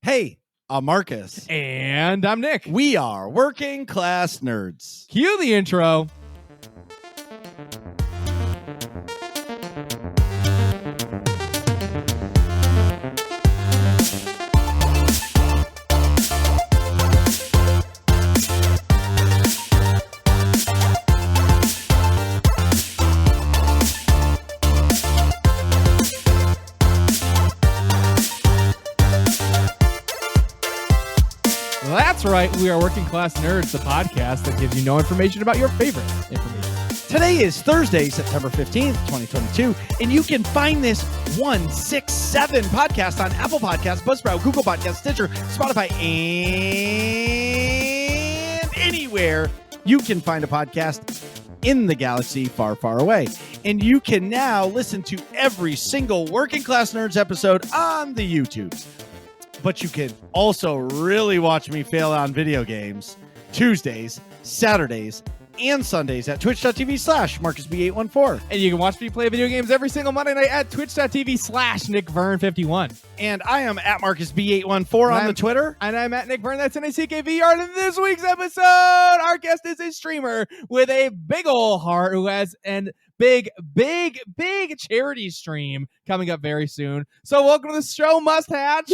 Hey, I'm Marcus. And I'm Nick. We are Working Class Nerds. Cue the intro. That's right. We are Working Class Nerds, the podcast that gives you no information about your favorite information. Today is Thursday, September 15th, 2022, and you can find this 167 podcast on Apple Podcasts, Buzzsprout, Google Podcasts, Stitcher, Spotify, and anywhere you can find a podcast in the galaxy far, far away. And you can now listen to every single Working Class Nerds episode on the YouTubes. But you can also really watch me fail on video games Tuesdays, Saturdays, and Sundays at twitch.tv/MarcusB814. And you can watch me play video games every single Monday night at twitch.tv/NickVern51. And I am at MarcusB814 on the Twitter. And I'm at Nick Vern. That's NickVR. And in this week's episode, our guest is a streamer with a big ol' heart who has an big charity stream coming up very soon. So welcome to the show, Mushatch.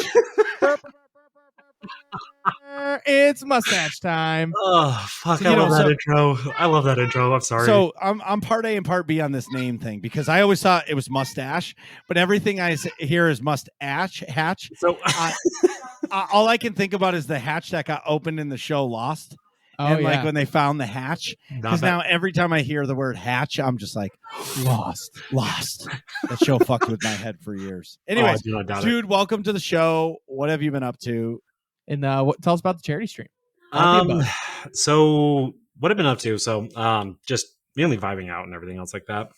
It's Mushatch time. Oh, fuck. I love that intro. I love that intro. I'm sorry. So I'm part A and part B on this name thing because I always thought it was mustache, but everything I hear is hatch. So all I can think about is the hatch that got opened in the show Lost. And like when they found the hatch, because now every time I hear the word hatch, I'm just like, lost. That show fucked with my head for years. Anyways, dude, welcome to the show. What have you been up to? And tell us about the charity stream. So what I've been up to? So just mainly vibing out and everything else like that.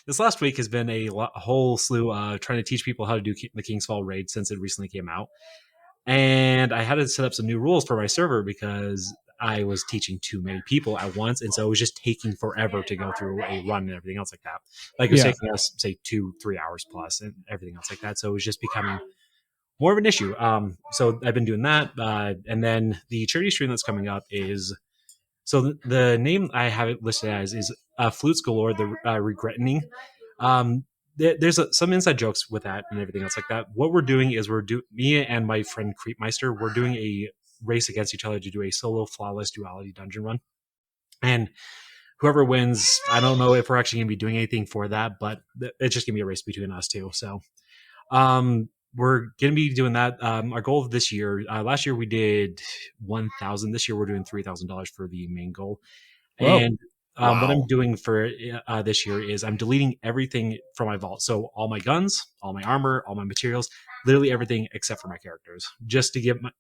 This last week has been a whole slew trying to teach people how to do the King's Fall raid since it recently came out. And I had to set up some new rules for my server because I was teaching too many people at once. And so it was just taking forever to go through a run and everything else like that. Like it was taking us, say, 2-3 hours plus and everything else like that. So it was just becoming more of an issue. So I've been doing that. And then the charity stream that's coming up is, so the name I have it listed as is Flutes Galore, the Regretting. There's some inside jokes with that and everything else like that. What we're doing is me and my friend Creepmeister, we're doing a race against each other to do a solo flawless duality dungeon run. And whoever wins, I don't know if we're actually going to be doing anything for that, but it's just going to be a race between us two. So we're going to be doing that. Our goal of this year, last year we did 1,000. This year we're doing $3,000 for the main goal. Whoa. And what I'm doing for this year is I'm deleting everything from my vault. So all my guns, all my armor, all my materials, literally everything except for my characters, just to give my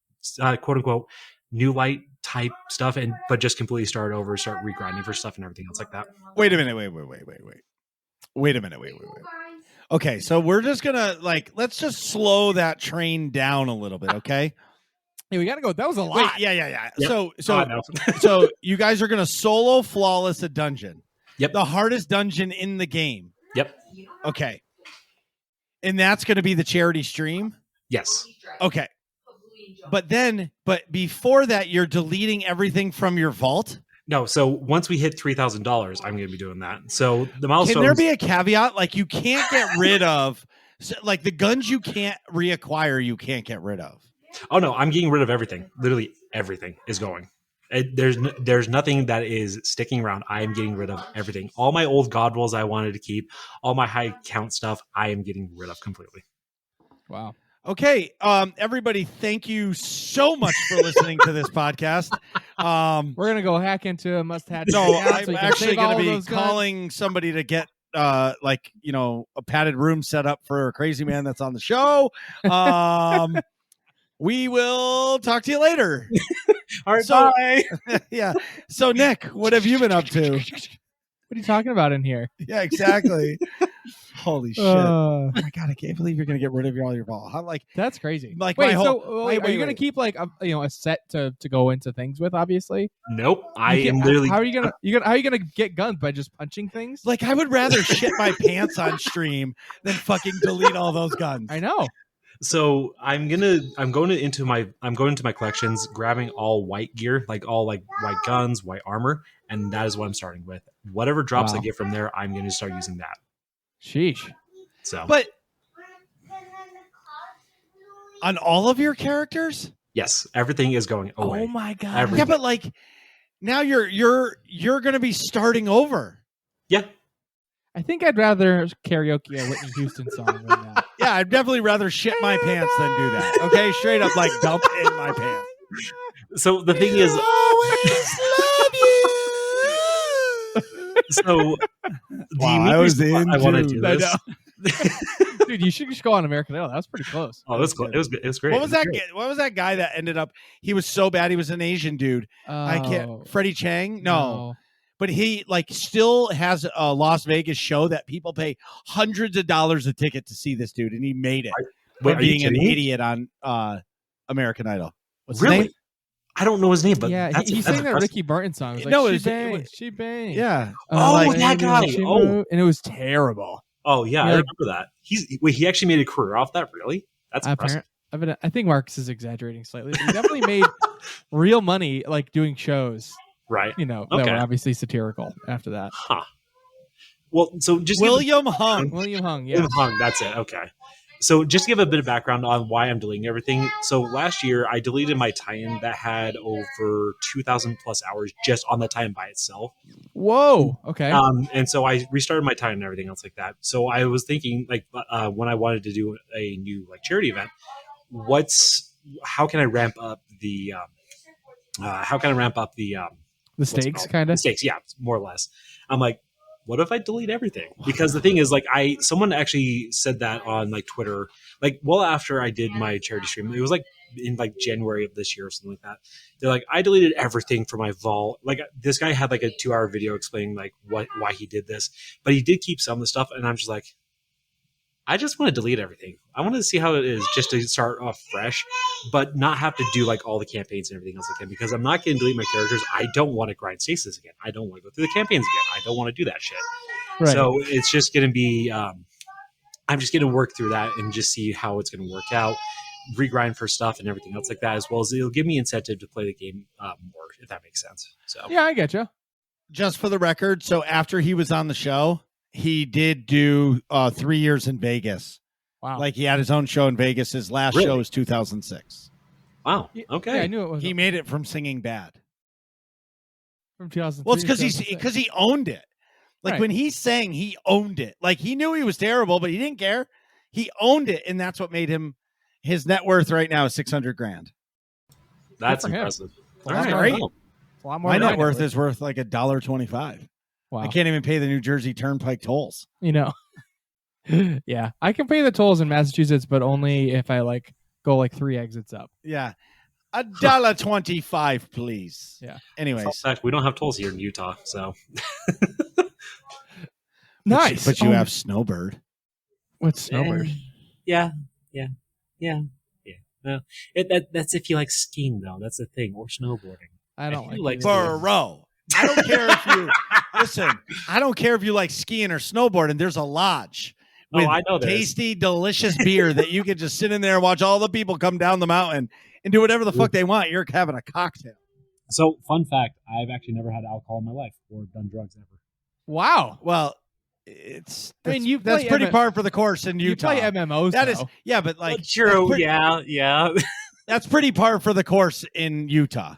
quote unquote new light type stuff, but just completely start over, start regrinding for stuff and everything else like that. Wait a minute. Wait. Okay, so we're just gonna let's just slow that train down a little bit, okay? Hey, we gotta go. That was a lot. Wait, yeah. Yep. So you guys are gonna solo flawless a dungeon. Yep. The hardest dungeon in the game. Yep. Okay. And that's gonna be the charity stream? Yes. Okay. But before that, you're deleting everything from your vault? No, so once we hit $3,000, I'm going to be doing that. So the milestone. Can there be a caveat? Like you can't get rid of, like the guns you can't reacquire, you can't get rid of. Oh no, I'm getting rid of everything. Literally everything is going. There's nothing that is sticking around. I am getting rid of everything. All my old god rolls I wanted to keep, all my high count stuff, I am getting rid of completely. Wow. Okay, everybody, thank you so much for listening to this podcast. We're gonna go hack into a Mushatch. No, I'm actually going to be calling somebody to get a padded room set up for a crazy man that's on the show. We will talk to you later. All right, bye. Yeah. So Nick, what have you been up to? What are you talking about in here? Yeah, exactly. Holy shit! Oh my god, I can't believe you're gonna get rid of all your ball. How like That's crazy. Like wait, my whole- so wait, are you gonna wait. keep like a set to go into things with? Obviously, Nope. I You am can't- literally. How are you gonna how are you gonna get guns by just punching things? like I would rather shit my pants on stream than fucking delete all those guns. I know. So I'm going into my collections, grabbing all white gear, like all like white guns, white armor, and that is what I'm starting with. Whatever drops I Wow. get from there, I'm going to start using that. Sheesh. So, But on all of your characters? yes, everything is going away. Oh my god. Everything. Yeah, but like now you're gonna be starting over. Yeah. I think I'd rather karaoke a Whitney Houston song right now. Yeah, I'd definitely rather shit my pants than do that. Okay, straight up like dump in my pants. So the thing is, Always love you. so Wow, I was I want to into do I this. Dude, you should just go on American Idol. That was pretty close. Oh, that's cool. It was great. What was that? What was that guy that ended up? He was so bad. He was an Asian dude. I Oh, can't. Freddie Chang? No, but he like still has a Las Vegas show that people pay hundreds of dollars a ticket to see this dude, and he made it Wait, for are you being an kidding me? idiot on American Idol. What's his Really? name? I don't know his name, but yeah, that's, he that's sang that impressive. Ricky Martin song. It was like, No, she it bang, was- she bang. Yeah. Oh, Like, that guy. she Oh. moved, and it was terrible. Oh yeah, I Yeah. remember that. He actually made a career off that. Really? That's impressive. I think Marcus is exaggerating slightly. But he definitely made real money, like doing shows. Right. That Okay. were obviously satirical. After that, Huh. Well, so just William Hung. William Hung. Yeah. William Hung. That's it. Okay. So just to give a bit of background on why I'm deleting everything. So last year I deleted my tie-in that had over 2,000 plus hours just on the tie-in by itself. Whoa. Okay. And so I restarted my tie-in and everything else like that. So I was thinking like when I wanted to do a new like charity event, how can I ramp up the the what's it stakes, called? kind The of. stakes, yeah, more or less. I'm like, what if I delete everything? Because the thing is, like, someone actually said that on like Twitter, like, well after I did my charity stream. It was like in like January of this year or something like that. They're like, I deleted everything from my vault. Like, this guy had like a 2-hour video explaining like why he did this, but he did keep some of the stuff, and I'm just like, I just want to delete everything. I want to see how it is just to start off fresh, but not have to do like all the campaigns and everything else again, because I'm not going to delete my characters. I don't want to grind stasis again. I don't want to go through the campaigns again. I don't want to do that shit. Right. So it's just going to be, I'm just going to work through that and just see how it's going to work out, regrind for stuff and everything else like that, as well as it'll give me incentive to play the game more, if that makes sense. So Yeah, I get you. Just for the record, so after he was on the show, he did do 3 years in Vegas. Wow. Like he had his own show in Vegas. His last Really? show was 2006. wow, Yeah, okay. Yeah, I knew it was He made it from singing bad. from 2003. Well, it's to 2006. because he owned it. Like Right. when he sang, he owned it. Like he knew he was terrible, but he didn't care. He owned it, and that's what made him. His net worth right now is $600,000. That's for him. impressive. Well, That's that's great. It's a lot more My than net worth is worth like $1.25. Wow. I can't even pay the New Jersey Turnpike tolls. Yeah, I can pay the tolls in Massachusetts, but only if I like go like 3 exits up. Yeah, $1.25, please. Yeah. Anyways, In fact, we don't have tolls here in Utah, so Nice. but you Oh, have Snowbird. what's Snowbird? Yeah. No, that's if you like skiing, though. That's the thing, or snowboarding. I don't I like feel like it. Bro, I don't care if you listen. I don't care if you like skiing or snowboarding. There's a lodge with I know there is. tasty, delicious beer that you can just sit in there and watch all the people come down the mountain and do whatever the fuck they want. You're having a cocktail. So, fun fact: I've actually never had alcohol in my life or done drugs ever. Wow. Well, I mean, you that's play pretty M- par for the course in You Utah. play MMOs. That though. is, yeah, but like True. that's pretty- Yeah. That's pretty par for the course in Utah.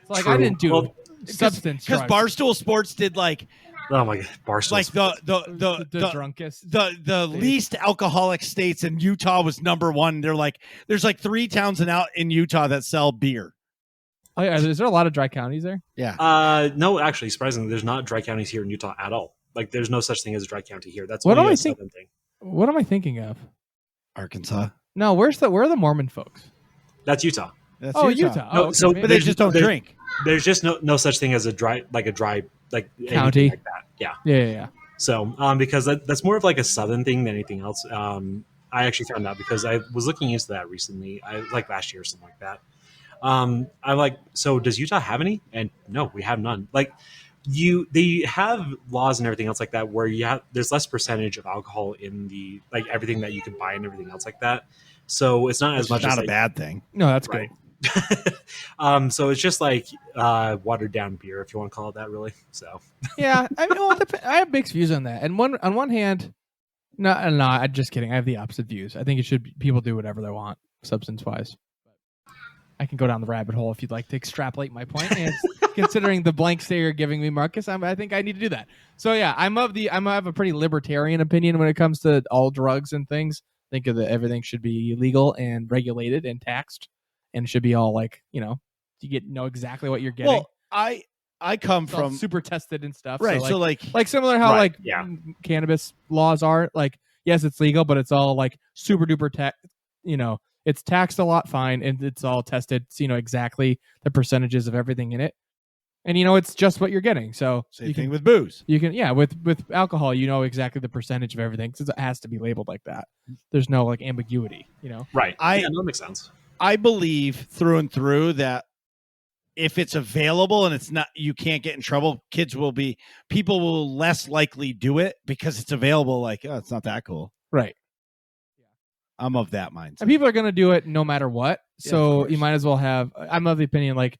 It's like True. I didn't do Well, substance Because drugs. Barstool Sports did like Oh my god, Barstool. like the drunkest. the least alcoholic states, and Utah was number one. They're like, there's like 3 towns in Utah that sell beer. Oh yeah, is there a lot of dry counties there? Yeah. No, actually, surprisingly, there's not dry counties here in Utah at all. Like, there's no such thing as a dry county here. That's What only am I a think- southern thing. What am I thinking of? Arkansas. No, where are the Mormon folks? That's Utah. That's Oh, Utah. No, Oh, so- okay, But they maybe. just don't There's- drink. There's just no such thing as a dry anything County. like that. Yeah. So, because that's more of like a Southern thing than anything else. I actually found out because I was looking into that recently, like last year or something like that. I'm like, so does Utah have any? And no, we have none. Like, they have laws and everything else like that where there's less percentage of alcohol in the like everything that you can buy and everything else like that. So it's not as It's much not as a like, bad thing. No, that's right. good. So it's just like watered down beer, if you want to call it that, really. So Yeah, I mean, well, I have mixed views on that. And on one hand, no, I'm just kidding. I have the opposite views. I think it should people do whatever they want, substance wise. I can go down the rabbit hole if you'd like to extrapolate my point. And considering the blank stare you're giving me, Marcus, I think I need to do that. So yeah, I have a pretty libertarian opinion when it comes to all drugs and things. Think of everything should be legal and regulated and taxed, and it should be all like you know exactly what you're getting. Well, I come It's all from super tested and stuff. right. So like like similar how right, like yeah. cannabis laws are. Like yes, it's legal, but it's all like super duper it's taxed a lot fine, and it's all tested. So, exactly the percentages of everything in it, and it's just what you're getting. So same thing with booze. you can with alcohol, exactly the percentage of everything since it has to be labeled like that. There's no like ambiguity. right. Yeah, that makes sense. I believe through and through that if it's available and it's not, you can't get in trouble. People will less likely do it because it's available. Like, oh, it's not that cool. Right. I'm of that mindset. And people are going to do it no matter what. Yeah, So you might as well I'm of the opinion like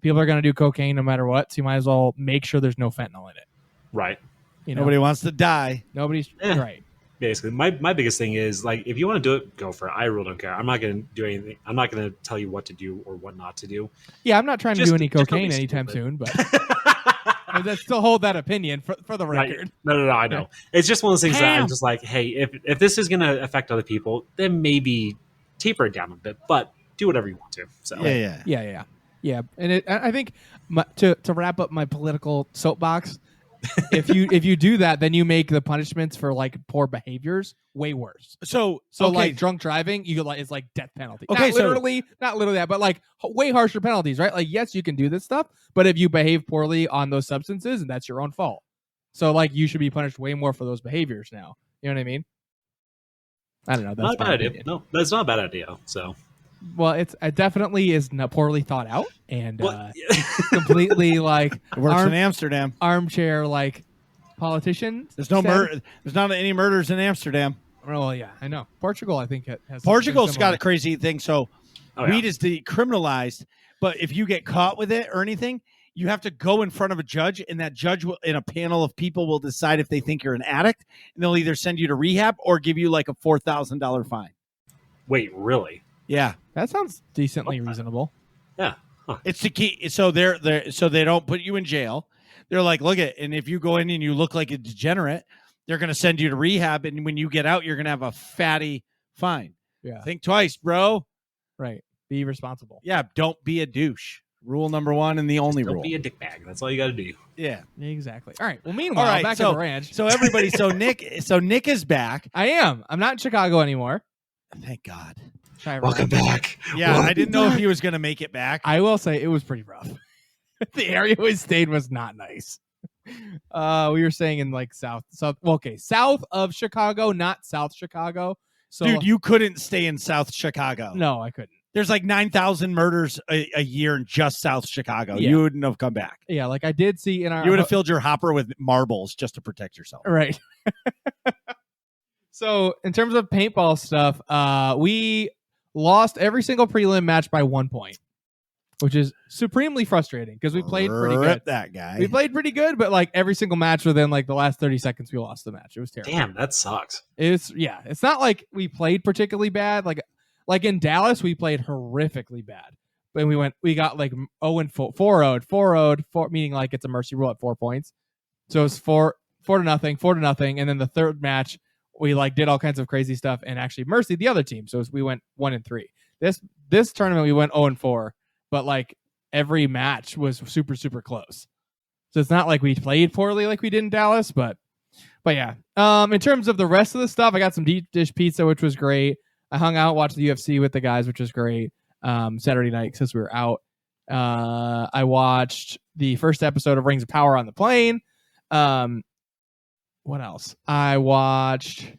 people are going to do cocaine no matter what. So you might as well make sure there's no fentanyl in it. Right. Nobody wants to die. Nobody's Eh. right. Basically, my biggest thing is like if you want to do it, go for it. I really don't care. I'm not going to do anything. I'm not going to tell you what to do or what not to do. Yeah, I'm not trying to do any just don't cocaine be anytime stupid. soon, but I still hold that opinion for the Right. record. No, I know. It's just one of those things that Damn. I'm just like, hey, if this is going to affect other people, then maybe taper it down a bit, but do whatever you want to. So Yeah. And I think to wrap up my political soapbox, if you do that, then you make the punishments for like poor behaviors way worse. So like drunk driving, it's like death penalty. Okay, not literally that, but like way harsher penalties, right? Like yes, you can do this stuff, but if you behave poorly on those substances, and that's your own fault. So like you should be punished way more for those behaviors now. You know what I mean? I don't know. That's not a bad idea. opinion. No, that's not a bad idea. So Well, it definitely is not poorly thought out and well, completely like it works in Amsterdam. armchair like politician. There's no murder. There's not any murders in Amsterdam. Oh yeah, I know. Portugal, I think, has Portugal's got a crazy thing. So Oh, weed is decriminalized, but if you get caught with it or anything, you have to go in front of a judge, and that judge will, in a panel of people, will decide if they think you're an addict, and they'll either send you to rehab or give you like a $4,000 fine. Wait, really? Yeah, That sounds decently reasonable. Yeah. Huh. it's the key. So so they don't put you in jail. They're like, look at, and if you go in and you look like a degenerate, they're going to send you to rehab, and when you get out, you're going to have a fatty fine. Yeah. Think twice, bro. Right. Be responsible. Yeah, don't be a douche. Rule number one and the only Don't rule. be a dickbag. That's all you got to do. Yeah. Exactly. All right. Well, meanwhile, All right, back at the ranch. So everybody, Nick is back. I am. I'm not in Chicago anymore. Thank God. Welcome back. Yeah, Welcome I didn't know if back. he was going to make it back. I will say it was pretty rough. The area we stayed was not nice. We were staying in like south of Chicago, not South Chicago. So, Dude, you couldn't stay in South Chicago. no, I couldn't. There's like 9,000 murders a year in just South Chicago. Yeah. You wouldn't have come back. Yeah, like I did see in our You would have filled your hopper with marbles just to protect yourself. right. So in terms of paintball stuff, we lost every single prelim match by 1 point, which is supremely frustrating because we played pretty good. Rip that guy. We played pretty good, but like every single match within like the last 30 seconds, we lost the match. It was terrible. Damn, that sucks. It's not like we played particularly bad. Like in Dallas, we played horrifically bad. But we got like 4-0'd, meaning like it's a mercy rule at 4 points. So it's 4-0, and then the third match we like did all kinds of crazy stuff and actually mercied the other team. So we went 1-3. This tournament we went 0-4, but like every match was super super close. So it's not like we played poorly like we did in Dallas, but yeah. In terms of the rest of the stuff, I got some deep dish pizza, which was great. I hung out, watched the UFC with the guys, which was great. Saturday night since we were out. I watched the first episode of Rings of Power on the plane. what else? I watched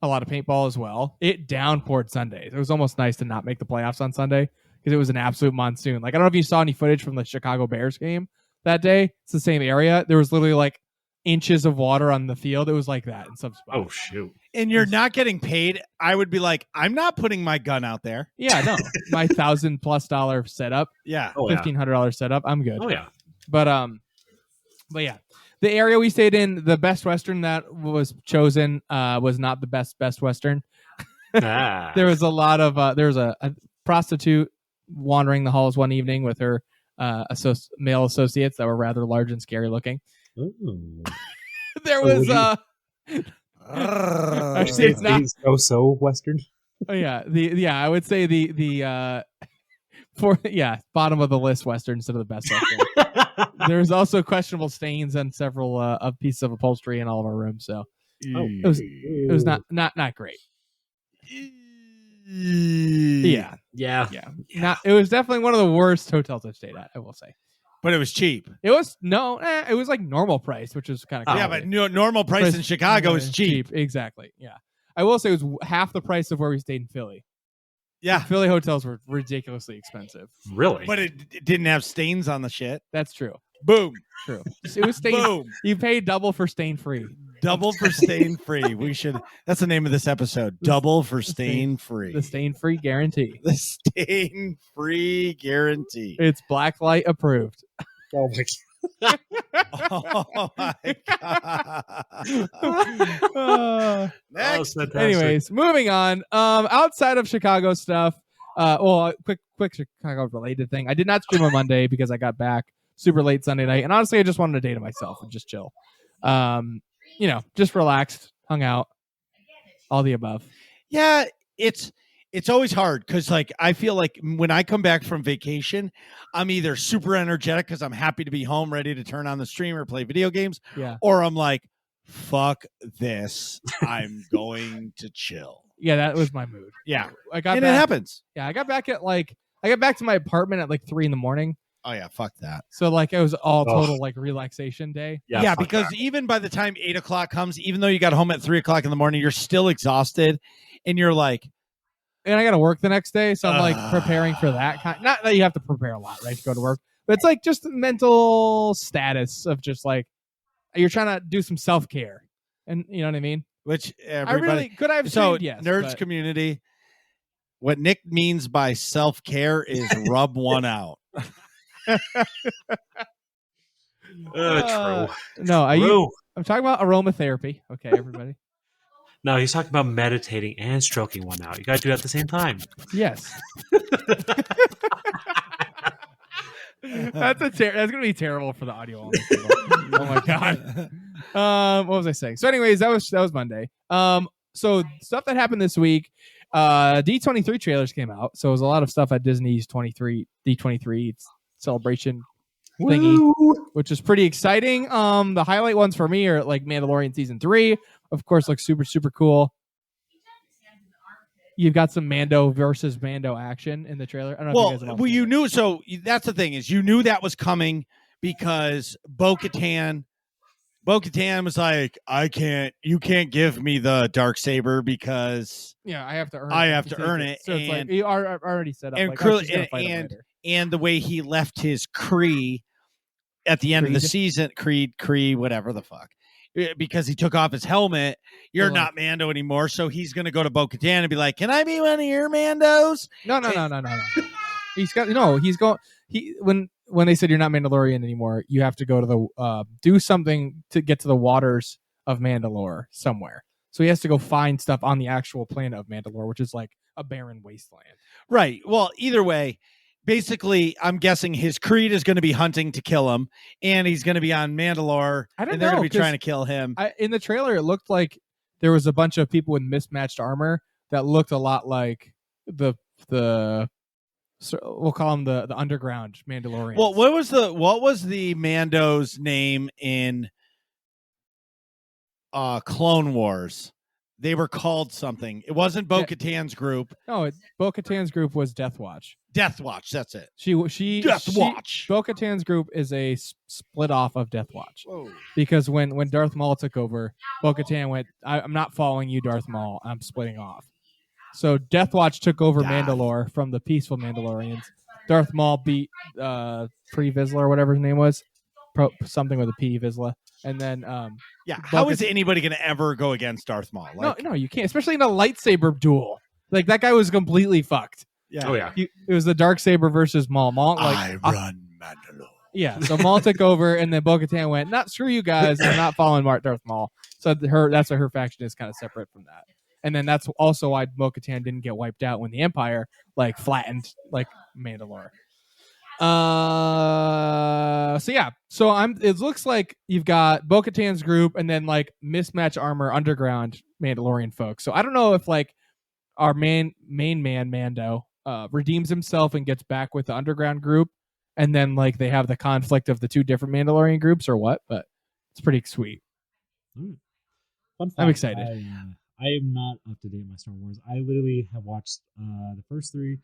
a lot of paintball as well. It downpoured Sundays. It was almost nice to not make the playoffs on Sunday because it was an absolute monsoon. Like, I don't know if you saw any footage from the Chicago Bears game that day. It's the same area. There was literally like inches of water on the field. It was like that in some spots. Oh shoot! And you're not getting paid. I would be like, I'm not putting my gun out there. Yeah, no, my $1,000+ setup, Yeah. Oh, yeah. $1,500 setup. I'm good. Oh yeah. But yeah, the area we stayed in, the Best Western that was chosen, was not the best Western. Ah. There was a lot of there was a prostitute wandering the halls one evening with her male associates that were rather large and scary looking. Ooh. There was actually, it's not. So Western. Oh yeah, I would say the bottom of the list Western instead of the Best Western. There's also questionable stains on several of pieces of upholstery in all of our rooms, so it was not great. Yeah. Not. It was definitely one of the worst hotels I've stayed at, I will say. But it was cheap. It was it was like normal price, which was kind of Yeah, but normal price in Chicago is cheap. Exactly. Yeah, I will say it was half the price of where we stayed in Philly. Yeah, Philly hotels were ridiculously expensive. Really? But it didn't have stains on the shit. That's true. Boom. True. It was stain. Boom. You paid double for stain free. Double for stain free. That's the name of this episode. Double for stain free. The stain free guarantee. The stain free guarantee. It's blacklight approved. Oh my Oh my god. Next. fantastic. Anyways, moving on. Outside of Chicago stuff, quick Chicago related thing. I did not stream on Monday because I got back super late Sunday night, and honestly, I just wanted a day to myself and just chill. Just relaxed, hung out, all the above. Yeah, it's always hard because like I feel like when I come back from vacation, I'm either super energetic because I'm happy to be home, ready to turn on the stream or play video games, or I'm like, fuck this, I'm going to chill. Yeah, that was my mood. Yeah, I got and back, it happens. Yeah, I got back to my apartment at like 3 a.m. Oh yeah, fuck that. So like it was all total like relaxation day. Yeah, because even by the time 8 o'clock comes, even though you got home at 3 o'clock in the morning, you're still exhausted, and you're like, and I got to work the next day, so I'm like preparing for that kind. Not that you have to prepare a lot, right, to go to work, but it's like just the mental status of just like you're trying to do some self care, and you know what I mean. Which I really could I have so streamed, yes, nerds community. What Nick means by self care is rub one out. True. No, I'm talking about aromatherapy. Okay, everybody. No, he's talking about meditating and stroking one out. You got to do it at the same time. Yes. That's gonna be terrible for the audio only people. Oh my god. What was I saying? So, anyways, that was Monday. So stuff that happened this week. D23 trailers came out, so it was a lot of stuff at Disney's D23 celebration thingy, which is pretty exciting. The highlight ones for me are like Mandalorian season 3. Of course, looks super super cool. You've got some Mando versus Mando action in the trailer. I don't know if you guys have you knew. So that's the thing is you knew that was coming because Bo-Katan was like, you can't give me the Darksaber because I have to earn. I have to earn it. So it's like you are already set up. And the way he left his Kree at the end of the season, Creed, whatever the fuck. Because he took off his helmet, you're not Mando anymore. So he's going to go to Bo-Katan and be like, "Can I be one of your Mandos?" No. When they said you're not Mandalorian anymore, you have to go to the do something to get to the waters of Mandalore somewhere. So he has to go find stuff on the actual planet of Mandalore, which is like a barren wasteland. Right. Well, either way. Basically, I'm guessing his Creed is going to be hunting to kill him, and he's going to be on Mandalore, and they're going to be trying to kill him. In the trailer, it looked like there was a bunch of people with mismatched armor that looked a lot like the we'll call them the underground Mandalorians. Well, what was the Mando's name in Clone Wars? They were called something. It wasn't Bo-Katan's group. No, Bo-Katan's group was Death Watch. Death Watch. That's it. Death Watch. Bo-Katan's group is a split off of Death Watch. Whoa. Because when Darth Maul took over, Bo-Katan went, I'm not following you, Darth Maul. I'm splitting off. So Death Watch took over Mandalore from the peaceful Mandalorians. Darth Maul beat Pre Vizsla or whatever his name was. Something with a P, Vizsla. And then how is anybody going to ever go against Darth Maul? Like, no, you can't, especially in a lightsaber duel. Like, that guy was completely fucked. Yeah. Oh yeah. It was the Darksaber versus Maul. Maul, I run Mandalore. Yeah, so Maul took over, and then Bo-Katan went, "Not screw you guys, I'm not following Darth Maul." So that's why her faction is kind of separate from that. And then that's also why Bo-Katan didn't get wiped out when the Empire flattened Mandalore. It looks like you've got Bo-Katan's group, and then mismatch armor underground Mandalorian folks. So I don't know if our main man Mando redeems himself and gets back with the underground group, and then they have the conflict of the two different Mandalorian groups or what, but it's pretty sweet. Fun fact, I'm excited. I am not up to date in my Star Wars. I literally have watched the first 3,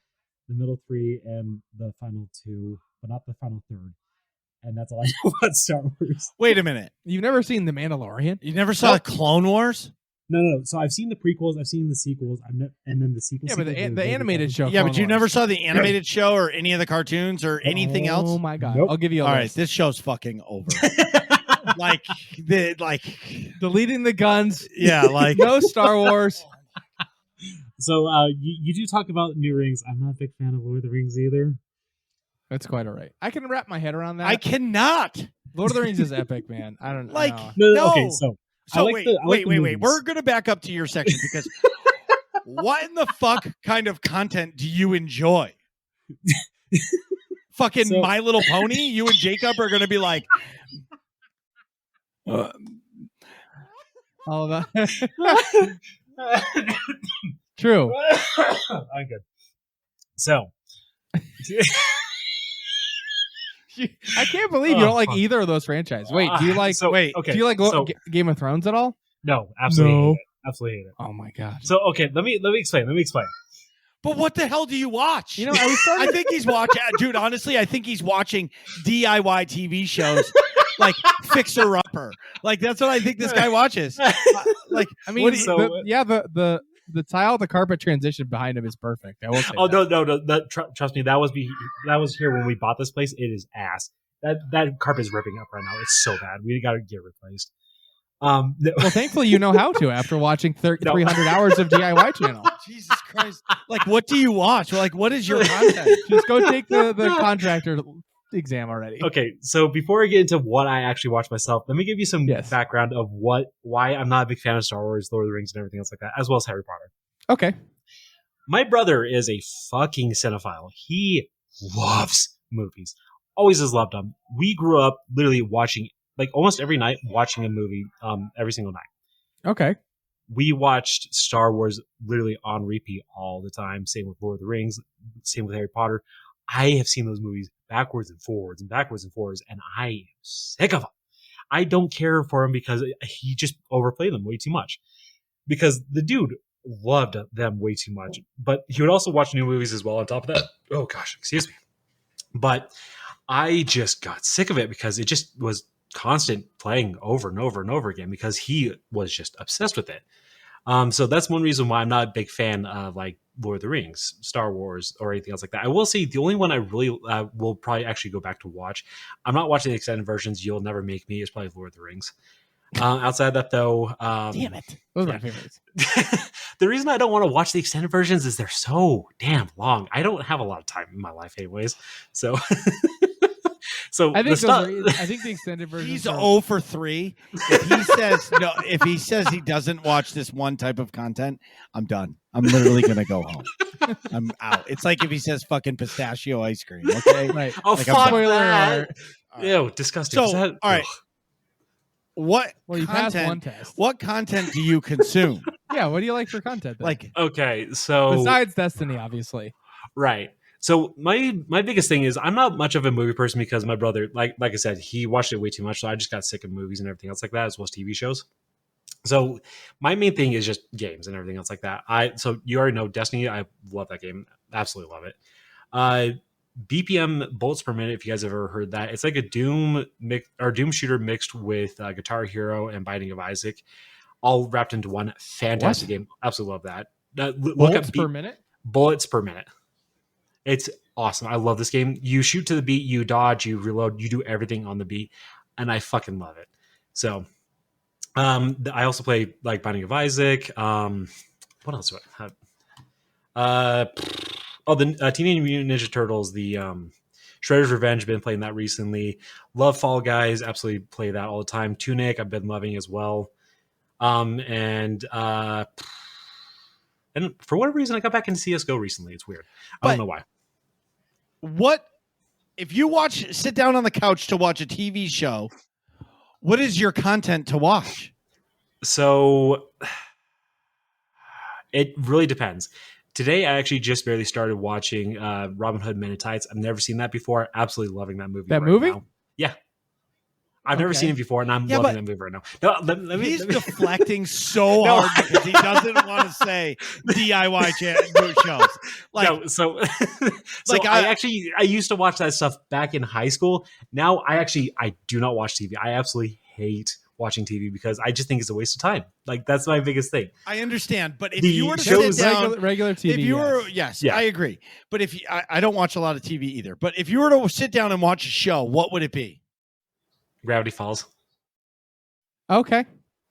the middle 3, and the final 2, but not the final 3rd. And that's all I know about Star Wars. Wait a minute. You've never seen The Mandalorian? You never saw Clone Wars? No. So I've seen the prequels, I've seen the sequels, and then the sequels. Yeah, but the animated show. Yeah, but you Clone never Wars. saw the animated show or any of the cartoons or anything else? Oh my god! Nope. I'll give you All a right, list. this show's fucking over. Deleting the guns. Yeah, No Star Wars. So you do talk about new rings. I'm not a big fan of Lord of the Rings either. That's quite all right. I can wrap my head around that. I cannot. Lord of the Rings is epic, man. I don't know. No. Okay, so wait. We're gonna back up to your section because what in the fuck kind of content do you enjoy? Fucking My Little Pony? You and Jacob are gonna be like, all of that. True. I'm good. So I can't believe you don't like either of those franchises. Wait, do you like? Okay. Do you like Game of Thrones at all? No, absolutely. No. Hate it. Absolutely hate it. Oh my god. So okay, let me explain. but what the hell do you watch? You know, I think he's watching, dude. Honestly, I think he's watching DIY TV shows like Fixer Upper. That's what I think this guy watches. The tile, the carpet transition behind him is perfect. I will say. Oh no! Trust me, that was here when we bought this place. It is ass. That carpet is ripping up right now. It's so bad. We got to get replaced. Well, thankfully you know how to after watching 300 hours of DIY channel. Jesus Christ! What do you watch? What is your content? Just go take the contractor exam already. Okay, so before I get into what I actually watch myself, let me give you some background of why I'm not a big fan of Star Wars, Lord of the Rings, and everything else like that, as well as Harry Potter. Okay. My brother is a fucking cinephile. He loves movies. Always has loved them. We grew up literally watching, almost every night, watching a movie every single night. Okay. We watched Star Wars literally on repeat all the time. Same with Lord of the Rings. Same with Harry Potter. I have seen those movies backwards and forwards, and I am sick of them. I don't care for him because he just overplayed them way too much. Because the dude loved them way too much. But he would also watch new movies as well on top of that. Oh gosh, excuse me. But I just got sick of it because it just was constant playing over and over and over again because he was just obsessed with it. So that's one reason why I'm not a big fan of Lord of the Rings, Star Wars, or anything else like that. I will say the only one I really will probably actually go back to watch. I'm not watching the extended versions. You'll never make me. It's probably Lord of the Rings. Outside of that, though, damn it, those are my favorites. The reason I don't want to watch the extended versions is they're so damn long. I don't have a lot of time in my life, anyways. So. So I think the extended version. He's 0 for 3. If he says he doesn't watch this one type of content, I'm done. I'm literally gonna go home. I'm out. It's like if he says fucking pistachio ice cream. Okay, right? Oh, fuck that! Right. Ew, disgusting. So, all right. What you passed one test. What content do you consume? Yeah, what do you like for content? Then? Okay, so besides Destiny, obviously, right. So my biggest thing is I'm not much of a movie person because my brother, like I said, he watched it way too much. So I just got sick of movies and everything else like that, as well as TV shows. So my main thing is just games and everything else like that. So you already know Destiny. I love that game. Absolutely love it. BPM bullets per minute. If you guys have ever heard that, it's like a Doom shooter mixed with Guitar Hero and Binding of Isaac, all wrapped into one. Fantastic game. Absolutely love that. Look up per minute. Bullets per minute. It's awesome. I love this game. You shoot to the beat, you dodge, you reload, you do everything on the beat, and I fucking love it. So, I also play like Binding of Isaac. What else do I have? The Teenage Mutant Ninja Turtles, the Shredder's Revenge. Been playing that recently. Love Fall Guys. Absolutely play that all the time. Tunic, I've been loving as well. And for whatever reason, I got back into CS:GO recently. It's weird. I don't know why. What if you sit down on the couch to watch a TV show? What is your content to watch? So it really depends. Today, I actually just barely started watching Robin Hood Men in Tights. I've never seen that before. Absolutely loving that movie. Now. Yeah. I've never seen it before, and I'm loving that movie right now. No, let me, deflecting so hard because he doesn't want to say DIY shows. I used to watch that stuff back in high school. Now I do not watch TV. I absolutely hate watching TV because I just think it's a waste of time. Like that's my biggest thing. I understand, but if you were to sit down, regular TV, if you were, I agree. But if I don't watch a lot of TV either. But if you were to sit down and watch a show, what would it be? Gravity Falls. Okay.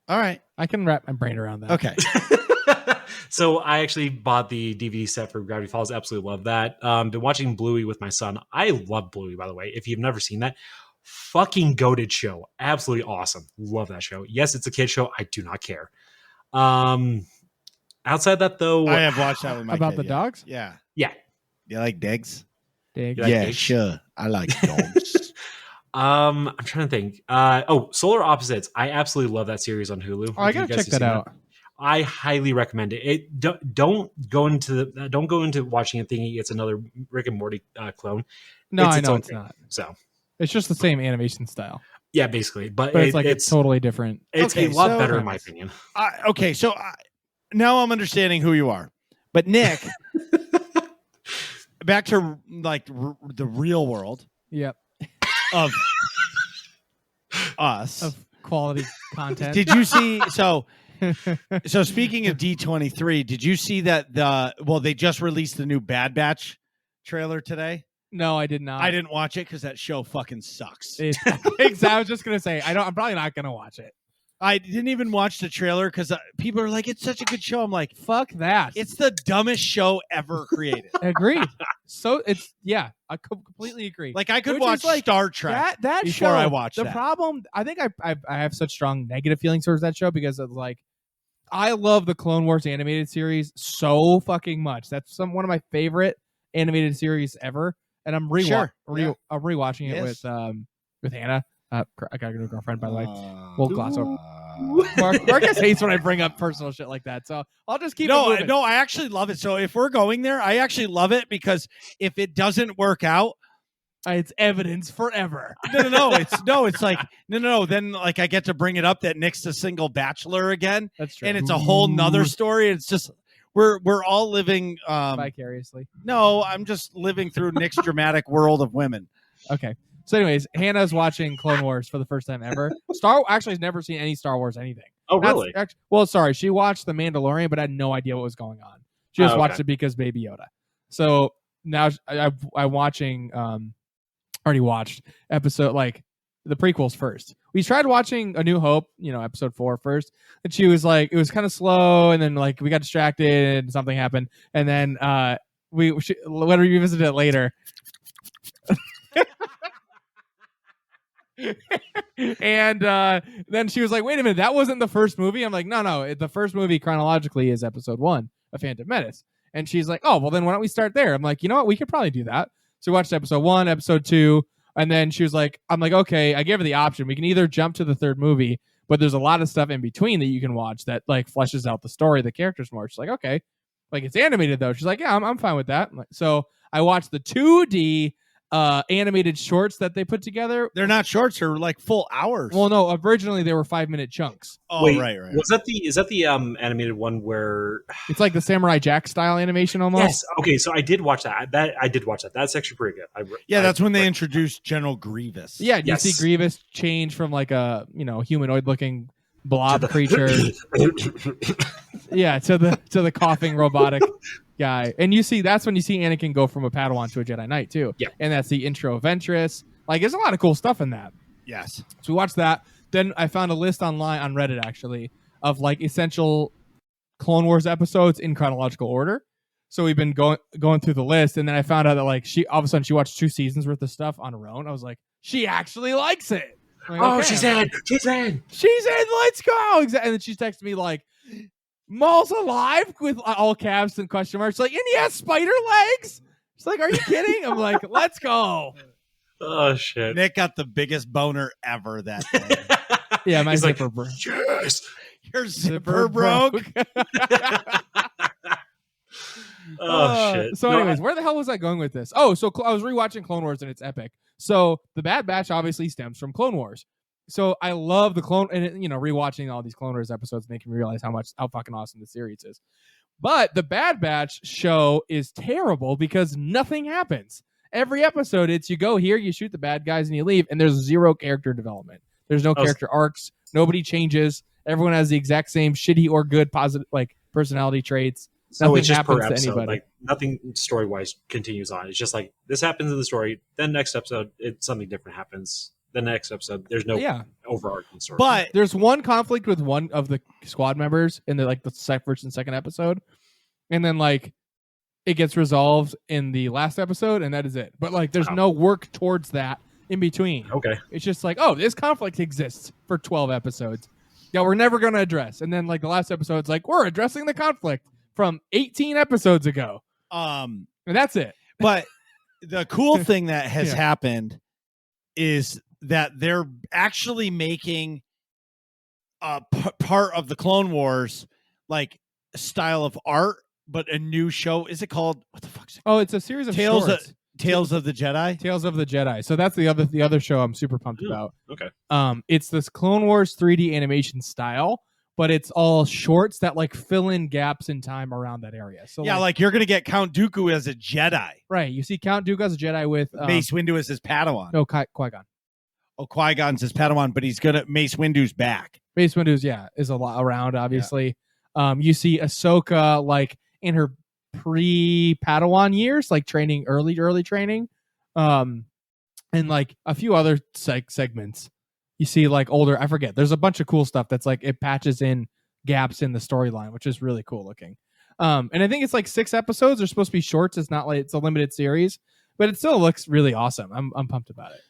All right. I can wrap my brain around that. Okay. So I actually bought the DVD set for Gravity Falls. Absolutely love that. Been watching Bluey with my son. I love Bluey, by the way. If you've never seen that, fucking goated show. Absolutely awesome. Love that show. Yes, it's a kid show. I do not care. Outside that, though, I have watched that with my about kid, the dogs. Yeah. You like Digs? Digs. Like yeah, Digs? Sure. I like dogs. I'm trying to think. Solar Opposites. I absolutely love that series on Hulu. Oh, I gotta check that out. I highly recommend it. Don't go into watching it thinking it's another Rick and Morty clone. No, I know it's not. So it's just the same animation style. Yeah, basically, but it's totally different. It's a lot better in my opinion. So now I'm understanding who you are, but Nick, back to like the real world. Yep. Of us of quality content. Did you see so speaking of D23, did you see that they just released the new Bad Batch trailer today? No, I did not. I didn't watch it because that show fucking sucks. I was just gonna say I'm probably not gonna watch it. I didn't even watch the trailer because people are like, it's such a good show. I'm like, fuck that. It's the dumbest show ever created. Agreed. So I completely agree. Like I could watch Star Trek that before show, I watch the problem, I think I have such strong negative feelings towards that show because of like, I love the Clone Wars animated series so fucking much. That's one of my favorite animated series ever. And I'm rewatching it with Hannah. I got a new girlfriend, by the way. We'll gloss over. Marcus hates when I bring up personal shit like that, so I'll just keep it moving. No, I actually love it. So if we're going there, I actually love it because if it doesn't work out, it's evidence forever. It's like no. Then like I get to bring it up that Nick's a single bachelor again. That's true, and it's a whole nother story. It's just we're all living vicariously. No, I'm just living through Nick's dramatic world of women. Okay. So anyways, Hannah's watching Clone Wars for the first time ever. Actually has never seen any Star Wars anything. Oh, really? Sorry. She watched The Mandalorian, but had no idea what was going on. She just watched it because Baby Yoda. So now I'm watching, already watched episode, like the prequels first. We tried watching A New Hope, episode 4 first. And she was like, it was kind of slow. And then like we got distracted and something happened. And then we revisited it later. And then she was like, wait a minute, that wasn't the first movie. I'm like, no, the first movie chronologically is episode 1 of Phantom Menace. And she's like, oh, well then why don't we start there? I'm like, you know what, we could probably do that. So we watched episode 1, episode 2, and then she was like, I'm like, okay, I gave her the option. We can either jump to the third movie, but there's a lot of stuff in between that you can watch that like fleshes out the story, the characters more. She's like, okay, like it's animated though. She's like, yeah, I'm fine with that. So I watched the 2D animated shorts that they put together. They're not shorts; they're like full hours. Well, no, originally they were 5-minute chunks. Oh, Wait, right. is that the animated one where? It's like the Samurai Jack style animation almost. Yes. Okay, so I did watch that. I did watch that. That's actually pretty good. That's when they introduced General Grievous. Yeah, you Yes. see Grievous change from like a humanoid looking blob creature. Yeah, to the coughing robotic guy. And that's when you see Anakin go from a Padawan to a Jedi Knight too. Yeah. And that's the intro of Ventress. Like there's a lot of cool stuff in that. Yes. So we watched that. Then I found a list online on Reddit actually of like essential Clone Wars episodes in chronological order. So we've been going through the list, and then I found out that like all of a sudden she watched 2 seasons worth of stuff on her own. I was like, she actually likes it. I'm like, okay. she's in. She's in. Let's go. And then she texted me like, Maul's alive with all caps and question marks. Like, and he has spider legs. She's like, are you kidding? I'm like, let's go. Oh shit! Nick got the biggest boner ever that day. Yeah, my He's zipper like, broke. yes. Your zipper broke. Oh shit! So, No, anyways, where the hell was I going with this? Oh, so I was rewatching Clone Wars and it's epic. So the Bad Batch obviously stems from Clone Wars. So I love the Clone, and rewatching all these Clone Wars episodes making me realize how fucking awesome the series is. But the Bad Batch show is terrible because nothing happens. Every episode, it's you go here, you shoot the bad guys, and you leave, and there's zero character development. There's no character arcs. Nobody changes. Everyone has the exact same shitty or good positive personality traits. So Nothing it's just per happens to episode. anybody. Like nothing story wise continues on. It's just like this happens in the story. Then next episode, something different happens. The next episode, there's no overarching story. But there's one conflict with one of the squad members in the first and second episode, and then like it gets resolved in the last episode, and that is it. But like, there's no work towards that in between. Okay, it's just like, oh, this conflict exists for 12 episodes. Yeah, we're never going to address. And then like the last episode's like, we're addressing the conflict from 18 episodes ago. And that's it. But the cool thing that has happened is that they're actually making a part of the Clone Wars like style of art, but a new show. Is it called what the fuck is it? Oh, it's a series of Tales shorts. Tales of the Jedi. Tales of the Jedi. So that's the other show I'm super pumped about. Okay. It's this Clone Wars 3D animation style, but it's all shorts that like fill in gaps in time around that area. So like you're gonna get Count Dooku as a Jedi. Right. You see Count Dooku as a Jedi with Mace Windu as his Padawan. No, Qui-Gon. Oh, Qui-Gon's his Padawan, but he's gonna Mace Windu's back. Mace Windu's is a lot around, obviously. Yeah. You see Ahsoka like in her pre-Padawan years, like training early training, and like a few other segments. You see like older, I forget. There's a bunch of cool stuff that's like it patches in gaps in the storyline, which is really cool looking. And I think it's like 6 episodes. They're supposed to be shorts. It's not like it's a limited series, but it still looks really awesome. I'm pumped about it.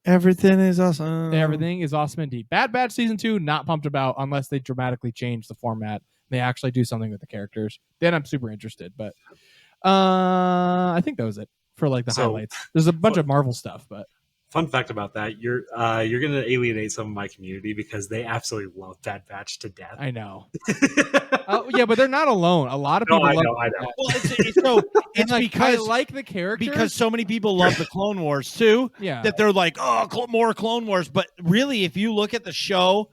Everything is awesome. Everything is awesome indeed. Bad Batch season 2, not pumped about unless they dramatically change the format. They actually do something with the characters. Then I'm super interested. But I think that was it for like the highlights. There's a bunch of Marvel stuff, but fun fact about that, you're going to alienate some of my community because they absolutely love Bad Batch to death. I know. Yeah, but they're not alone. A lot of people love I know. Well, it's like, because I like the characters. Because so many people love the Clone Wars too. Yeah. That they're like, oh, more Clone Wars. But really, if you look at the show,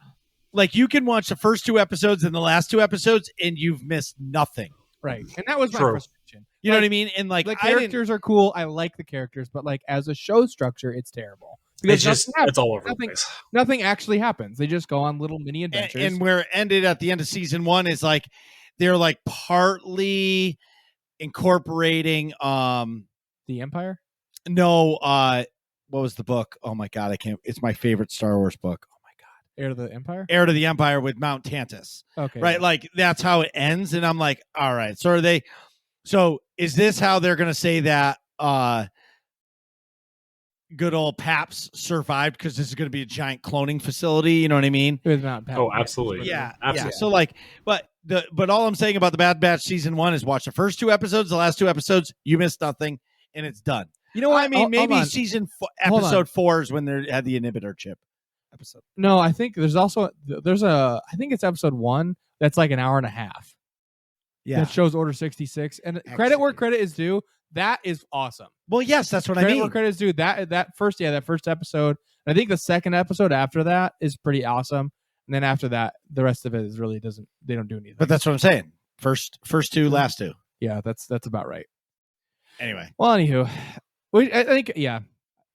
like you can watch the first 2 episodes and the last 2 episodes and you've missed nothing. Right. And that was my frustration. You know what I mean? And like the characters are cool. I like the characters, but like as a show structure, it's terrible. Because it's all over the place. Nothing actually happens. They just go on little mini adventures. And where it ended at the end of season 1 is like they're like partly incorporating the Empire? No, what was the book? Oh my god, I can't. It's my favorite Star Wars book. Oh my god. Heir to the Empire? Heir to the Empire with Mount Tantus. Okay. Right? Yeah. Like that's how it ends and I'm like, all right. So is this how they're going to say that good old Paps survived because this is going to be a giant cloning facility, you know what I mean? Oh, absolutely. Yeah. Absolutely. Yeah. So like but all I'm saying about the Bad Batch season 1 is watch the first 2 episodes, the last 2 episodes, you missed nothing and it's done. You know what I mean? Maybe episode 4 is when they had the inhibitor chip episode. No, I think there's I think it's episode 1 that's like an hour and a half. Yeah. that shows Order 66. And credit where credit is due. That is awesome. Well, yes, that's what I Credit mean. where credit is due. That first episode. I think the second episode after that is pretty awesome. And then after that, the rest of it is really they don't do anything. But that's what I'm saying. First two, last two. Yeah, that's about right. Anyway. Well, anywho, I think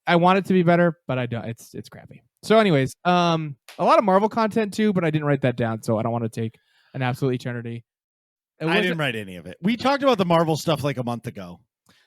I want it to be better, but I don't. It's crappy. So, anyways, a lot of Marvel content too, but I didn't write that down, so I don't want to take an absolute eternity. I didn't write any of it. We talked about the Marvel stuff like a month ago.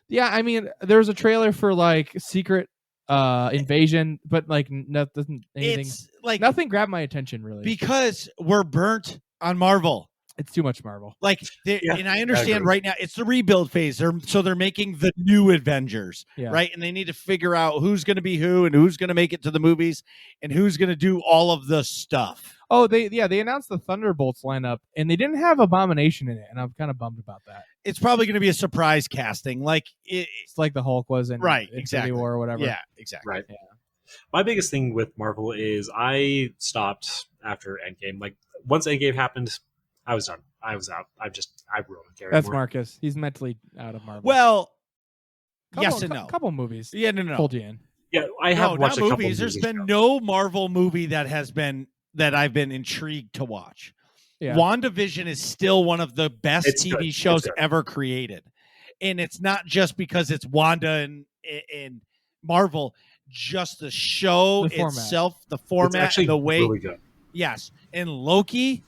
Yeah, I mean, there was a trailer for like Secret Invasion, but like nothing. It's like nothing grabbed my attention really because we're burnt on Marvel. It's too much Marvel. Like, and I understand right now it's the rebuild phase. They're making the new Avengers, right? And they need to figure out who's going to be who and who's going to make it to the movies and who's going to do all of the stuff. Oh, they announced the Thunderbolts lineup and they didn't have Abomination in it, and I'm kind of bummed about that. It's probably going to be a surprise casting, like it's like the Hulk was in exactly War or whatever. Yeah, exactly. Right. Yeah. My biggest thing with Marvel is I stopped after Endgame. Like once Endgame happened, I was done. I was out. I really don't care. That's anymore. Marcus. He's mentally out of Marvel. Well, yes and no. Couple movies. Yeah, no. Hold you in. Yeah, I have watched a couple movies. There's been no Marvel movie that I've been intrigued to watch. Yeah. WandaVision is still one of the best TV shows ever created. And it's not just because it's Wanda and Marvel, just the show itself, the format, the way. Really good. Yes. And Loki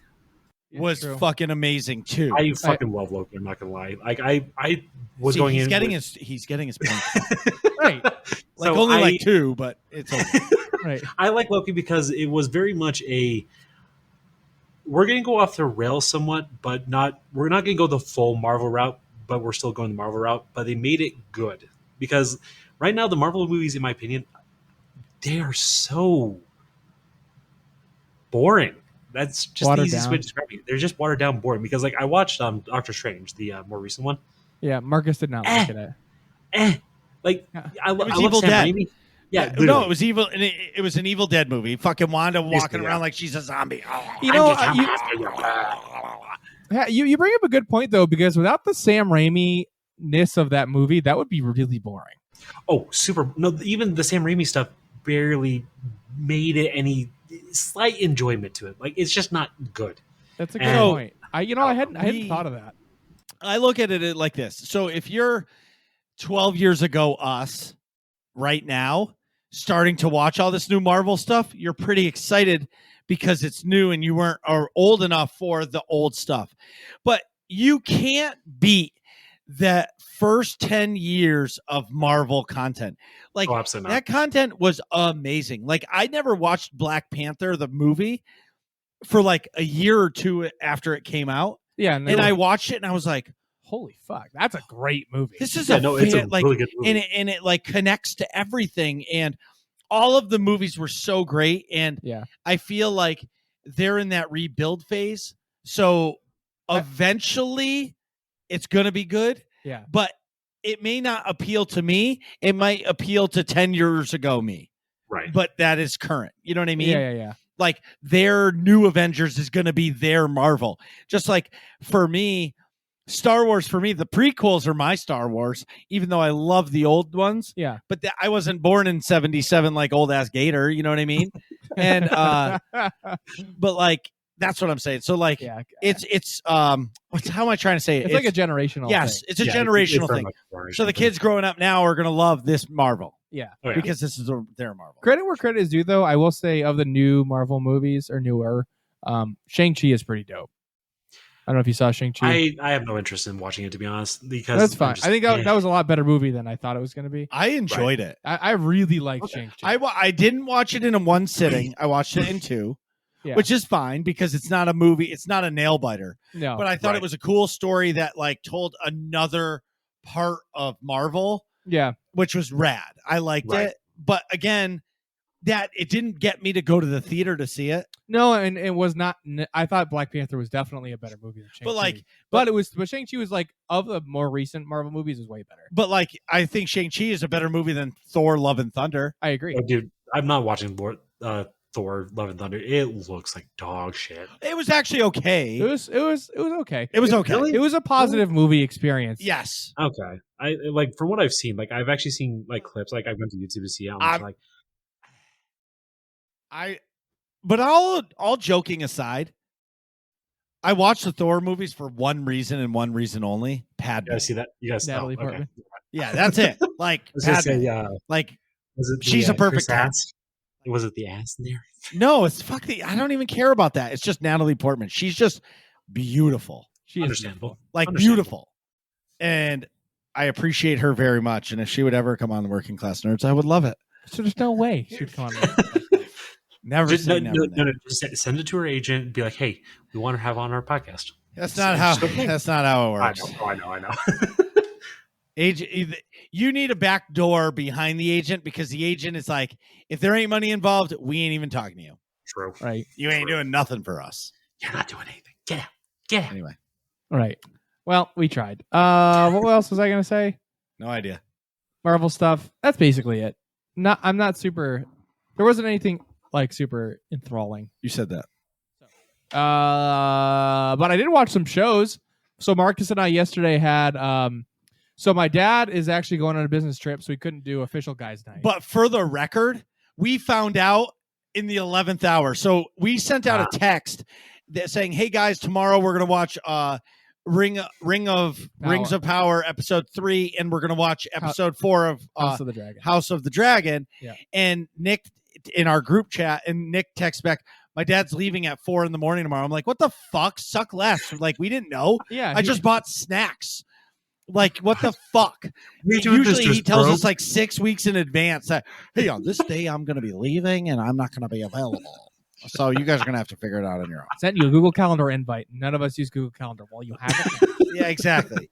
was fucking amazing too. I fucking love Loki, I'm not gonna lie. Like I was going he's in getting he's getting his point. Right. Like so only like 2, but it's okay. Right. I like Loki because it was very much we're going to go off the rails somewhat, but we're not going to go the full Marvel route, but we're still going the Marvel route. But they made it good because right now the Marvel movies, in my opinion, they are so boring. That's just the easiest way to describe it. They're just watered down, boring. Because like I watched Doctor Strange, the more recent one. Yeah, Marcus did not like it. Like I love Evil Sam Dead. Raimi. Yeah, no, it was evil. And it was an Evil Dead movie. Fucking Wanda walking around like she's a zombie. You know, you bring up a good point though, because without the Sam Raimi-ness of that movie, that would be really boring. Oh, super! No, even the Sam Raimi stuff barely made it any slight enjoyment to it. Like it's just not good. That's a good point. I hadn't thought of that. I look at it like this. So if you're 12 years ago, us right now, starting to watch all this new Marvel stuff, you're pretty excited because it's new and you weren't old enough for the old stuff. But you can't beat the first 10 years of Marvel content. Like that content was amazing. Like I never watched Black Panther, the movie, for like a year or two after it came out. Yeah. And I watched it and I was like, holy fuck, that's a great movie. This is it's a really good movie. And it like connects to everything. And all of the movies were so great. And I feel like they're in that rebuild phase. So eventually it's going to be good. Yeah. But it may not appeal to me. It might appeal to 10 years ago me. Right. But that is current. You know what I mean? Yeah. Like their new Avengers is going to be their Marvel. Just like for me, Star Wars, for me, the prequels are my Star Wars, even though I love the old ones. Yeah. But I wasn't born in 77 like old ass Gator. You know what I mean? And, but like, that's what I'm saying. So like, it's how am I trying to say it? It's like a generational thing. It's a generational thing. So the kids growing up now are going to love this Marvel. Yeah. Because this is their Marvel. Credit where credit is due, though. I will say of the new Marvel movies or newer, Shang-Chi is pretty dope. I don't know if you saw Shang-Chi. I have no interest in watching it, to be honest. Because that's fine. I think that was a lot better movie than I thought it was going to be. I enjoyed it. I really liked Shang-Chi. I didn't watch it in one sitting. I watched it in 2, which is fine because it's not a movie. It's not a nail biter. No, but I thought it was a cool story that like told another part of Marvel. Yeah, which was rad. I liked it. But again, that it didn't get me to go to the theater to see it. No, and it was not. I thought Black Panther was definitely a better movie than Shang-Chi. But Shang-Chi was like of the more recent Marvel movies is way better. But like I think Shang-Chi is a better movie than Thor: Love and Thunder. I agree. Oh, dude, I'm not watching Thor: Love and Thunder, it looks like dog shit. It was actually okay. It was okay. It was okay. Really? It was a positive movie experience. Yes. Okay, I like from what I've seen. Like I've actually seen like clips. Like I went to YouTube to see it. I'm just like, but all joking aside, I watched the Thor movies for one reason and one reason only. Padme. you guys see that? You guys, Natalie okay. Portman. Yeah, that's it. Like, I was gonna Padme. say, Like, was it she's a perfect Chris cat. ass? Was it the ass in there? No, it's fuck the. I don't even care about that. It's just Natalie Portman. She's just beautiful. She is Understandable. Like Understandable. beautiful. And I appreciate her very much. And if she would ever come on the Working Class Nerds, I would love it. So there's no way she would come on. Never Just, say no, never. no, just send it to her agent and be like, hey, we want to have on our podcast. That's not how. Okay. That's not how it works. I know. Agent, you need a back door behind the agent because the agent is like, if there ain't money involved, we ain't even talking to you. True. Right. You ain't doing nothing for us. You're not doing anything. Get out. Get out. Anyway, Right. Well, we tried. What else was I gonna say? no idea. Marvel stuff. That's basically it. I'm not super. There wasn't anything like super enthralling. You said that. But I did watch some shows. So Marcus and I yesterday had. So my dad is actually going on a business trip, so we couldn't do official guys' night. But for the record, we found out in the 11th hour. So we sent out a text that saying, "Hey guys, tomorrow we're gonna watch Rings of Power episode 3, and we're gonna watch episode 4 of House of the Dragon." Yeah. Yeah. And Nick in our group chat, and Nick texts back, "My dad's leaving at 4 a.m. tomorrow." I'm like, "What the fuck? Suck less." Like, we didn't know. Yeah, I just bought snacks. Like, what the fuck? Usually he tells us like 6 weeks in advance that, hey, on this day I'm going to be leaving and I'm not going to be available. So you guys are going to have to figure it out on your own. Sent you a Google Calendar invite. None of us use Google Calendar. Well, you have it. Yeah, exactly.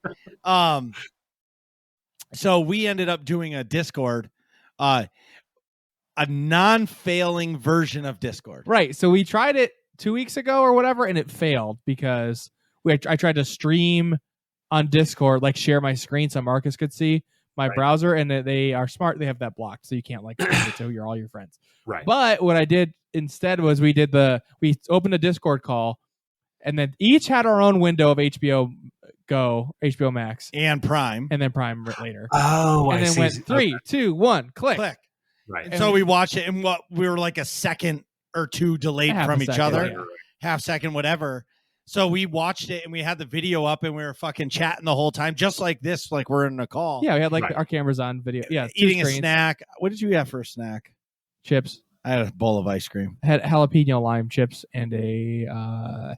So we ended up doing a Discord, a non-failing version of Discord. Right. So we tried it 2 weeks ago or whatever, and it failed because I tried to stream on Discord, like share my screen so Marcus could see my browser, and they are smart. They have that blocked, so you can't like send it to all your friends. Right. But what I did instead was we opened a Discord call, and then each had our own window of HBO Go, HBO Max, and Prime, and then Prime later. Oh, and I then see. went 3, 2, 1, click. Right. And so we watched it, and we were like a second or two delayed from each other, yeah. half second, whatever. So we watched it, and we had the video up, and we were fucking chatting the whole time, just like this, like we're in a call. Yeah, we had like our cameras on video. Yeah, eating a snack. What did you have for a snack? Chips. I had a bowl of ice cream. I had jalapeno lime chips and a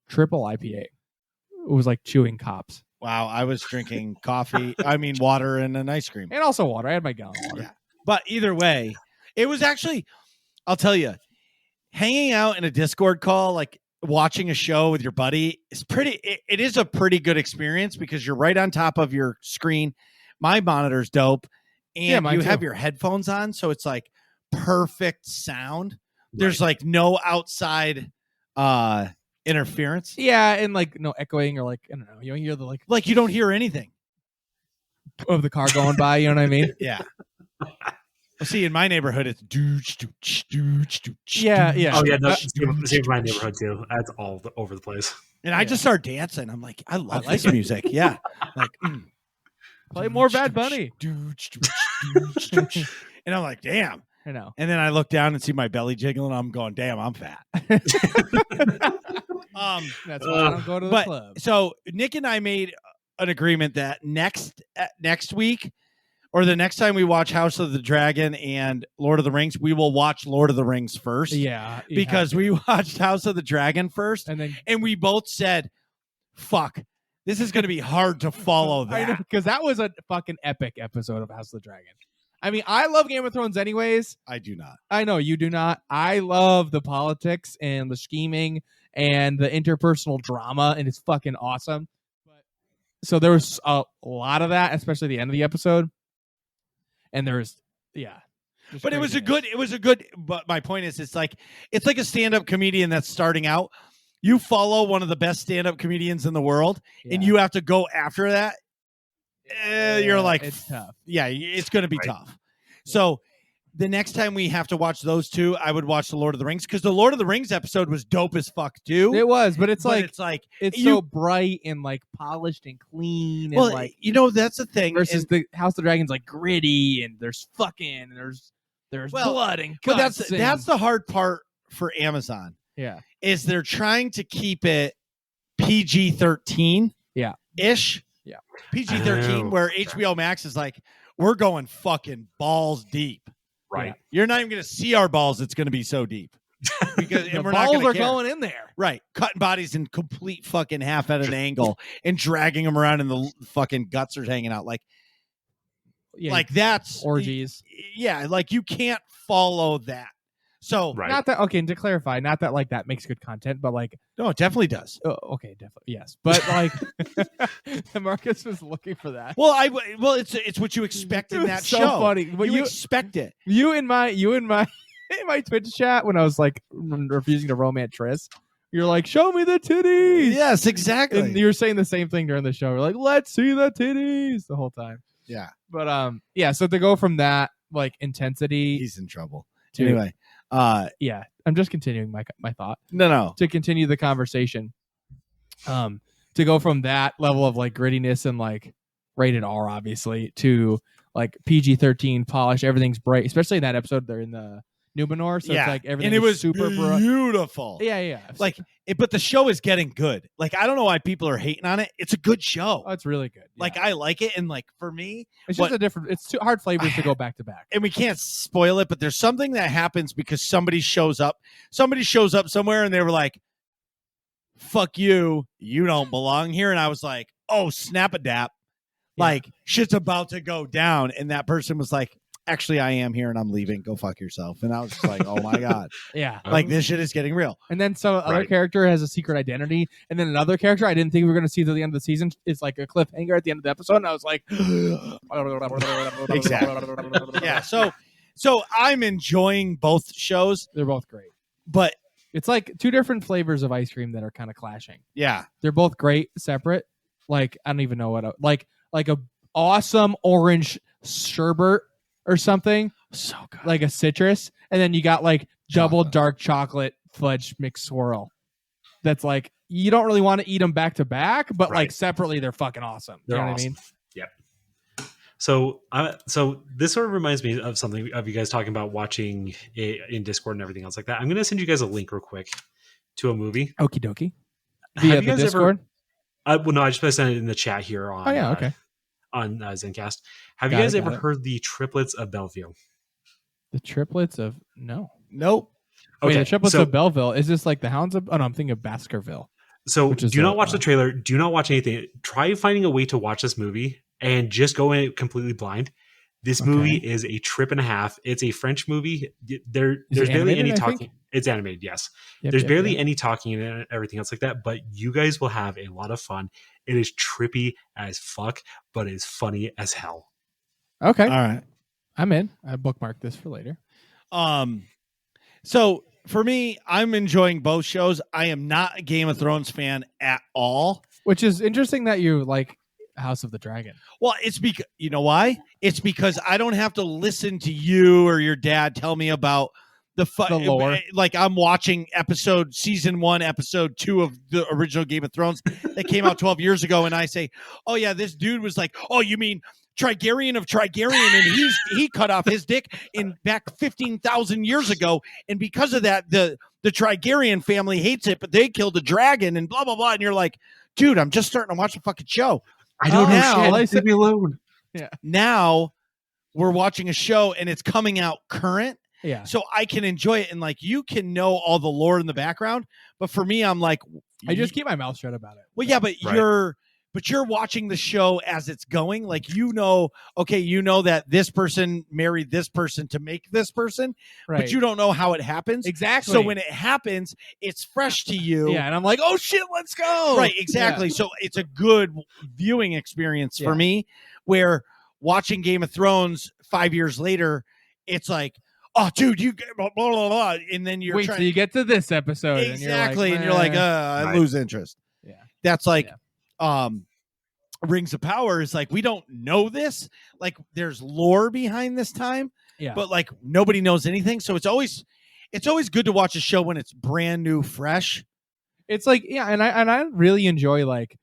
triple IPA. It was like chewing cops. Wow, I was drinking water and an ice cream. And also water. I had my gallon of water. Yeah. But either way, it was actually, I'll tell you, hanging out in a Discord call, like watching a show with your buddy, is it is a pretty good experience because you're right on top of your screen. My monitor's dope. And you have your headphones on, so it's like perfect sound. There's like no outside interference. Yeah, and like no echoing or like, I don't know, you don't hear the like you don't hear anything of the car going by, you know what I mean? Yeah. Well, see, in my neighborhood, it's dooch, dooch, dooch, dooch. Yeah, yeah. Oh, yeah. No, same for my neighborhood, too. That's all over the place. And I just start dancing. I'm like, I love this music. Yeah. Like, play more Bad Bunny. Dooch, dooch, dooch, dooch. And I'm like, damn. I know. And then I look down and see my belly jiggling. I'm going, damn, I'm fat. That's why I don't go to the club. So Nick and I made an agreement that next week, or the next time we watch House of the Dragon and Lord of the Rings, we will watch Lord of the Rings first. Yeah. Because we watched House of the Dragon first. And we both said, fuck, this is going to be hard to follow that. Because that was a fucking epic episode of House of the Dragon. I mean, I love Game of Thrones anyways. I do not. I know you do not. I love the politics and the scheming and the interpersonal drama, and it's fucking awesome. So there was a lot of that, especially the end of the episode. And there's, but it was a good, but my point is, it's like a stand-up comedian that's starting out. You follow one of the best stand-up comedians in the world, and you have to go after that. You're like, it's tough. Yeah, it's going to be tough. So the next time we have to watch those two, I would watch the Lord of the Rings, because the Lord of the Rings episode was dope as fuck too. It was, but it's But like it's so bright and like polished and clean. Well, and like that's the thing. versus the House of the Dragon's like gritty and there's fucking and there's blood and guts. But that's the hard part for Amazon. Yeah. Is they're trying to keep it PG-13. Yeah. Ish. Yeah. PG-13, where HBO Max is like, we're going fucking balls deep. Right. Yeah. You're not even going to see our balls. It's going to be so deep. Because The and we're balls not are care. going in there. Right. Cutting bodies in complete fucking half at an angle and dragging them around and the fucking guts are hanging out. Like that's orgies. Yeah. Like you can't follow that. So Right. Not that okay, and to clarify, not that like that makes good content, but like no, it definitely does. okay, definitely yes. But like Marcus was looking for that. Well, it's what you expect in that so show. funny. But you expect it. You in my in my Twitch chat when I was like refusing to romance Triss, you're like, show me the titties. Yes, exactly. And you're saying the same thing during the show. We're like, let's see the titties the whole time. Yeah. But yeah, so to go from that like intensity He's in trouble. to Anyway. yeah, I'm just continuing my thought. No. To continue the conversation. To go from that level of like grittiness and like rated R obviously to like PG-13 polish, everything's bright, especially in that episode they're in the Numenor, so it's like everything and it was super beautiful. Yeah. Like but the show is getting good. Like I don't know why people are hating on it. It's a good show. Oh, it's really good. Yeah. Like I like it, and like for me, it's just a different. It's too hard flavors to go back to back. And we can't spoil it, but there's something that happens because somebody shows up. Somebody shows up somewhere, and they were like, "Fuck you, you don't belong here." And I was like, "Oh, snap a dap!" Like shit's about to go down, and that person was like, "Actually, I am here, and I'm leaving. Go fuck yourself." And I was just like, "Oh my god." Yeah. Like this shit is getting real. And then some other character has a secret identity, and then another character I didn't think we were going to see till the end of the season is like a cliffhanger at the end of the episode, and I was like, Exactly. Yeah. So I'm enjoying both shows, they're both great. but It's like two different flavors of ice cream that are kind of clashing. yeah, They're both great separate. Like I don't even know what like a awesome orange sherbet or something, so good. like a citrus, and then you got like double Chocolate. dark chocolate fudge mixed swirl. That's like you don't really want to eat them back to back, but like separately they're fucking awesome. They're you know awesome. what I mean? Yep. So this sort of reminds me of something of you guys talking about watching it in Discord and everything else like that. I'm going to send you guys a link real quick to a movie. Okie dokie. Have Via you the guys Discord. Well, no, I just sent it in the chat here on. Oh yeah, okay. On Zencast. Have Got you guys it, ever got it. heard the triplets of Bellevue? The triplets of Nope. Wait, Okay, the triplets so- of Belleville. Is this like the Hounds of? Oh no, I'm thinking of Baskerville. So Which is do not a- watch the trailer. Do not watch anything. Try finding a way to watch this movie and just go in completely blind. This movie is a trip and a half. It's a French movie. There's barely animated, any I talking. think? It's animated, yes. Yep, There's yep, barely yep. any talking and everything else like that, but you guys will have a lot of fun. It is trippy as fuck, but it's funny as hell. Okay, All right. I'm in. I bookmarked this for later. So for me, I'm enjoying both shows. I am not a Game of Thrones fan at all. Which is interesting that you like House of the Dragon. Well, it's because you know why? It's because I don't have to listen to you or your dad tell me about the lore. Like I'm watching season 1, episode 2 of the original Game of Thrones that came out 12 years ago, and I say, "Oh yeah, this dude was like, oh, you mean Trigarian of Trigarian, and he cut off his dick in back 15,000 years ago, and because of that, the Trigarian family hates it, but they killed a dragon and blah blah blah." And you're like, "Dude, I'm just starting to watch the fucking show." I don't know know. shit. Leave me alone. Now we're watching a show and it's coming out current, Yeah. so I can enjoy it, and like you can know all the lore in the background, but for me, I'm like, I just keep my mouth shut about it. well, yeah, but Right. you're watching the show as it's going. Like, you know that this person married this person to make this person, Right. but you don't know how it happens. Exactly. So when it happens, it's fresh to you. Yeah, and I'm like, oh shit, let's go. Right, exactly. Yeah. So it's a good viewing experience for Yeah. me, where watching Game of Thrones 5 years later, it's like, oh, dude, you blah, blah, blah, blah. And then you're Wait trying till you get to this episode. exactly, And you're like, I Right. lose interest. Yeah. That's like, Rings of Power is like, we don't know this. Like, there's lore behind this time, Yeah. but like nobody knows anything. So it's always good to watch a show when it's brand new, fresh. It's like, yeah, and I really enjoy like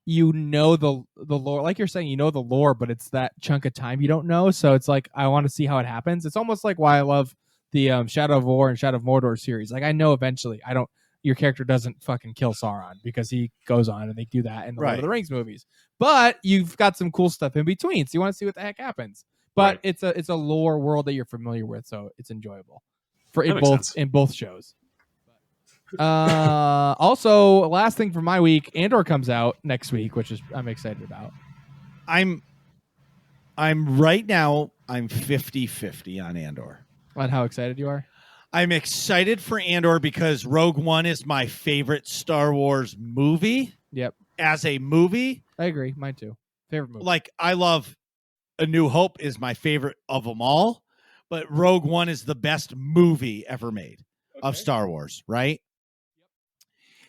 the lore, like you're saying, the lore, but it's that chunk of time you don't know. So it's like I want to see how it happens. It's almost like why I love the Shadow of War and Shadow of Mordor series. Like I know eventually your character doesn't fucking kill Sauron because he goes on and they do that in the Lord of the Rings movies. But you've got some cool stuff in between, so you want to see what the heck happens. But it's a lore world that you're familiar with, so it's enjoyable in both shows. Also, last thing for my week, Andor comes out next week, which is I'm excited about. I'm right now, I'm 50-50 on Andor. On how excited you are? I'm excited for Andor because Rogue One is my favorite Star Wars movie. Yep. As a movie. I agree. Mine too. Favorite movie. Like, I love A New Hope is my favorite of them all, but Rogue One is the best movie ever made of Star Wars, right?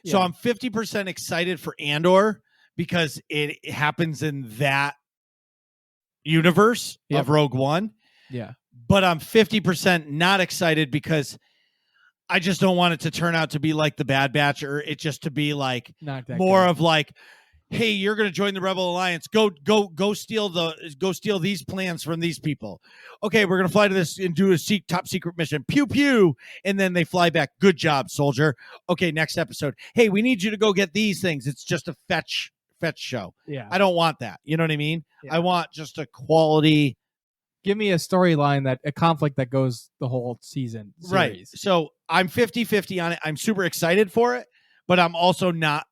Yep. So I'm 50% excited for Andor because it happens in that universe of Rogue One. Yeah. But I'm 50% not excited because I just don't want it to turn out to be like the Bad Batch, or it just to be like more of like, hey, you're going to join the Rebel Alliance. Go steal these plans from these people. Okay, we're going to fly to this and do a top secret mission. Pew pew, and then they fly back. Good job, soldier. Okay, next episode. Hey, we need you to go get these things. It's just a fetch show. Yeah, I don't want that. You know what I mean? Yeah. I want just a quality. Give me a storyline, a conflict that goes the whole season series. Right. So I'm 50-50 on it. I'm super excited for it, but I'm also not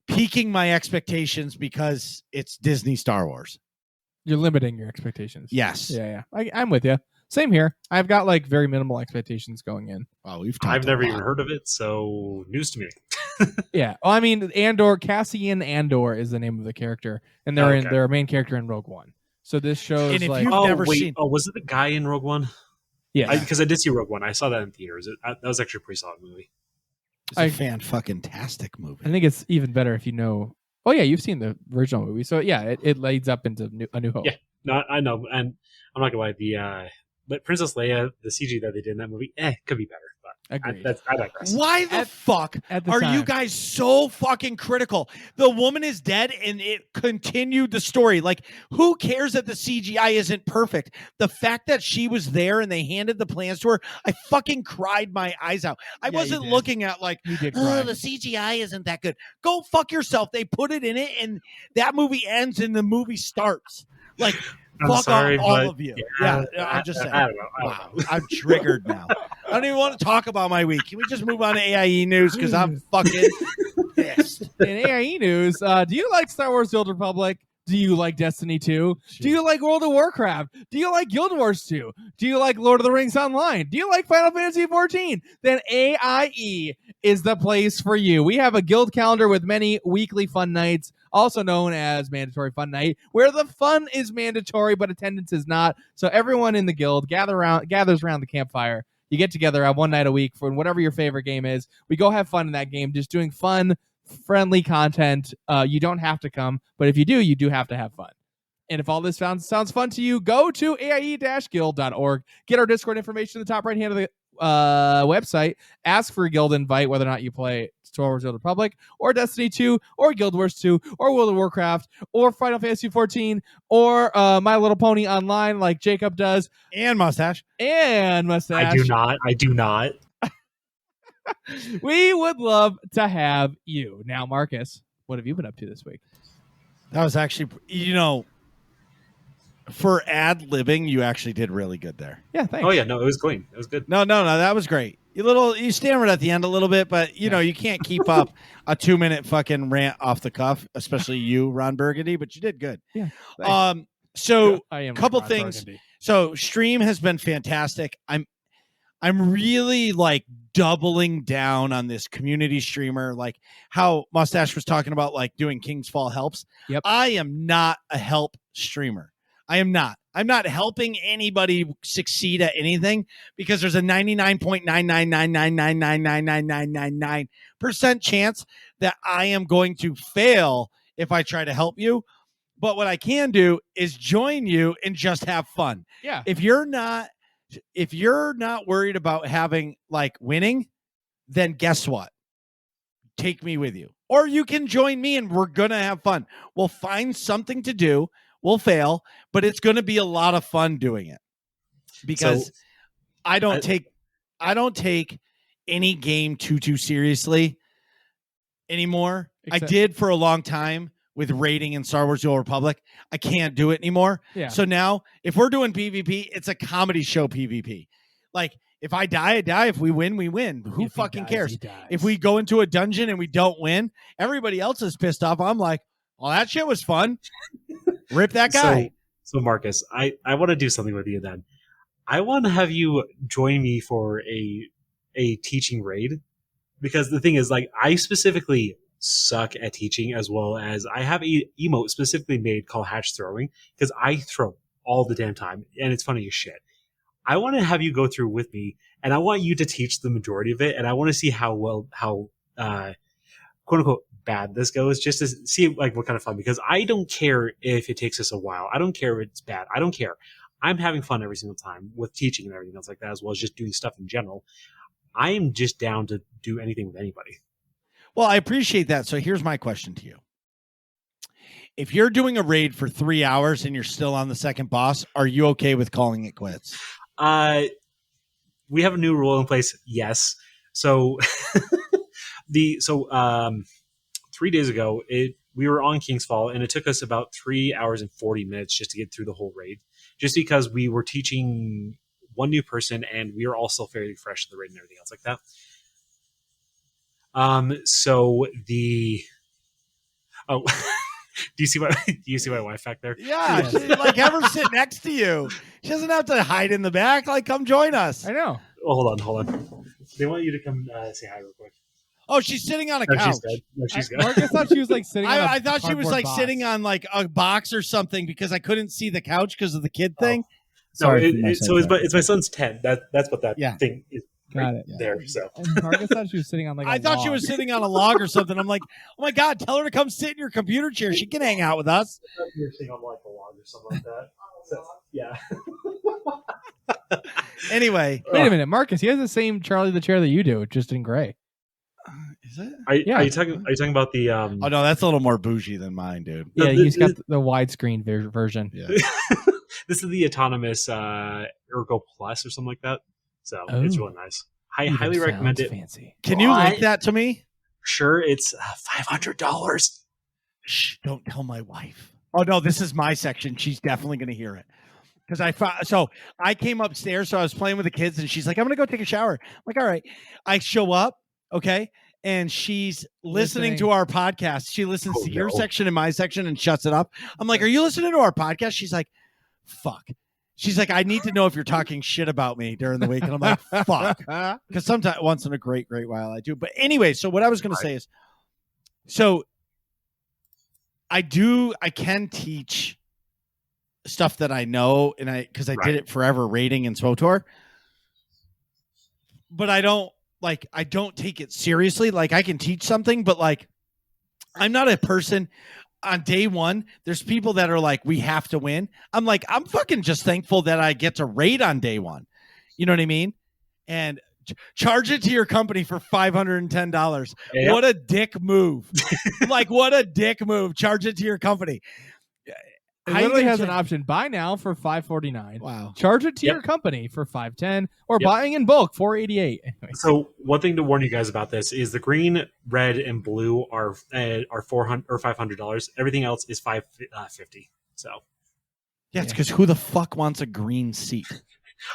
piquing my expectations because it's Disney Star Wars. You're limiting your expectations. Yes. Yeah. I'm with you. Same here. I've got like very minimal expectations going in. Oh, I've never even heard of it, so news to me. Yeah. Well, I mean, Cassian Andor is the name of the character, and they're a main character in Rogue One. So this shows and if like, you've never seen. Oh, was it the guy in Rogue One? Yeah, because I did see Rogue One. I saw that in theaters. That was actually a pretty solid movie. It's a fan-fucking-tastic movie. I think it's even better if you know. Oh yeah, you've seen the original movie, so yeah, it leads up into A New Hope. Yeah, no, I know, and I'm not gonna lie. But Princess Leia, the CG that they did in that movie, could be better. But I digress. Why the fuck are you guys so fucking critical? The woman is dead, and it continued the story. Like, who cares that the CGI isn't perfect? The fact that she was there and they handed the plans to her, I fucking cried my eyes out. I wasn't looking at like, the CGI isn't that good. Go fuck yourself. They put it in it, and that movie ends and the movie starts. Like, fuck sorry, all of you. Yeah, I'm just saying. I don't know. I'm triggered now. I don't even want to talk about my week. Can we just move on to AIE news? Because I'm fucking pissed. In AIE news, do you like Star Wars: The Old Republic? Do you like Destiny 2? Jeez. Do you like World of Warcraft? Do you like Guild Wars 2? Do you like Lord of the Rings Online? Do you like Final Fantasy 14? Then AIE is the place for you. We have a guild calendar with many weekly fun nights, also known as Mandatory Fun Night, where the fun is mandatory, but attendance is not. So everyone in the guild gathers around the campfire. You get together on one night a week for whatever your favorite game is. We go have fun in that game, just doing fun, friendly content. You don't have to come, but if you do have to have fun. And if all this sounds fun to you, go to aie-guild.org. Get our Discord information in the top right hand of the website. Ask for a guild invite, whether or not you play Star Wars: The Old Republic or Destiny 2 or Guild Wars 2 or World of Warcraft or Final Fantasy 14 or My Little Pony Online like Jacob does. And Mushatch. I do not. We would love to have you. Now, Marcus, what have you been up to this week? That was actually, for ad-libbing, you actually did really good there. Yeah, thanks. Oh, yeah, no, it was clean. It was good. No, that was great. You stammered at the end a little bit, but, you can't keep up a 2-minute fucking rant off the cuff, especially you, Ron Burgundy, but you did good. Yeah. So, a couple things. Burgundy. So, stream has been fantastic. I'm really like doubling down on this community streamer, like how Mushatch was talking about, like doing King's Fall helps. Yep. I am not a help streamer. I am not. I'm not helping anybody succeed at anything because there's a 99.999999999% chance that I am going to fail if I try to help you. But what I can do is join you and just have fun. Yeah. If you're not worried about having like winning, then guess what? Take me with you. Or you can join me and we're going to have fun. We'll find something to do. We'll fail, but it's going to be a lot of fun doing it. Because I don't take any game too seriously anymore. I did for a long time with raiding in Star Wars: The Old Republic. I can't do it anymore. Yeah. So now if we're doing PvP, it's a comedy show PvP. Like if I die, I die. If we win, we win. Who fucking cares? If we go into a dungeon and we don't win, everybody else is pissed off. I'm like, well, that shit was fun. Rip that guy. So Marcus, I want to do something with you then. I want to have you join me for a teaching raid, because the thing is, like, I specifically suck at teaching, as well as I have a emote specifically made called Hatch Throwing, because I throw all the damn time and it's funny as shit. I want to have you go through with me, and I want you to teach the majority of it, and I want to see how quote unquote bad this goes, just to see like what kind of fun, because I don't care if it takes us a while. I don't care if it's bad. I don't care. I'm having fun every single time with teaching and everything else like that, as well as just doing stuff in general. I am just down to do anything with anybody. Well, I appreciate that. So here's my question to you. If you're doing a raid for 3 hours and you're still on the second boss, are you okay with calling it quits? We have a new rule in place. Yes. So 3 days ago, we were on Kingsfall, and it took us about 3 hours and 40 minutes just to get through the whole raid, just because we were teaching one new person, and we were all still fairly fresh in the raid and everything else like that. Do you see my wife back there? Yeah, like have her sit next to you. She doesn't have to hide in the back. Like, come join us. I know. Oh, hold on. They want you to come say hi real quick. Oh, she's sitting on a couch. She's good. Marcus thought she was like sitting. I thought she was like sitting on like a box or something, because I couldn't see the couch because of the kid thing. Sorry, it's my son's 10. That's what that thing is. Got it. There. So and Marcus thought she was sitting on like. I thought she was sitting on a log or something. I'm like, oh my god, tell her to come sit in your computer chair. She can hang out with us. You're sitting on like a log or something like that. So, yeah. Anyway, wait a minute, Marcus. He has the same Charlie the Chair that you do, just in gray. Is it? Are you talking about the? Oh no, that's a little more bougie than mine, dude. Yeah, he's got the widescreen version. Yeah. This is the autonomous Ergo Plus or something like that. So it's really nice. I highly recommend it. Fancy. Can you link that to me? Sure, it's $500. Shh! Don't tell my wife. Oh no, this is my section. She's definitely going to hear it. Because I came upstairs, so I was playing with the kids, and she's like, "I'm going to go take a shower." I'm like, all right. I show up, okay, and she's listening to our podcast. She listens to your section and my section and shuts it up. I'm like, "Are you listening to our podcast?" She's like, "Fuck." She's like, "I need to know if you're talking shit about me during the week." And I'm like, fuck. Because sometimes, once in a great while, I do. But anyway, so what I was going to say is, so I can teach stuff that I know, and because I did it forever, rating and SWTOR. But I don't take it seriously. Like, I can teach something, but like, I'm not a person. On day one, there's people that are like, we have to win. I'm like, I'm fucking just thankful that I get to raid on day one. You know what I mean? And charge it to your company for $510. Yep. What a dick move. Like, what a dick move. Charge it to your company. It literally has an option. Buy now for $549. Wow. Charge it to your company for $510, or buying in bulk $488. Anyway. So one thing to warn you guys about this is the green, red, and blue are $400 or $500. Everything else is $550. So yeah, it's because who the fuck wants a green seat?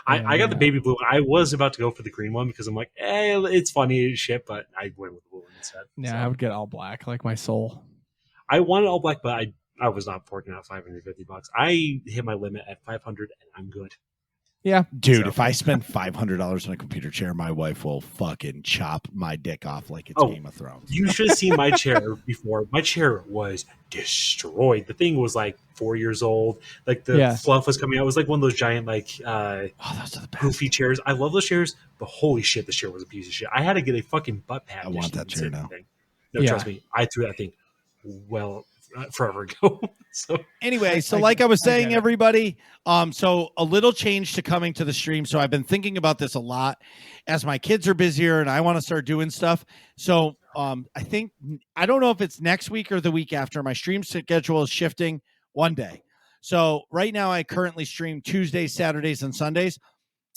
I got the baby blue. I was about to go for the green one because I'm like, it's funny as shit, but I went with the blue one instead. Yeah, so I would get all black, like my soul. I wanted all black, but I was not forking out $550. I hit my limit at $500, and I'm good. Yeah, dude. So, if I spend $500 on a computer chair, my wife will fucking chop my dick off like it's Game of Thrones. You should have seen my chair before. My chair was destroyed. The thing was like 4 years old. Like the fluff was coming out. It was like one of those giant those are the best. Goofy chairs. I love those chairs, but holy shit, this chair was a piece of shit. I had to get a fucking butt pad. I want that chair now. No, trust me, I threw that thing well forever ago. So Anyway, so I like get- I was I get saying, it. everybody, so a little change to coming to the stream. So I've been thinking about this a lot as my kids are busier and I want to start doing stuff. So I think, I don't know if it's next week or the week after, my stream schedule is shifting one day. So right now I currently stream Tuesdays, Saturdays, and Sundays.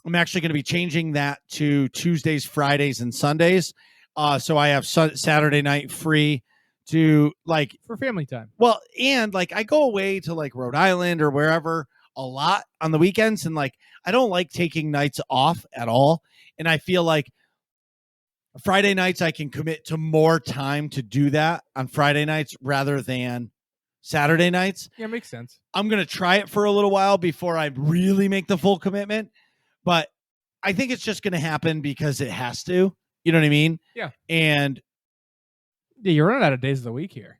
I'm actually going to be changing that to Tuesdays, Fridays, and Sundays. So I have Saturday night free to like, for family time. well, and like I go away to like Rhode Island or wherever a lot on the weekends, and like I don't like taking nights off at all. And I feel like Friday nights I can commit to more time to do that on Friday nights rather than Saturday nights. Yeah, makes sense. I'm going to try it for a little while before I really make the full commitment, but I think it's just going to happen because it has to. You know what I mean? Yeah. And Yeah, you're running out of days of the week here.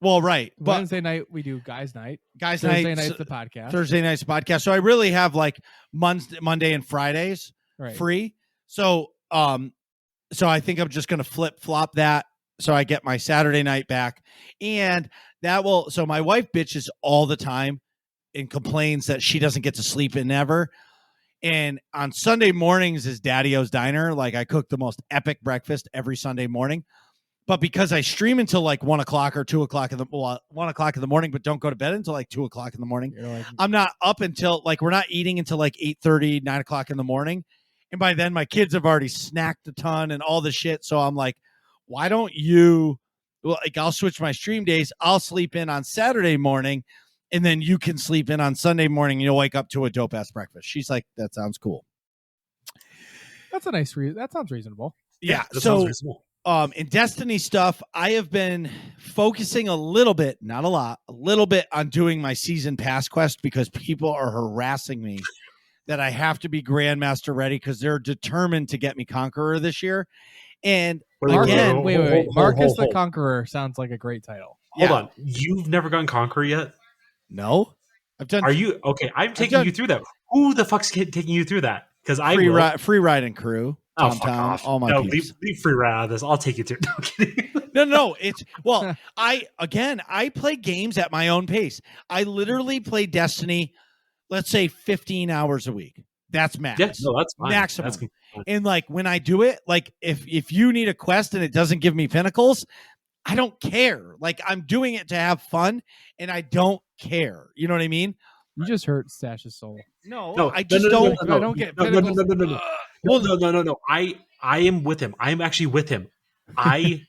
well, right. But Wednesday night we do guys' night. guys, Thursday night, night's the podcast. Thursday night's podcast. So I really have like Monday and Fridays Right. free. So so I think I'm just gonna flip flop that so I get my Saturday night back. And that will, so my wife bitches all the time and complains that she doesn't get to sleep in ever. And on Sunday mornings is Daddy-O's Diner. Like I cook the most epic breakfast every Sunday morning. But because I stream until like 1 o'clock or 2 o'clock 1 o'clock in the morning, but don't go to bed until like 2 o'clock in the morning. You're like, I'm not up until like, we're not eating until like 8:30, 9 o'clock in the morning. And by then my kids have already snacked a ton and all the shit. So I'm like, why don't you, like, I'll switch my stream days. I'll sleep in on Saturday morning and then you can sleep in on Sunday morning and you'll wake up to a dope ass breakfast. She's like, that sounds cool. that's a nice that sounds reasonable. Yeah. that sounds So reasonable. in Destiny stuff, I have been focusing a little bit, not a lot, a little bit on doing my season pass quest because people are harassing me that I have to be Grandmaster ready because they're determined to get me Conqueror this year. And again, Wait. Marcus the Conqueror sounds like a great title. Hold yeah. on. You've never gone Conqueror yet? No, I've done. Are you okay? I'm taking done- you through that. Who the fuck's taking you through that? Because I free will. free ride and crew? Oh, Tom fuck Tom, off. all my no, peeps. leave free ride out of this. I'll take you through. No, I'm kidding. No, it's well, I play games at my own pace. I literally play Destiny, let's say 15 hours a week. That's max. Yeah, no, that's fine. Maximum. That's fine. And like when I do it, like if you need a quest and it doesn't give me pinnacles, I don't care. Like I'm doing it to have fun and I don't care. You know what I mean? You just hurt Stash's soul. No, I just don't. I don't get no. No. I am with him. I am actually with him. I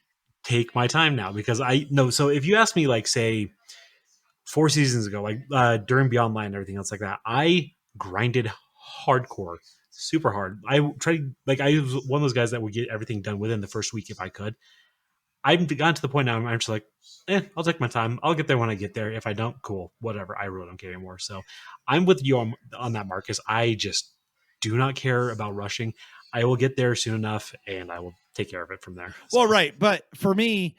take my time now because I know. So if you ask me, like, say, 4 seasons ago, like during Beyond Light and everything else like that, I grinded hardcore, super hard. I tried, like, I was one of those guys that would get everything done within the first week if I could. I've gotten to the point now I'm just like, I'll take my time. I'll get there when I get there. If I don't, cool, whatever. I really don't care anymore. So I'm with you on that, Marcus. I just do not care about rushing. I will get there soon enough, and I will take care of it from there. So. Well, right. But for me,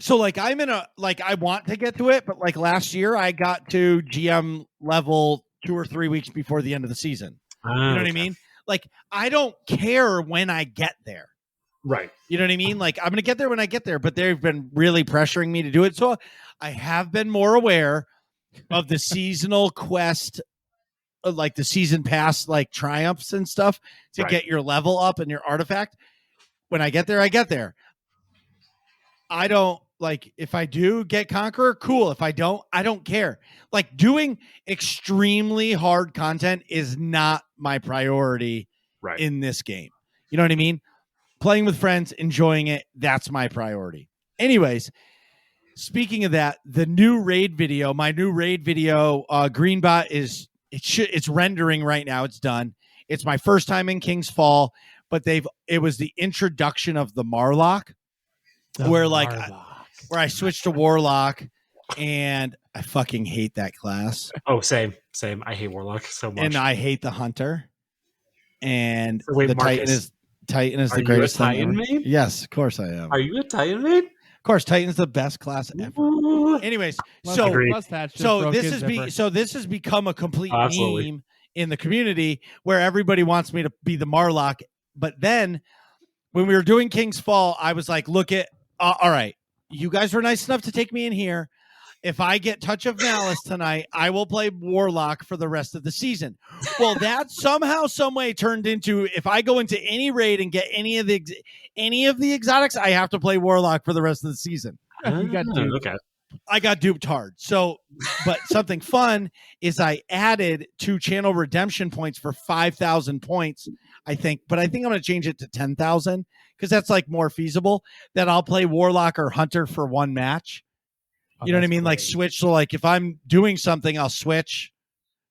so like I'm in a, like I want to get to it, but like last year I got to GM level 2 or 3 weeks before the end of the season. You know what I mean? Like I don't care when I get there. Right. You know what I mean? Like I'm going to get there when I get there, but they've been really pressuring me to do it. So I have been more aware of the seasonal quest, like the season pass, like triumphs and stuff to get your level up and your artifact. When I get there, I get there. I don't like, if I do get Conqueror, cool. If I don't, I don't care. Like doing extremely hard content is not my priority in this game. You know what I mean? Playing with friends, enjoying it, that's my priority. Anyways, speaking of that, the new raid video, my new raid video, Greenbot it's rendering right now. It's done. It's my first time in King's Fall, but it was the introduction of the Marlock, where I switched to Warlock, and I fucking hate that class. Oh, same. I hate Warlock so much, and I hate the Hunter. And so wait, the Marcus, Titan is are the greatest you a thing Titan ever. main? Yes, of course I am. Are you a Titan main? Of course, Titan's the best class ever. Ooh. Anyways, Mustache just broke his zipper. this has become a complete Absolutely. meme in the community where everybody wants me to be the Marlock. But then when we were doing King's Fall, I was like, look at all right, you guys were nice enough to take me in here. if I get Touch of Malice tonight, I will play Warlock for the rest of the season. Well, that somehow, some way turned into if I go into any raid and get any of the exotics, I have to play Warlock for the rest of the season. You got duped. Okay. I got duped hard. So, but something fun is I added 2 channel redemption points for 5,000 points, I think. But I think I'm going to change it to 10,000 because that's like more feasible. That I'll play Warlock or Hunter for 1 match. You know what I mean? Great. Like switch. So like if I'm doing something, I'll switch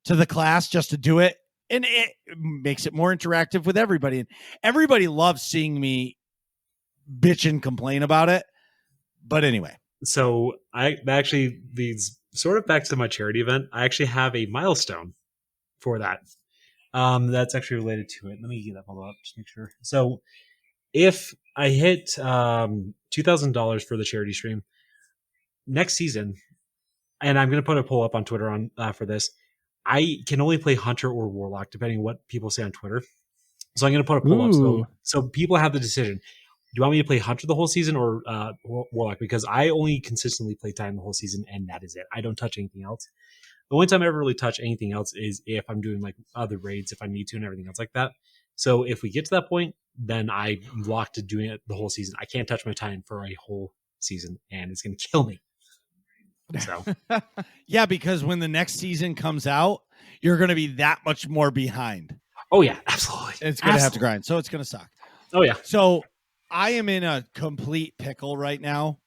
to the class just to do it. And it makes it more interactive with everybody. And everybody loves seeing me bitch and complain about it. But anyway. So that actually leads sort of back to my charity event. I actually have a milestone for that. That's actually related to it. Let me get that all up, just make sure. So if I hit $2,000 for the charity stream next season, and I'm going to put a poll up on Twitter on for this, I can only play Hunter or Warlock, depending on what people say on Twitter. So I'm going to put a poll up so people have the decision. Do you want me to play Hunter the whole season or Warlock? Because I only consistently play Titan the whole season, and that is it. I don't touch anything else. The only time I ever really touch anything else is if I'm doing like other raids, if I need to, and everything else like that. So if we get to that point, then I'm locked to doing it the whole season. I can't touch my Titan for a whole season, and it's going to kill me. So Yeah, because when the next season comes out, you're going to be that much more behind. oh yeah, absolutely. It's going to have to grind. So it's going to suck. Oh yeah. So I am in a complete pickle right now.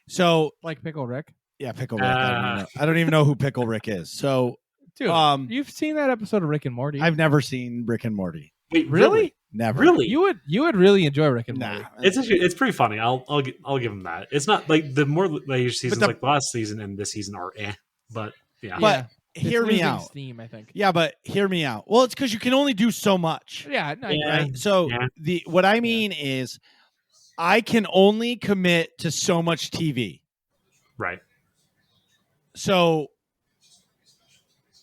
So Like Pickle Rick. yeah, Pickle Rick. I don't even know who Pickle Rick is. So Dude, you've seen that episode of Rick and Morty. I've never seen Rick and Morty. Wait, Really? Never. Really? You would really enjoy Rick and Nah. Morty. It's pretty funny. I'll give them that. It's not like the more later seasons, the- like last season and this season are but yeah. But It's hear me losing out. Steam, I think. Yeah, but hear me out. Well, it's because you can only do so much. Yeah, no, Yeah. Right? So Yeah. what I mean is I can only commit to so much TV. Right. So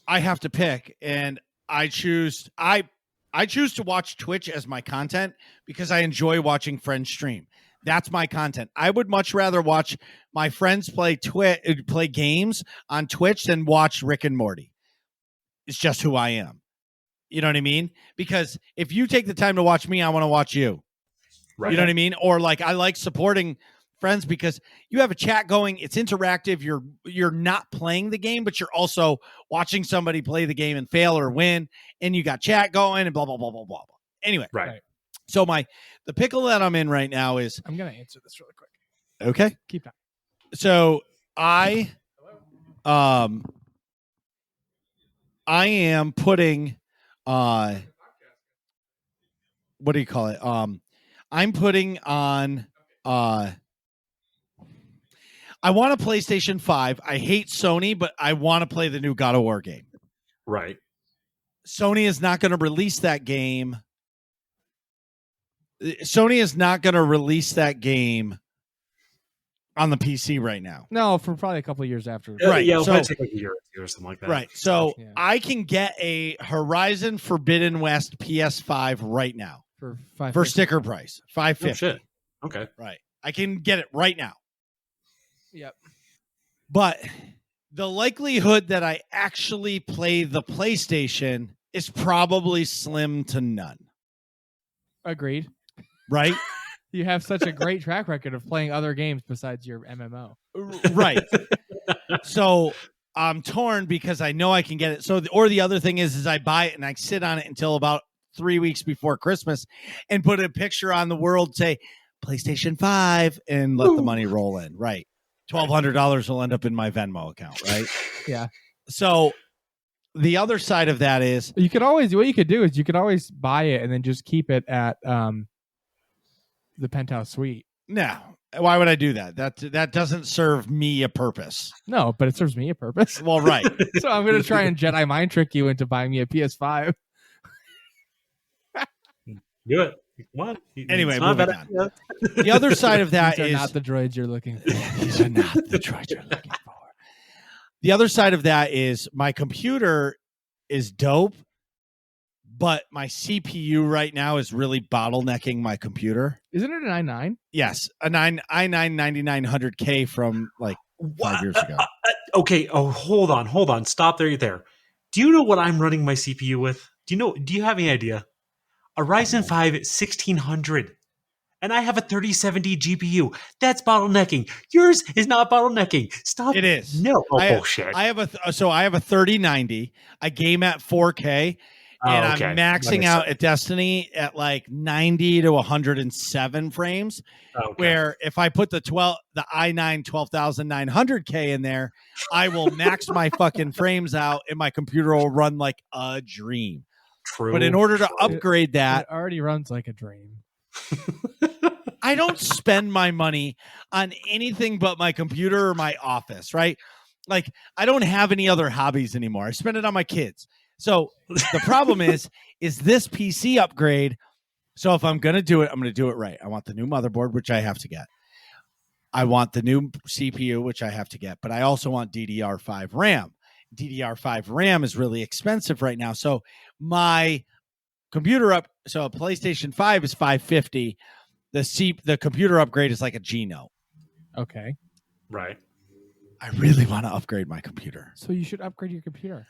I have to pick, and I choose to watch Twitch as my content because I enjoy watching friends stream. That's my content. I would much rather watch my friends play games on Twitch than watch Rick and Morty. It's just who I am. You know what I mean? Because if you take the time to watch me, I want to watch you. Right. You know what I mean? Or like I like supporting friends because you have a chat going, it's interactive, you're not playing the game, but you're also watching somebody play the game and fail or win, and you got chat going and blah blah blah blah blah. Anyway, Right. so the pickle that I'm in right now is I'm gonna answer this really quick. okay. Keep that. So I am putting what do you call it? I'm putting on I want a PlayStation 5. I hate Sony, but I want to play the new God of War game. Right. Sony is not going to release that game. Sony is not going to release that game on the PC right now. No, for probably a couple of years after. Right, Yeah, it'll so- probably take like a year or two or something like that. Right. So Yeah. I can get a Horizon Forbidden West PS5 right now For for sticker price, Oh, $550. shit. Okay. Right. I can get it right now. Yep. But the likelihood that I actually play the PlayStation is probably slim to none. Agreed. Right? You have such a great track record of playing other games besides your MMO. Right. So I'm torn because I know I can get it. So, or the other thing is I buy it and I sit on it until about 3 weeks before Christmas and put a picture on the world, say PlayStation 5 and let the money roll in. Right. $1,200 will end up in my Venmo account. Right. Yeah. So the other side of that is You could always, what you could do is you could always buy it and then just keep it at the penthouse suite. no. Why would I do that? That doesn't serve me a purpose. No, but it serves me a purpose. Well, right. So I'm going to try and Jedi mind trick you into buying me a PS5. Do it. What? Anyway, It's not moving bad. on. The other side of that These are is not the droids you're looking for. these are not the droids you're looking for. The other side of that is my computer is dope, but my CPU right now is really bottlenecking my computer. Isn't it an i9? Yes, a i9 9900K from like 5 years ago. Okay. Oh, hold on. Stop there. Do you know what I'm running my CPU with? Do you have any idea? A Ryzen 5 1600. And I have a 3070 GPU. That's bottlenecking. Yours is not bottlenecking. Stop. It is. No. Oh, I bullshit. have a 3090. I game at 4K, and Oh, okay. I'm That maxing makes out sense. at Destiny at like 90 to 107 frames. Okay. Where if I put the i9 12900K in there, I will max my fucking frames out, and my computer will run like a dream. True. But in order to True. upgrade that, It already runs like a dream. I don't spend my money on anything but my computer or my office, right? Like, I don't have any other hobbies anymore. I spend it on my kids. So the problem is this PC upgrade. So if I'm going to do it, I'm going to do it right. I want the new motherboard, which I have to get. I want the new CPU, which I have to get. But I also want DDR5 RAM. DDR5 RAM is really expensive right now. So my computer so a PlayStation 5 is $550. The computer upgrade is like a G Note. Okay. Right. I really want to upgrade my computer. So you should upgrade your computer.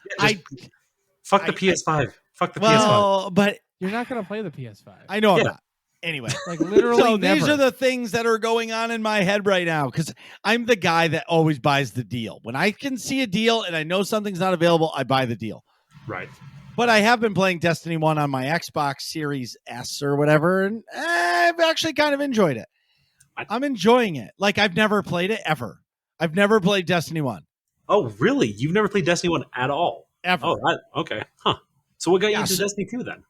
Fuck the PS5. Fuck the PS5. Well, but You're not going to play the PS5. I know I'm Yeah. not. Anyway, Like literally so never. these are the things that are going on in my head right now, because I'm the guy that always buys the deal. When I can see a deal and I know something's not available, I buy the deal. Right. But I have been playing Destiny 1 on my Xbox Series S or whatever, and I've actually kind of enjoyed it. I'm enjoying it. Like, I've never played it ever. I've never played Destiny 1. Oh, really? You've never played Destiny 1 at all? Ever. Oh, okay. Huh. So what got you Yeah, into so- Destiny 2 then?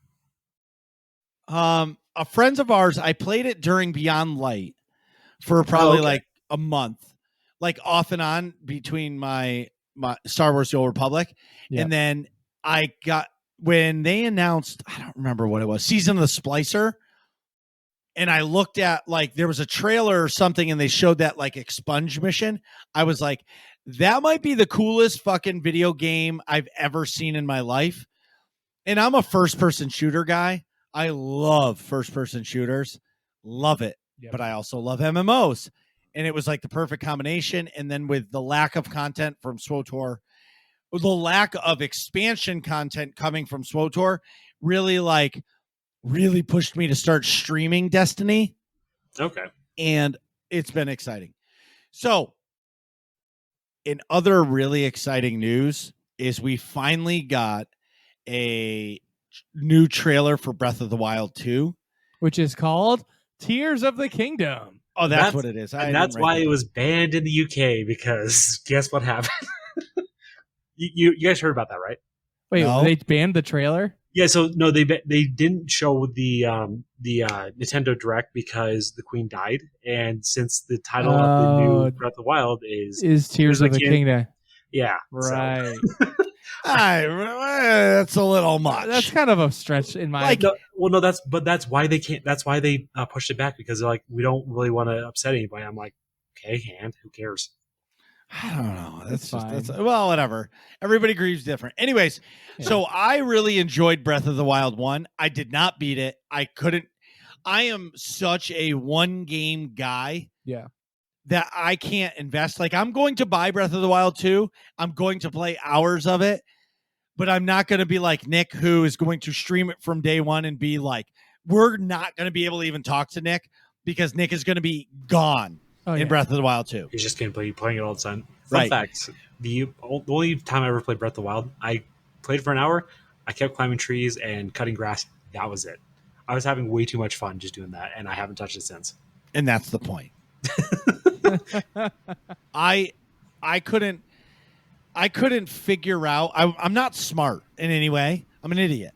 Friends of ours, I played it during Beyond Light for probably okay. like a month, like off and on between my Star Wars The Old Republic. Yep. And then I got, when they announced, I don't remember what it was, Season of the Splicer. And I looked at, like, there was a trailer or something, and they showed that like expunge mission. I was like, that might be the coolest fucking video game I've ever seen in my life. And I'm a first person shooter guy. I love first person shooters. Love it. Yep. But I also love MMOs. And it was like the perfect combination. And then with the lack of content from SWTOR, the lack of expansion content coming from SWTOR really pushed me to start streaming Destiny. Okay. And it's been exciting. So, in other really exciting news is we finally got a new trailer for Breath of the Wild 2. Which is called Tears of the Kingdom. Oh, that's what it is. And that's why it was banned in the UK, because guess what happened? you guys heard about that, right? Wait, No. they banned the trailer? Yeah, so no, they didn't show the Nintendo Direct because the Queen died, and since the title of the new Breath of the Wild is Tears of the Kingdom. yeah, Right. That's a little much. That's kind of a stretch in my that's why they can't. That's why they pushed it back, because they're like, we don't really want to upset anybody. I'm like, okay, who cares? I don't know. That's fine. well, whatever. Everybody grieves different. Anyways, Yeah. So I really enjoyed Breath of the Wild 1. I did not beat it. I am such a one game guy. Yeah. That I can't invest. Like, I'm going to buy Breath of the Wild 2. I'm going to play hours of it, but I'm not going to be like Nick, who is going to stream it from day one and be like, we're not going to be able to even talk to Nick because Nick is going to be gone in Breath of the Wild 2. He's just going to be playing it all the time. Fun fact, the only time I ever played Breath of the Wild, I played for an hour. I kept climbing trees and cutting grass. That was it. I was having way too much fun just doing that, and I haven't touched it since. And that's the point. I couldn't figure out. I'm not smart in any way. I'm an idiot.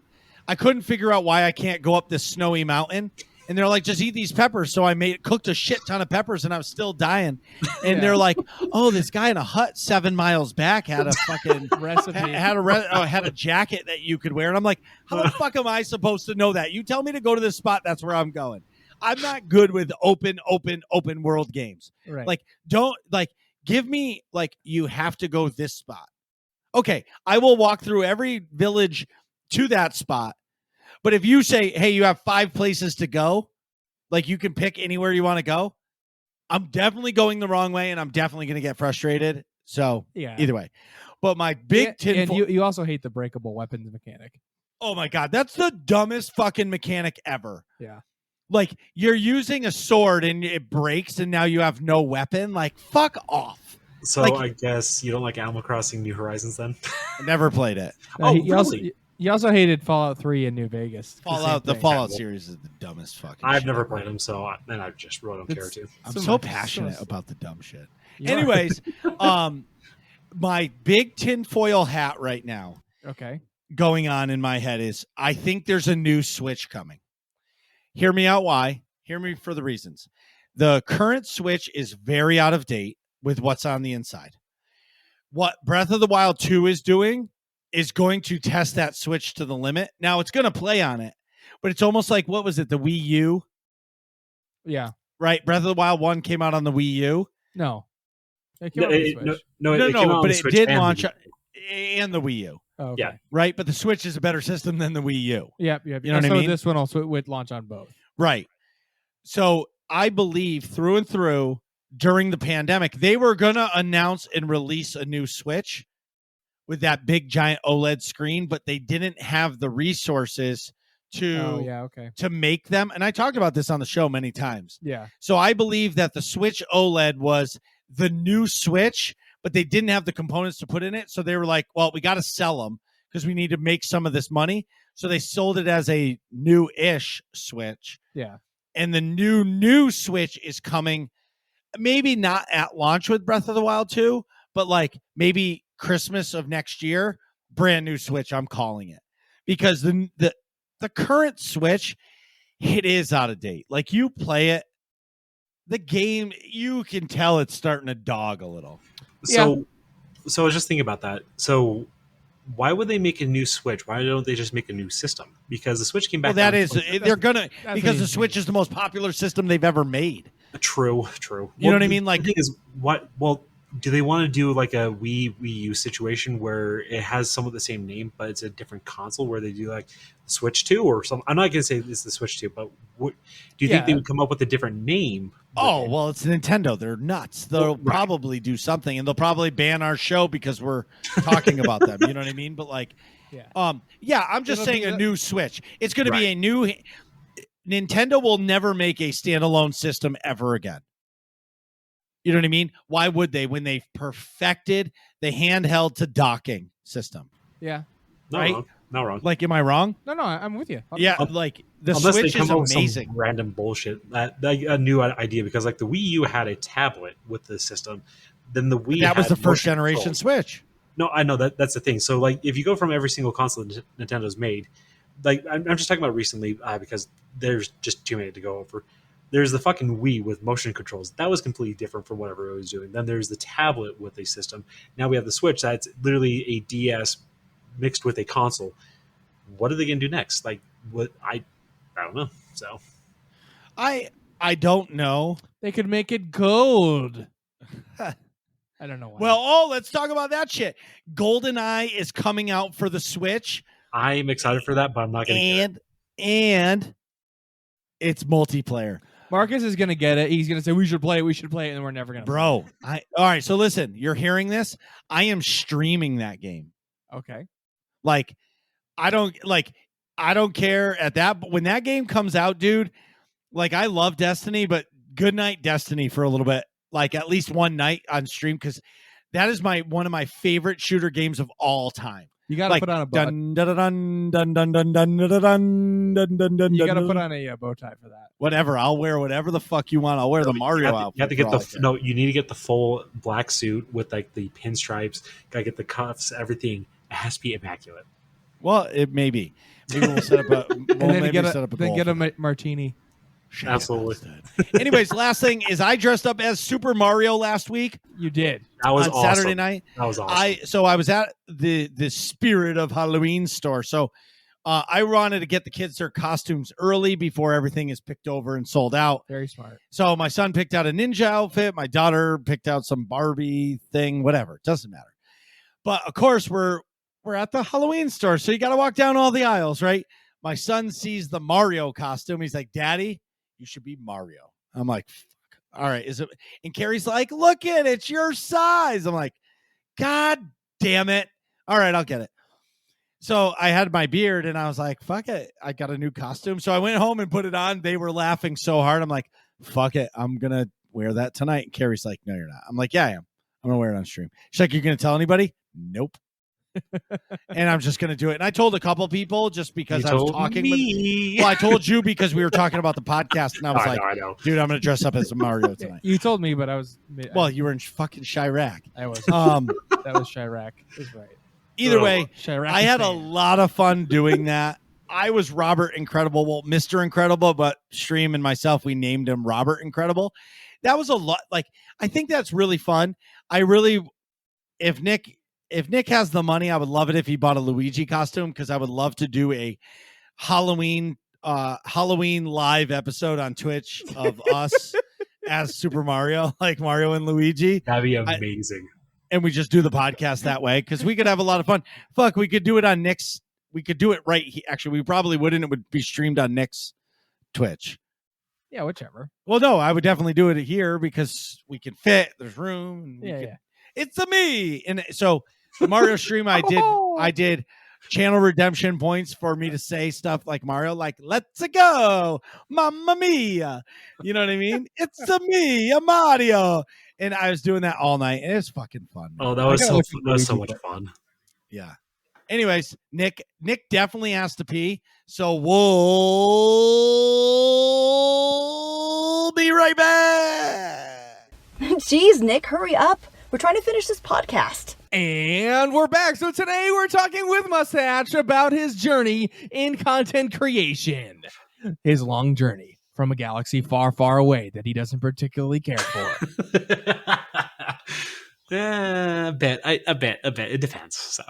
I couldn't figure out why I can't go up this snowy mountain. And they're like, just eat these peppers. So I cooked a shit ton of peppers, and I was still dying. And they're like, oh, this guy in a hut 7 miles back had a fucking recipe. had a jacket that you could wear. And I'm like, how the fuck am I supposed to know that? You tell me to go to this spot, that's where I'm going. I'm not good with open world games. Right. Like, don't give me you have to go this spot. Okay, I will walk through every village to that spot. But if you say, hey, you have 5 places to go, like you can pick anywhere you want to go, I'm definitely going the wrong way, and I'm definitely going to get frustrated. So Yeah. either way, but my big and you also hate the breakable weapons mechanic. Oh my God, that's the dumbest fucking mechanic ever. Yeah. Like, you're using a sword and it breaks and now you have no weapon. Like, fuck off. So Like, I guess you don't like Animal Crossing New Horizons then? I never played it. No, Really? he also hated Fallout 3 in New Vegas. The Fallout series is the dumbest fucking I've shit never ever. played them, so then I just really don't care to. I'm so so much- passionate so- about the dumb shit. You are. Anyways, my big tinfoil hat right now Okay. going on in my head is I think there's a new Switch coming. Hear me out why. Hear me for the reasons. The current Switch is very out of date with what's on the inside. What Breath of the Wild 2 is doing is going to test that Switch to the limit. Now, it's going to play on it, but it's almost like, what was it, the Wii U? Yeah. Right? Breath of the Wild 1 came out on the Wii U. No. It came No, out on the it Switch. came out on but the it Switch did and the launch Wii U. and the Wii U. Oh, okay. Yeah. Right? But the Switch is a better system than the Wii U. Yep. You know what I so mean? this one also would launch on both. Right. So I believe through and through during the pandemic, they were going to announce and release a new Switch with that big giant OLED screen, but they didn't have the resources to make them. And I talked about this on the show many times. Yeah. So I believe that the Switch OLED was the new Switch, but they didn't have the components to put in it. So they were like, well, we got to sell them because we need to make some of this money. So they sold it as a new-ish Switch. Yeah. And the new Switch is coming, maybe not at launch with Breath of the Wild 2, but like maybe Christmas of next year, brand new Switch, I'm calling it. Because the current Switch, it is out of date. Like, you play it, the game, you can tell it's starting to dog a little. So I was just thinking about that. So why would they make a new Switch? Why don't they just make a new system? Because the Switch came back. Well, they're gonna, that's because the easy. Switch is the most popular system they've ever made. True. You know what I mean? Like, the thing is, what? Well, do they want to do like a Wii U situation where it has somewhat the same name, but it's a different console? Where they do like the Switch 2 or something? I'm not gonna say it's the Switch 2, but do you think they would come up with a different name? Oh, well, it's Nintendo. They're nuts. They'll probably do something, and they'll probably ban our show because we're talking about them. You know what I mean? But like, I'm just saying a new Switch. It's going to be a new. Nintendo will never make a standalone system ever again. You know what I mean? Why would they when they've perfected the handheld to docking system? Yeah. Not wrong. Like, am I wrong? No, I'm with you. Yeah, like the Unless Switch they come is up with amazing. some random bullshit that a new idea, because like the Wii U had a tablet with the system, then the Wii That was had the first motion generation controls. Switch. No, I know that's the thing. So like if you go from every single console that Nintendo's made, like I'm just talking about recently because there's just too many to go over. There's the fucking Wii with motion controls. That was completely different from whatever it was doing. Then there's the tablet with a system. Now we have the Switch. That's literally a DS mixed with a console. What are they going to do next? Like, what? I don't know. So I don't know. They could make it gold. I don't know why. Well, let's talk about that shit. GoldenEye is coming out for the Switch, I'm excited for that, but I'm not going to. and it's multiplayer. Marcus is going to get it. He's going to say, we should play it, and then we're never going to Bro, all right, so listen, you're hearing this? I am streaming that game. Okay. Like, I don't care at that, but when that game comes out, dude, like, I love Destiny, but good night Destiny for a little bit. Like, at least one night on stream, because that is one of my favorite shooter games of all time. You got to put on a bow. dun dun dun dun dun dun dun dun dun dun dun dun. You got to put on a bow tie for that. Whatever, I'll wear whatever the fuck you want. I'll wear the Mario outfit. You have to get you need to get the full black suit with like the pinstripes. Got to get the cuffs, everything. It has to be immaculate. Well, it may be. Maybe we'll set up a. And then get a martini. Absolutely. Anyways, last thing is I dressed up as Super Mario last week. You did. That was on awesome. Saturday night. That was awesome. I was at the Spirit of Halloween store. So I wanted to get the kids their costumes early before everything is picked over and sold out. Very smart. So my son picked out a ninja outfit. My daughter picked out some Barbie thing, whatever. It doesn't matter. But of course, we're at the Halloween store. So you got to walk down all the aisles, right? My son sees the Mario costume. He's like, Daddy, you should be Mario. I'm like, fuck. all right, is it? And Carrie's like, look at it, it's your size. I'm like, God damn it. All right, I'll get it. So I had my beard and I was like, fuck it. I got a new costume. So I went home and put it on. They were laughing so hard. I'm like, fuck it. I'm going to wear that tonight. And Carrie's like, no, you're not. I'm like, yeah, I am. I'm going to wear it on stream. She's like, you're going to tell anybody? Nope. And I'm just going to do it. And I told a couple people just because I was talking with. Well, I told you because we were talking about the podcast. And I was I know. dude, I'm going to dress up as Mario tonight. You told me, but I was. Well, you were in fucking Chirac. I was. That was Chirac. That's right. Either way, Chirac I had a lot of fun doing that. I was Robert Incredible, well, Mr. Incredible, but Stream and myself, we named him Robert Incredible. That was a lot. Like, I think that's really fun. I really, if Nick has the money, I would love it if he bought a Luigi costume, because I would love to do a Halloween live episode on Twitch of us as Super Mario, like Mario and Luigi. That'd be amazing. And we just do the podcast that way, because we could have a lot of fun. Fuck, we could do it on Nick's. We could do it right here. Actually, we probably wouldn't. It would be streamed on Nick's Twitch. Yeah, whichever. Well, no, I would definitely do it here because we can fit. There's room. Yeah. It's a me. And so the Mario stream I did channel redemption points for me to say stuff like Mario, like, let's go, mamma mia. You know what I mean? It's a me, a Mario. And I was doing that all night, and it's fucking fun. Man. Oh, that was so much fun. Yeah. Anyways, Nick definitely has to pee, so we'll be right back. Jeez, Nick, hurry up. We're trying to finish this podcast. And we're back. So today we're talking with Mushatch about his journey in content creation. His long journey from a galaxy far, far away that he doesn't particularly care for. A bit. It depends. So,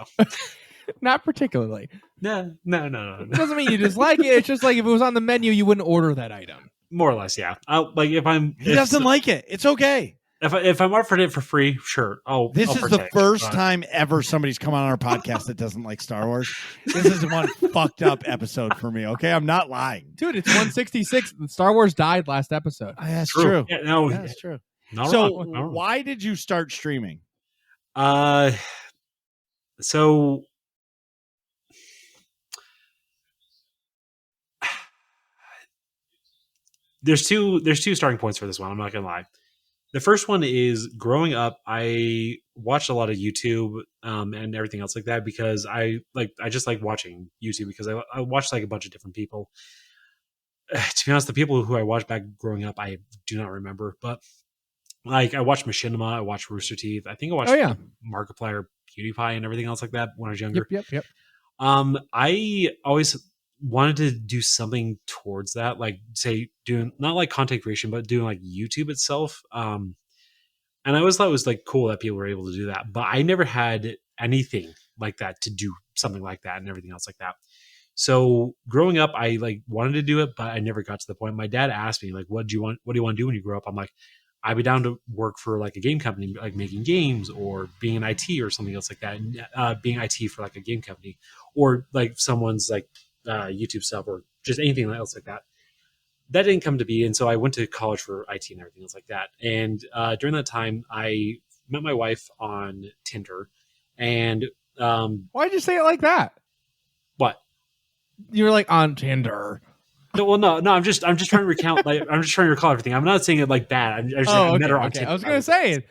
not particularly. No. It doesn't mean you dislike it. It's just like if it was on the menu, you wouldn't order that item. More or less, yeah. He doesn't like it. It's okay. If I'm offered it for free, sure. This is the first time ever somebody's come on our podcast that doesn't like Star Wars. This is one fucked up episode for me. Okay, I'm not lying, dude. It's 166. Star Wars died last episode. That's true. Yeah, no, that's true. So why did you start streaming? So there's two starting points for this one. I'm not gonna lie. The first one is growing up, I watched a lot of YouTube and everything else like that because I just like watching YouTube because I watched like a bunch of different people. To be honest, the people who I watched back growing up, I do not remember. But like I watched Machinima, I watched Rooster Teeth, I think I watched Markiplier, PewDiePie, and everything else like that when I was younger. Yep. I always wanted to do something towards that, like say doing not like content creation, but doing like YouTube itself. And I always thought it was like cool that people were able to do that, but I never had anything like that to do something like that and everything else like that. So growing up, I like wanted to do it, but I never got to the point. My dad asked me like, what do you want to do when you grow up? I'm like, I'd be down to work for like a game company, like making games or being in IT or something else like that. And being IT for like a game company or like someone's like YouTube stuff or just anything else like that. That didn't come to be. And so I went to college for IT and everything else like that. And during that time, I met my wife on Tinder. And why'd you say it like that? What? You were like on Tinder. No, I'm just trying to recount. Like, I'm just trying to recall everything. I'm not saying it like bad. I met her on Tinder. I was gonna say,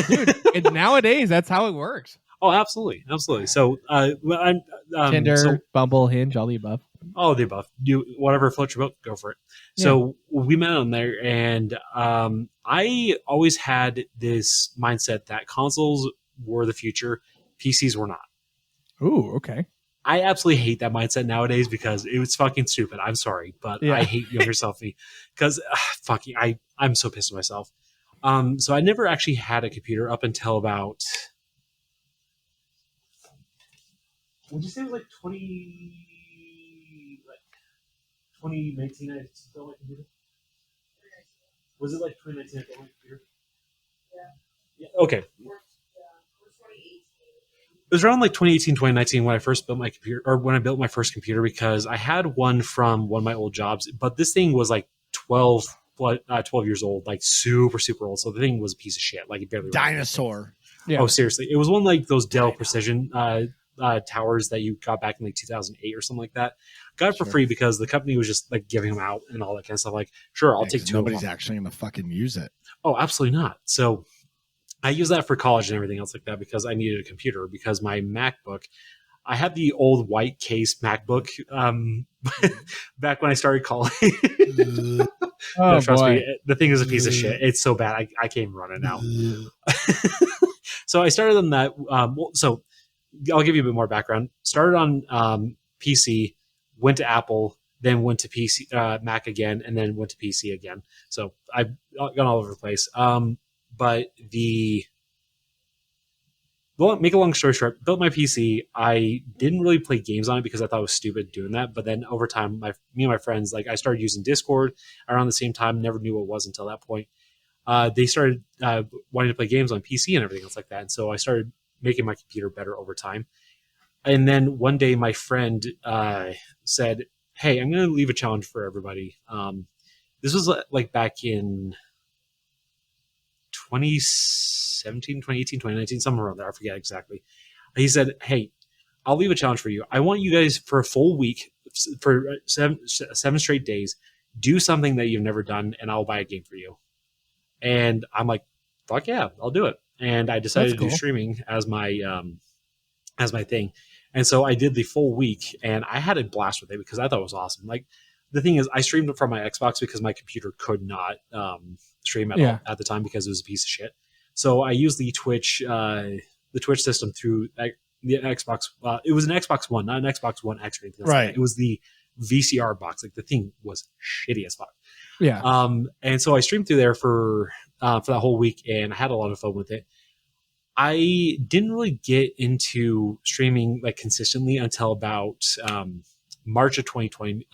dude. Nowadays, that's how it works. Oh, absolutely. So, I'm Tinder, Bumble, Hinge, all the above. All the above. Do whatever floats your boat. Go for it. So we met on there, and I always had this mindset that consoles were the future, PCs were not. Ooh, okay. I absolutely hate that mindset nowadays because it was fucking stupid. I'm sorry, but I hate younger self me because I'm so pissed at myself. So I never actually had a computer up until about. Would you say it was like 2019? I built my computer. Was it like 2019? I built my computer. Yeah. Okay. It was around like 2018, 2019 when I first built my computer, or when I built my first computer, because I had one from one of my old jobs, but this thing was like 12 12 years old, like super old. So the thing was a piece of shit. Like it barely Dinosaur. Yeah. Oh, seriously. It was one like those Dell Precision towers that you got back in like 2008 or something like that. Got it for free because the company was just like giving them out and all that kind of stuff. Like, sure, I'll take 2 of them. Nobody's actually going to fucking use it. Oh, absolutely not. So I use that for college and everything else like that because I needed a computer because my MacBook, I had the old white case MacBook back when I started college. Oh, trust boy. me, the thing is a piece of shit. It's so bad. I can't even run it now. So I started on that. So I'll give you a bit more background. Started on PC, went to Apple, then went to PC, Mac again, and then went to PC again. So I've gone all over the place. But make a long story short, built my PC. I didn't really play games on it because I thought it was stupid doing that. But then over time, me and my friends, like I started using Discord around the same time. Never knew what it was until that point. They started wanting to play games on PC and everything else like that. And so I started making my computer better over time. And then one day my friend said, hey, I'm going to leave a challenge for everybody. This was like back in 2017, 2018, 2019, somewhere around there. I forget exactly. He said, hey, I'll leave a challenge for you. I want you guys for a full week, for seven straight days, do something that you've never done, and I'll buy a game for you. And I'm like, fuck yeah, I'll do it. And I decided to do streaming as my thing. And so I did the full week, and I had a blast with it because I thought it was awesome. Like, the thing is, I streamed it from my Xbox because my computer could not stream at all at the time because it was a piece of shit. So I used the Twitch system through the Xbox. It was an Xbox One, not an Xbox One X or anything else. Right. It was the VCR box. Like the thing was shitty as fuck. Yeah. And so I streamed through there for that whole week, and I had a lot of fun with it. I didn't really get into streaming like consistently until about March of 2020,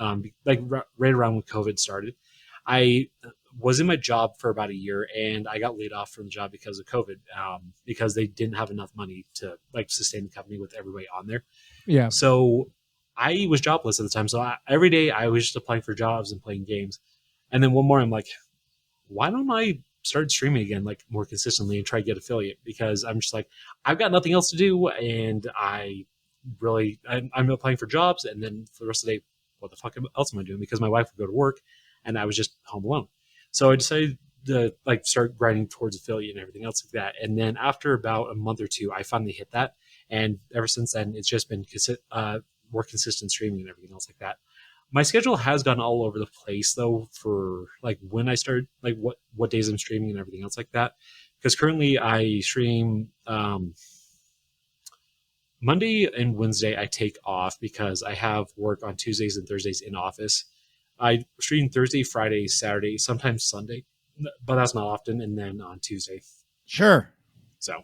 like right around when COVID started. I was in my job for about a year, and I got laid off from the job because of COVID, because they didn't have enough money to like sustain the company with everybody on there. Yeah. So I was jobless at the time. So every day I was just applying for jobs and playing games. And then one morning I'm like, why don't I start streaming again, like more consistently, and try to get affiliate? Because I'm just like, I've got nothing else to do, and I'm applying for jobs, and then for the rest of the day, what the fuck else am I doing? Because my wife would go to work, and I was just home alone. So I decided to like start grinding towards affiliate and everything else like that. And then after about a month or two, I finally hit that, and ever since then, it's just been more consistent streaming and everything else like that. My schedule has gone all over the place though for like when I started, like what days I'm streaming and everything else like that. Because currently I stream Monday and Wednesday I take off because I have work on Tuesdays and Thursdays in office. I stream Thursday, Friday, Saturday, sometimes Sunday, but that's not often, and then on Tuesday. Sure. So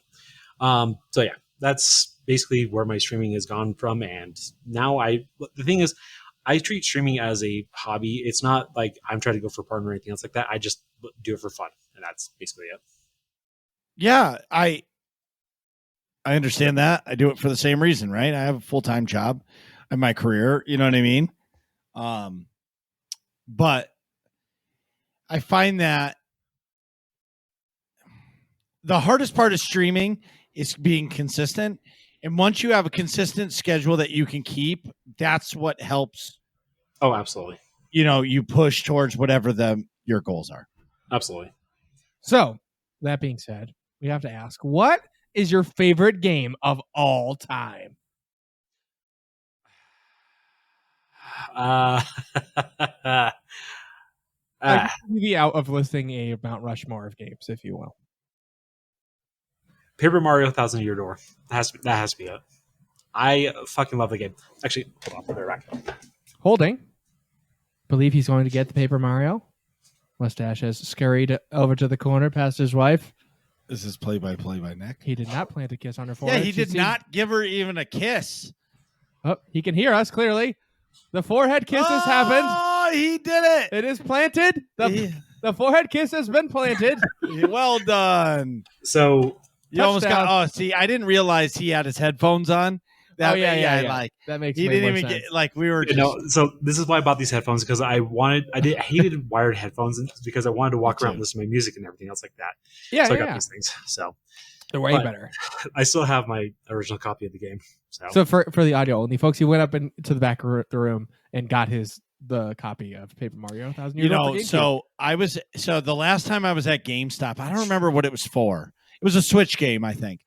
yeah, that's basically where my streaming has gone from. And now the thing is, I treat streaming as a hobby. It's not like I'm trying to go for a partner or anything else like that. I just do it for fun, and that's basically it. Yeah, I understand that. I do it for the same reason, right? I have a full-time job in my career, you know what I mean? But I find that the hardest part of streaming is being consistent. And once you have a consistent schedule that you can keep, that's what helps. Oh, absolutely. You push towards whatever your goals are. Absolutely. So, that being said, we have to ask, what is your favorite game of all time? Maybe out of listing a Mount Rushmore of games, if you will. Paper Mario 1000 Year Door. That has to be it. I fucking love the game. Actually, hold on, put it back. Holding. Believe he's going to get the Paper Mario. Mustache has scurried over to the corner past his wife. This is play-by-play by Nick. He did not plant a kiss on her forehead. Yeah, he did not give her even a kiss. Oh, he can hear us clearly. The forehead kiss has happened. Oh, he did it. It is planted. The forehead kiss has been planted. Well done. So you almost got. Oh, see, I didn't realize he had his headphones on. That yeah. like That makes he way didn't more even sense. get like we were You just know, so this is why I bought these headphones because I hated wired headphones because I wanted to walk around and listen to my music and everything else like that. Yeah, So I yeah. got these things. So They're way But- better. I still have my original copy of the game. So for the audio only folks, he went up into the back of the room and got the copy of Paper Mario 1000 Years Old for GameCube. so the last time I was at GameStop, I don't remember what it was for. It was a Switch game, I think.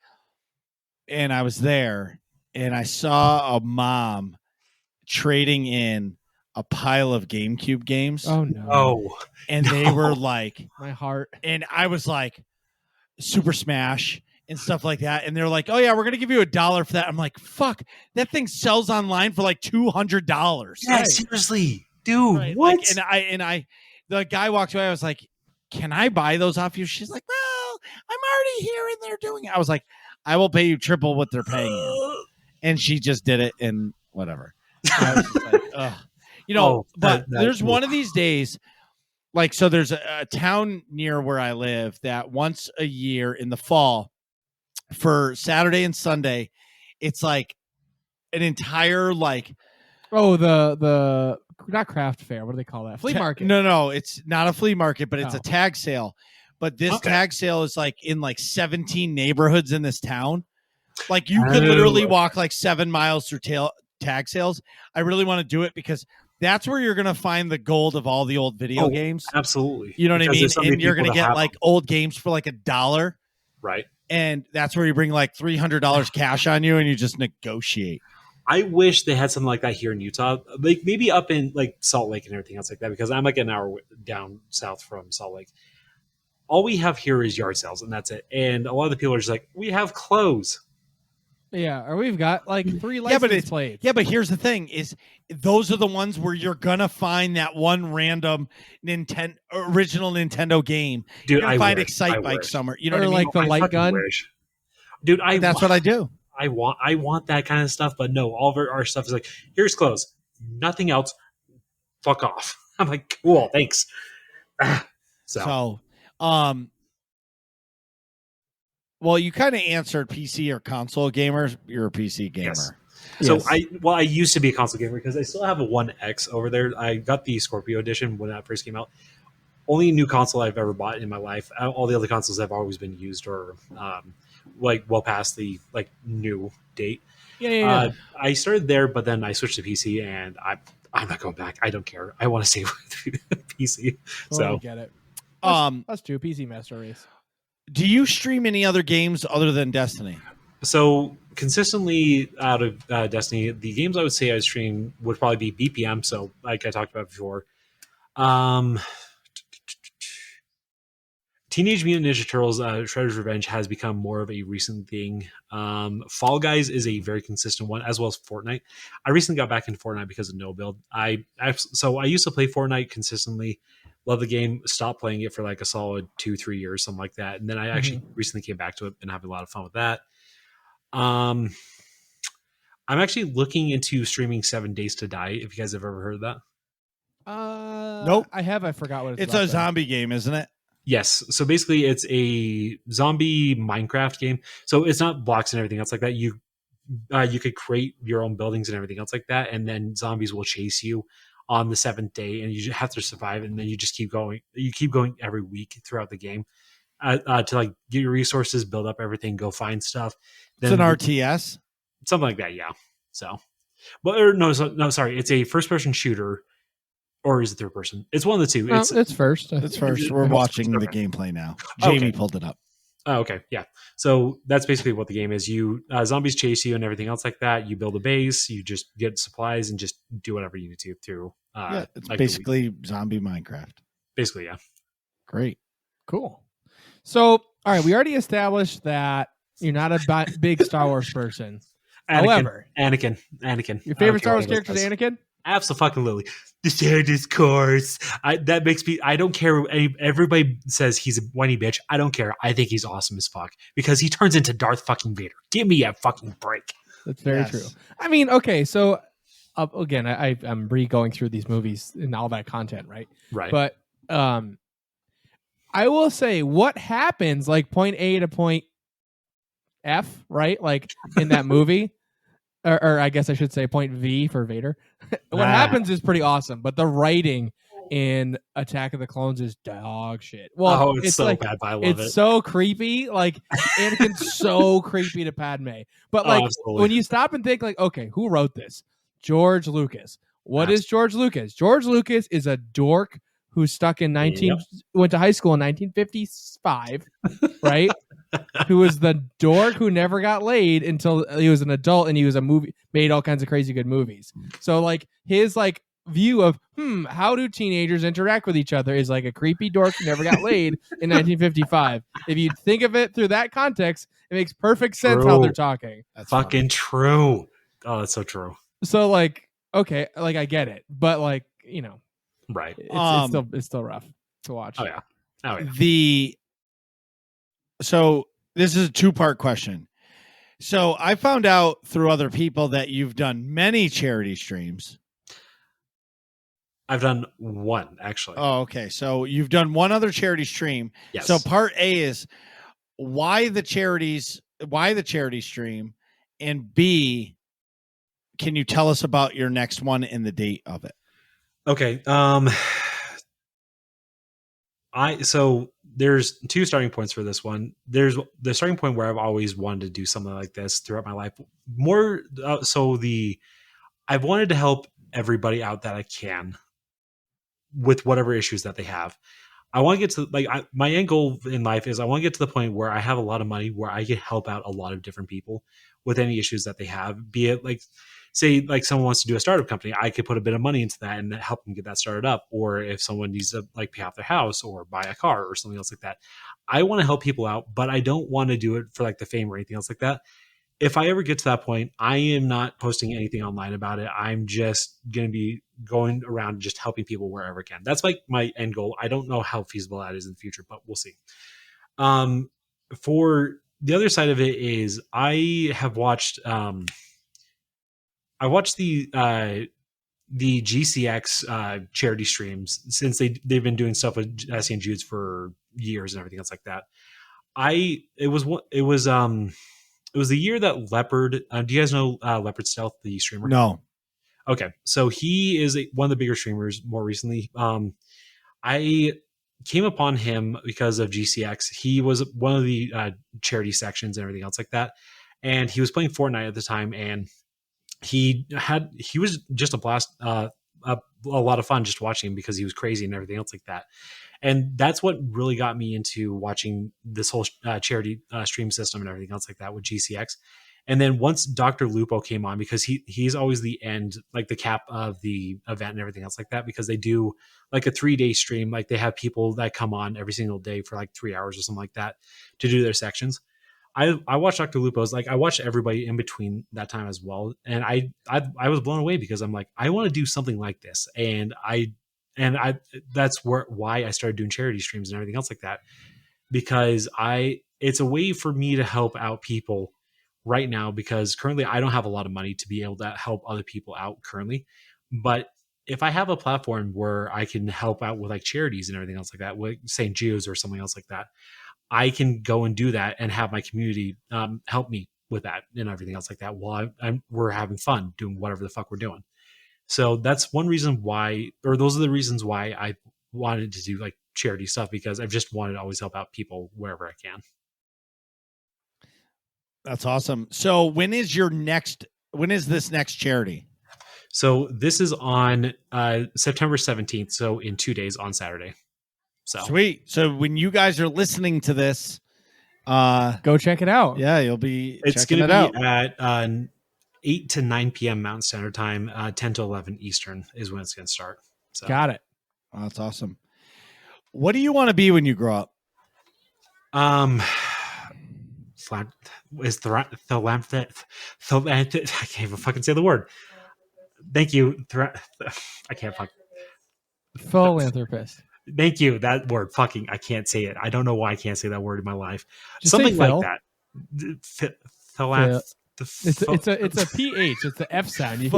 And I was there and I saw a mom trading in a pile of GameCube games. Oh no. Oh, And they were like, My heart. and I was like, Super Smash and stuff like that. And they're like, oh, yeah, we're going to give you $1 for that. I'm like, fuck, that thing sells online for like $200. yeah, Right. seriously, dude, Right, what? Like, the guy walked away. I was like, can I buy those off you? She's like, well, I'm already here and they're doing it. I was like, I will pay you triple what they're paying you. And she just did it and whatever. I was just like, ugh. You know, Oh, but that- there's one of these days, like, so there's a town near where I live that once a year in the fall for Saturday and Sunday, it's like an entire like Oh, the not craft fair. What do they call that? Flea market. No, it's not a flea market, but it's Oh. a tag sale. But this Okay. tag sale is like in like 17 neighborhoods in this town. Like you could Oh. literally walk like 7 miles through tag sales. I really want to do it because that's where you're going to find the gold of all the old video Oh, games. Absolutely. You know what I Because mean? there's so many And you're going people to that get have like them. old games for like $1. Right. And that's where you bring like $300 cash on you and you just negotiate. I wish they had something like that here in Utah, like maybe up in like Salt Lake and everything else like that, because I'm like an hour down south from Salt Lake. All we have here is yard sales, and that's it. And a lot of the people are just like, we have clothes. Yeah, or we've got like 3 Yeah, but license plates. Yeah, but here's the thing: is those are the ones where you're gonna find that one random original Nintendo game. Dude, You're gonna I find wish. Excite I Bike wish. somewhere. You know Or what I mean? like the I light fucking gun. wish. Dude, That's what I do. I want that kind of stuff, but no, all of our stuff is like, here's clothes, nothing else. Fuck off. I'm like, cool, thanks. So Well, you kind of answered PC or console gamers. You're a PC gamer. Yes. So Yes. I used to be a console gamer because I still have a One X over there. I got the Scorpio edition when that first came out. Only new console I've ever bought in my life. All the other consoles have always been used or like well past the like new date. Yeah. I started there, but then I switched to PC, and I'm not going back. I don't care. I want to stay with PC. Totally So get it. Us too. PC Master Race. Do you stream any other games other than Destiny? So consistently out of Destiny, the games I would say I stream would probably be BPM. So like I talked about before, Teenage Mutant Ninja Turtles: Shredder's Revenge has become more of a recent thing. Fall Guys is a very consistent one, as well as Fortnite. I recently got back into Fortnite because of no build. So I used to play Fortnite consistently. Love the game. Stopped playing it for like a solid 2-3 years, something like that. And then I actually recently came back to it and having a lot of fun with that. I'm actually looking into streaming 7 Days to Die. If you guys have ever heard of that. Nope. I have. I forgot what it's It's about a though. zombie game, isn't it? Yes. So basically, it's a zombie Minecraft game. So it's not blocks and everything else like that. You could create your own buildings and everything else like that, and then zombies will chase you on the 7th day, and you just have to survive. And then you just keep going. You keep going every week throughout the game to like get your resources, build up everything, go find stuff. It's an RTS. Something like that. Yeah. So, but no, sorry. It's a first-person shooter. Or is it third person? It's one of the two. Well, it's first. It's first. We're watching the gameplay now. Okay. Jamie pulled it up. Oh, okay. Yeah. So that's basically what the game is. You zombies chase you and everything else like that. You build a base. You just get supplies and just do whatever you need to through. Yeah, it's like basically zombie Minecraft. basically, yeah. Great. Cool. So, all right, we already established that you're not a big Star Wars person. However, Anakin. your favorite Star Wars character is Anakin? Absolutely. The Sanders course. That makes me. I don't care. Everybody says he's a whiny bitch. I don't care. I think he's awesome as fuck because he turns into Darth fucking Vader. Give me a fucking break. That's very Yes. true. I mean, okay, so again, I'm re-going through these movies and all that content, right? Right. But I will say what happens like point A to point F, right? Like in that movie. or I guess I should say point V for Vader. What happens is pretty awesome, but the writing in Attack of the Clones is dog shit. Well, it's so like, bad, but I love it. It's so creepy. Like Anakin's so creepy to Padme. But like absolutely. when you stop and think, like, okay, who wrote this? George Lucas. What is George Lucas? George Lucas is a dork who stuck in went to high school in 1955, right? Who was the dork who never got laid until he was an adult, and he was made all kinds of crazy good movies. So like his like view of how do teenagers interact with each other is like a creepy dork who never got laid in 1955. If you think of it through that context, it makes perfect sense how they're talking. That's fucking true. Oh, that's so true. So like, okay, like I get it, but like, you know, right? It's still rough to watch. Oh yeah. So this is a 2-part question. So I found out through other people that you've done many charity streams. I've done one, actually. Oh, okay. So you've done one other charity stream. Yes. So part A is why the charity stream, and B, can you tell us about your next one and the date of it? Okay. So there's 2 starting points for this one. There's the starting point where I've always wanted to do something like this throughout my life. More I've wanted to help everybody out that I can with whatever issues that they have. I want to get to my end goal in life is I want to get to the point where I have a lot of money where I can help out a lot of different people with any issues that they have. Be it like, say, like someone wants to do a startup company, I could put a bit of money into that and help them get that started up. Or if someone needs to like pay off their house or buy a car or something else like that, I want to help people out, but I don't want to do it for like the fame or anything else like that. If I ever get to that point, I am not posting anything online about it. I'm just going to be going around just helping people wherever I can. That's like my end goal. I don't know how feasible that is in the future, but we'll see. For the other side of it is I have watched, I watched the GCX charity streams since they've been doing stuff with Essie and Jude's for years and everything else like that. It was the year that Leopard. Do you guys know Leopard Stealth, the streamer? No. Okay, so he is one of the bigger streamers more recently. I came upon him because of GCX. He was one of the charity sections and everything else like that, and he was playing Fortnite at the time, and he was just a blast, a lot of fun just watching him because he was crazy and everything else like that. And that's what really got me into watching this whole charity stream system and everything else like that with GCX. And then once Dr. Lupo came on, because he's always the end, like the cap of the event and everything else like that, because they do like a 3-day stream. Like they have people that come on every single day for like 3 hours or something like that to do their sections. I watched Dr. Lupo's, like I watched everybody in between that time as well. And I was blown away because I'm like, I want to do something like this. And that's why I started doing charity streams and everything else like that, because it's a way for me to help out people right now, because currently I don't have a lot of money to be able to help other people out currently. But if I have a platform where I can help out with like charities and everything else like that, with St. Jude's or something else like that, I can go and do that and have my community help me with that and everything else like that while we're having fun doing whatever the fuck we're doing. So that's one reason why, or those are the reasons why I wanted to do like charity stuff, because I've just wanted to always help out people wherever I can. That's awesome. So when is this next charity? So this is on September 17th. So in 2 days on Saturday. So sweet. So when you guys are listening to this, go check it out. Yeah, you'll be. It's going to be at 8 to 9 p.m. Mountain Standard Time, 10 to 11 Eastern is when it's going to start. So. Got it. Oh, that's awesome. What do you want to be when you grow up? Is I can't even fucking say the word. Thank you. I can't fuck. Philanthropist. Thank you. That word, fucking, I can't say it. I don't know why I can't say that word in my life. Just something like that. It's a PH. It's the F sound. You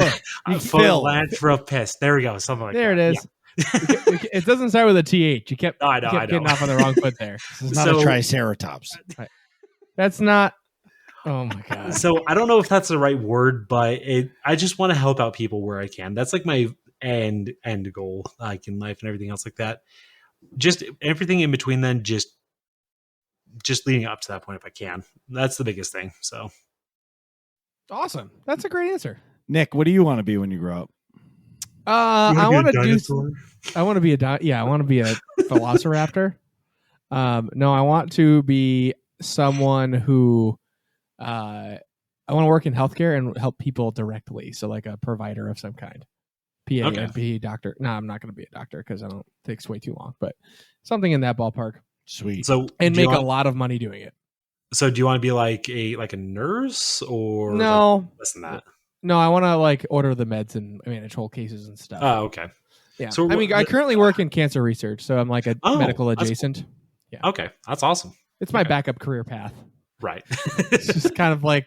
philanthropist. There we go. Something like there that. There it is. Yeah. It doesn't start with a TH. You kept getting off on the wrong foot there. It's not a triceratops. Right. That's not. Oh my god. So I don't know if that's the right word, but I just want to help out people where I can. That's like my end goal, like in life and everything else like that. Just everything in between, then just leading up to that point if I can. That's the biggest thing. So Awesome. That's a great answer. Nick, what do you want to be when you grow up? I want to do. I want to be I want to be a velociraptor. No, I want to be someone who I want to work in healthcare and help people directly. So like a provider of some kind. PA, Okay. NP, doctor. No, I'm not going to be a doctor because I don't. It takes way too long. But something in that ballpark. Sweet. So And do you make a want- lot of money doing it. So do you want to be like a nurse or No, like less than that? no, I want to like order the meds and manage whole cases and stuff. Oh, okay. Yeah. So I mean, I currently work in cancer research, so I'm like a Oh, medical that's cool. adjacent. Okay, that's awesome. It's my Okay. backup career path. Right. It's just kind of like,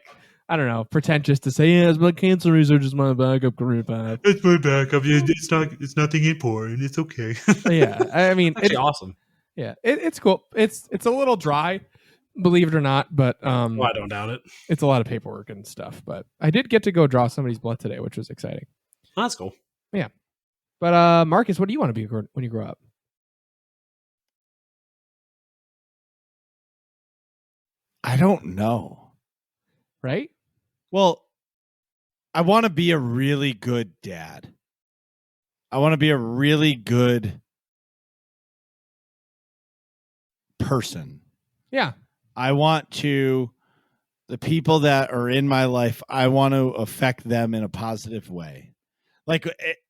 I don't know, pretentious to say, yeah, it's my cancer research is my backup career path. It's my backup. It's nothing important. It's okay. Yeah. I mean, Actually, awesome. yeah, it's cool. It's a little dry, believe it or not, but Well, I don't doubt it. it's a lot of paperwork and stuff. But I did get to go draw somebody's blood today, which was exciting. Oh, that's cool. But Marcus, what do you want to be when you grow up? I don't know. Right? Well, I want to be a really good dad. I want to be a really good person. Yeah. I want to, the people that are in my life, I want to affect them in a positive way. Like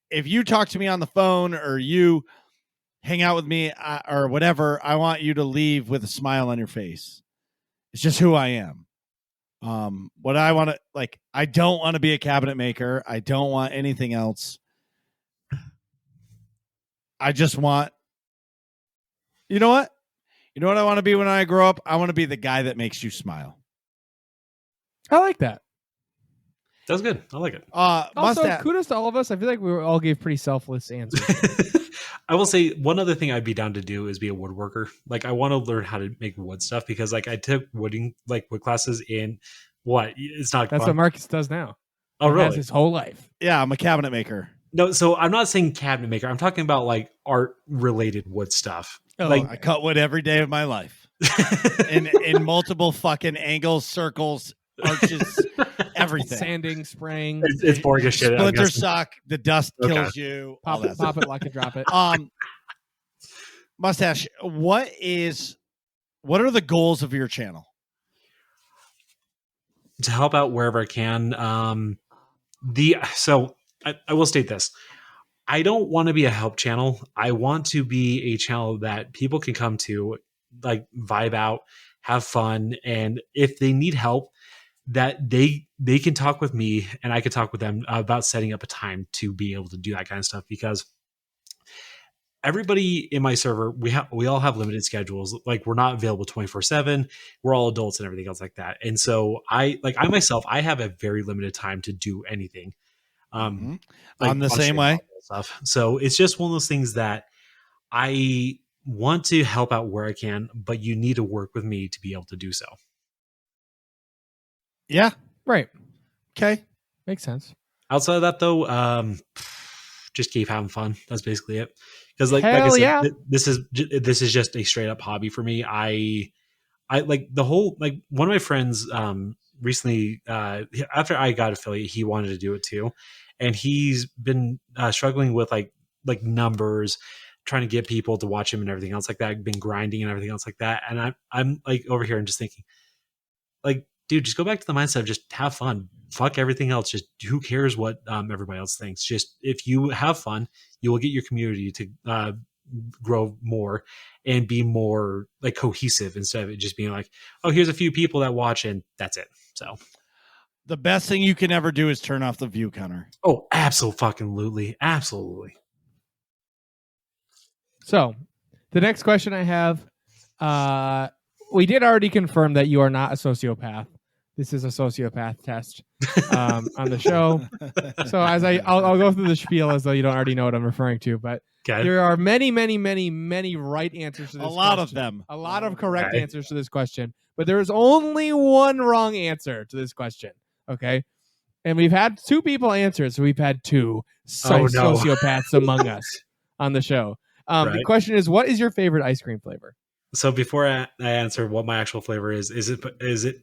if you talk to me on the phone or you hang out with me or whatever, I want you to leave with a smile on your face. It's just who I am. What I want to, like, I don't want to be a cabinet maker. I don't want anything else. I just want, you know what? You know what I want to be when I grow up? I want to be the guy that makes you smile. I like that. That's good. I like it. Also, Mustache. kudos to all of us. I feel like we all gave pretty selfless answers. I will say one other thing I'd be down to do is be a woodworker. Like I want to learn how to make wood stuff because like I took wood classes in what? It's not That's fun. what Marcus does now. Oh, He has really? his whole life. Yeah, I'm a cabinet maker. No, so I'm not saying cabinet maker. I'm talking about like art related wood stuff. Oh, Like I cut wood every day of my life in multiple fucking angles, circles, arches, everything. Sanding, spraying, it's boring as shit. I'm Splinter guessing. sock, the dust Okay. kills you. all pop that it, stuff. pop it, lock it, drop it. Mustache, what are the goals of your channel? To help out wherever I can. So I will state this. I don't want to be a help channel. I want to be a channel that people can come to, like vibe out, have fun, and if they need help, that they can talk with me and I can talk with them about setting up a time to be able to do that kind of stuff because everybody in my server, we all have limited schedules. Like we're not available 24/7. We're all adults and everything else like that. And so I myself, I have a very limited time to do anything. I'm Like the on same stream way. and all that stuff. So it's just one of those things that I want to help out where I can, but you need to work with me to be able to do so. Yeah. Right. Okay. Makes sense. Outside of that, though, just keep having fun. That's basically it. Because, like I Hell said, yeah. this is just a straight up hobby for me. I like the whole like one of my friends recently after I got affiliate, he wanted to do it too, and he's been struggling with like numbers, trying to get people to watch him and everything else like that. Been grinding and everything else like that, and I'm like over here and just thinking, like, dude, just go back to the mindset of just have fun. Fuck everything else. Just who cares what everybody else thinks. Just if you have fun, you will get your community to grow more and be more like cohesive instead of it just being like, oh, here's a few people that watch and that's it. So The best thing you can ever do is turn off the view counter. oh, absolutely. So, the next question I have, we did already confirm that you are not a sociopath. This is a sociopath test on the show. So as I'll go through the spiel as though you don't already know what I'm referring to. But Okay. There are many, many, many, many right answers to this A lot of question. them. A lot of correct Okay. answers to this question, but there is only one wrong answer to this question. Okay. And we've had 2 people answer it, so we've had 2 Oh, no. sociopaths among us on the show. The Right. question is, what is your favorite ice cream flavor? So before I answer what my actual flavor is it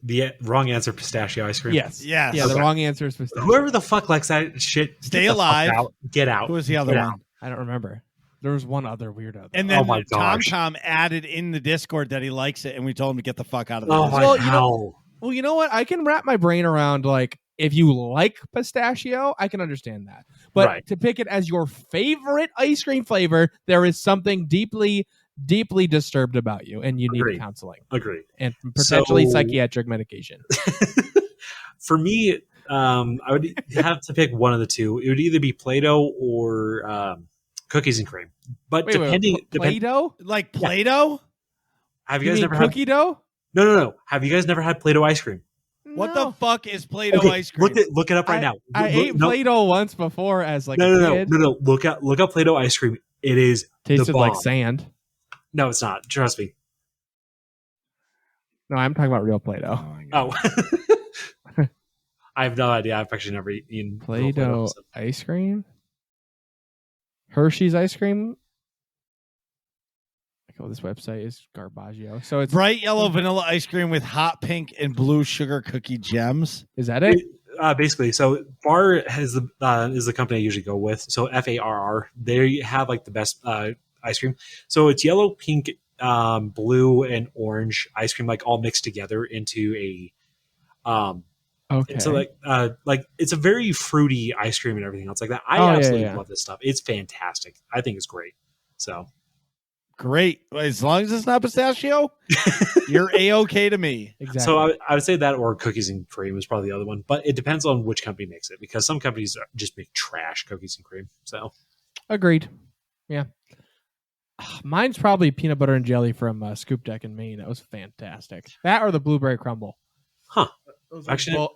the wrong answer pistachio ice cream? Yes. Yes. Yeah, the Okay. wrong answer is pistachio. Whoever the fuck likes that shit, Stay get the fuck alive. out. Get out. Who was the other Get one? out. I don't remember. There was one other weirdo. though. And then Oh my gosh. Tom added in the Discord that he likes it, and we told him to get the fuck out of the Oh Discord. my Well, you know- god. Well, you know what? I can wrap my brain around, like, if you like pistachio, I can understand that. But Right. to pick it as your favorite ice cream flavor, there is something deeply, deeply disturbed about you, and you need Agreed. counseling Agreed. and potentially So- psychiatric medication. For me, I would have to pick one of the 2. It would either be Play-Doh or cookies and cream. But depending, Play-Doh? Like Play-Doh? have You you guys mean never had? cookie dough? No. Have you guys never had Play-Doh ice cream? What No. the fuck is Play-Doh Okay, ice cream? look it up right now. I ate No, Play-Doh once before as like a no. kid. Look up Play-Doh ice cream. It is Tasted the like bomb. sand. No, it's not. Trust me. No, I'm talking about real Play-Doh. my God. Oh. I have no idea. I've actually never eaten real Play-Doh so- ice cream? Hershey's ice cream? Oh, this website is Garbaggio. So it's Bright yellow vanilla ice cream with hot pink and blue sugar cookie gems. is that it? Basically, so Bar has is the company I usually go with. So FARR, they have like the best ice cream. So it's yellow, pink, blue, and orange ice cream, like all mixed together into a. Okay. And so like it's a very fruity ice cream and everything else like that. I Oh, yeah, absolutely yeah. love this stuff. It's fantastic. I think it's great. So Great. As long as it's not pistachio, you're A-okay to me. exactly. So I would say that or cookies and cream is probably the other one, but it depends on which company makes it because some companies just make trash cookies and cream. So Agreed. Yeah. Mine's probably peanut butter and jelly from Scoop Deck in Maine. That was fantastic. That or the blueberry crumble. Huh. Those Actually-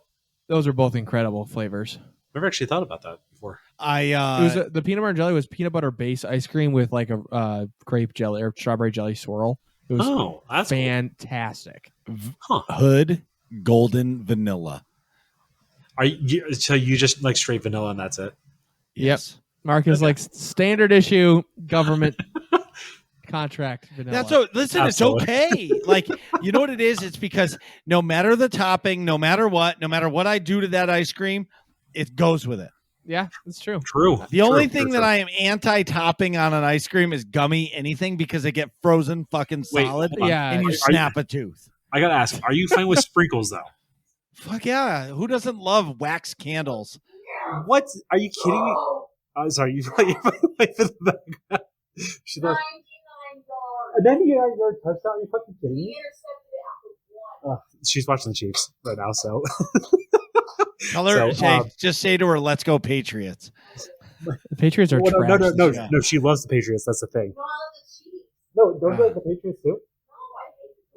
those are both incredible flavors. never actually thought about that before. I It was the peanut butter and jelly was peanut butter based ice cream with like a grape jelly or strawberry jelly swirl. It was Oh, that's cool. fantastic. Hood golden vanilla. Are you so you just like straight vanilla and that's it? Yes. Mark is Okay. like standard issue government contract vanilla. That's so. Listen, Absolutely. it's okay. Like, you know what it is? It's because no matter the topping, no matter what I do to that ice cream, it goes with it. Yeah, that's true. True. The only True, thing true, that true. I am anti-topping on an ice cream is gummy anything because they get frozen fucking Wait, solid hold on. Yeah. and you Are snap a tooth. I gotta ask, are you fine with sprinkles though? Fuck yeah. Who doesn't love wax candles? What? Are you kidding me? Sorry, you're wait for the background. She does. And then you got your touchdown. Are you fucking kidding me? She's watching the Chiefs right now, so Tell her, So, just say to her, let's go Patriots. The Patriots are Well, trash. no, this year. no. She loves the Patriots. That's the thing. No, don't you like the Patriots too?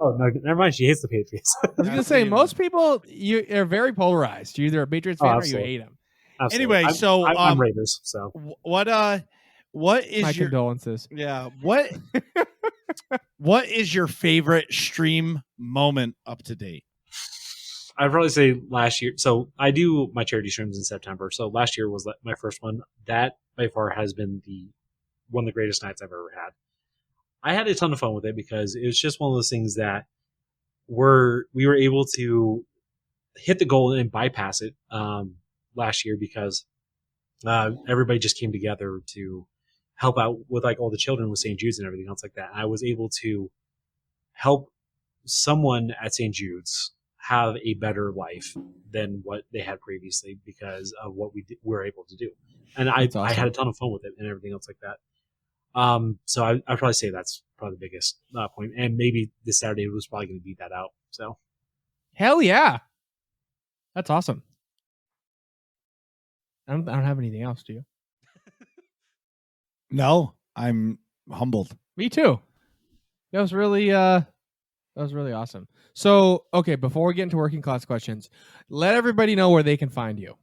Oh no, never mind. She hates the Patriots. I was gonna say most people you are very polarized. You're either a Patriots Oh, fan or you absolutely. hate them. Absolutely. Anyway, so, I'm Raiders. So What is My your condolences. what is your favorite stream moment up to date? I'd probably say last year. So I do my charity streams in September. So last year was my first one. That by far has been one of the greatest nights I've ever had. I had a ton of fun with it because it was just one of those things that we were able to hit the goal and bypass it last year because everybody just came together to help out with like all the children with St. Jude's and everything else like that. And I was able to help someone at St. Jude's have a better life than what they had previously because of what were able to do. And That's I awesome. had a ton of fun with it and everything else like that. So I'd probably say that's probably the biggest point. And maybe this Saturday was probably going to beat that out. So Hell yeah. That's awesome. I don't have anything else, do you? No, I'm humbled. Me too. That was really awesome. So, okay, before we get into working class questions, let everybody know where they can find you.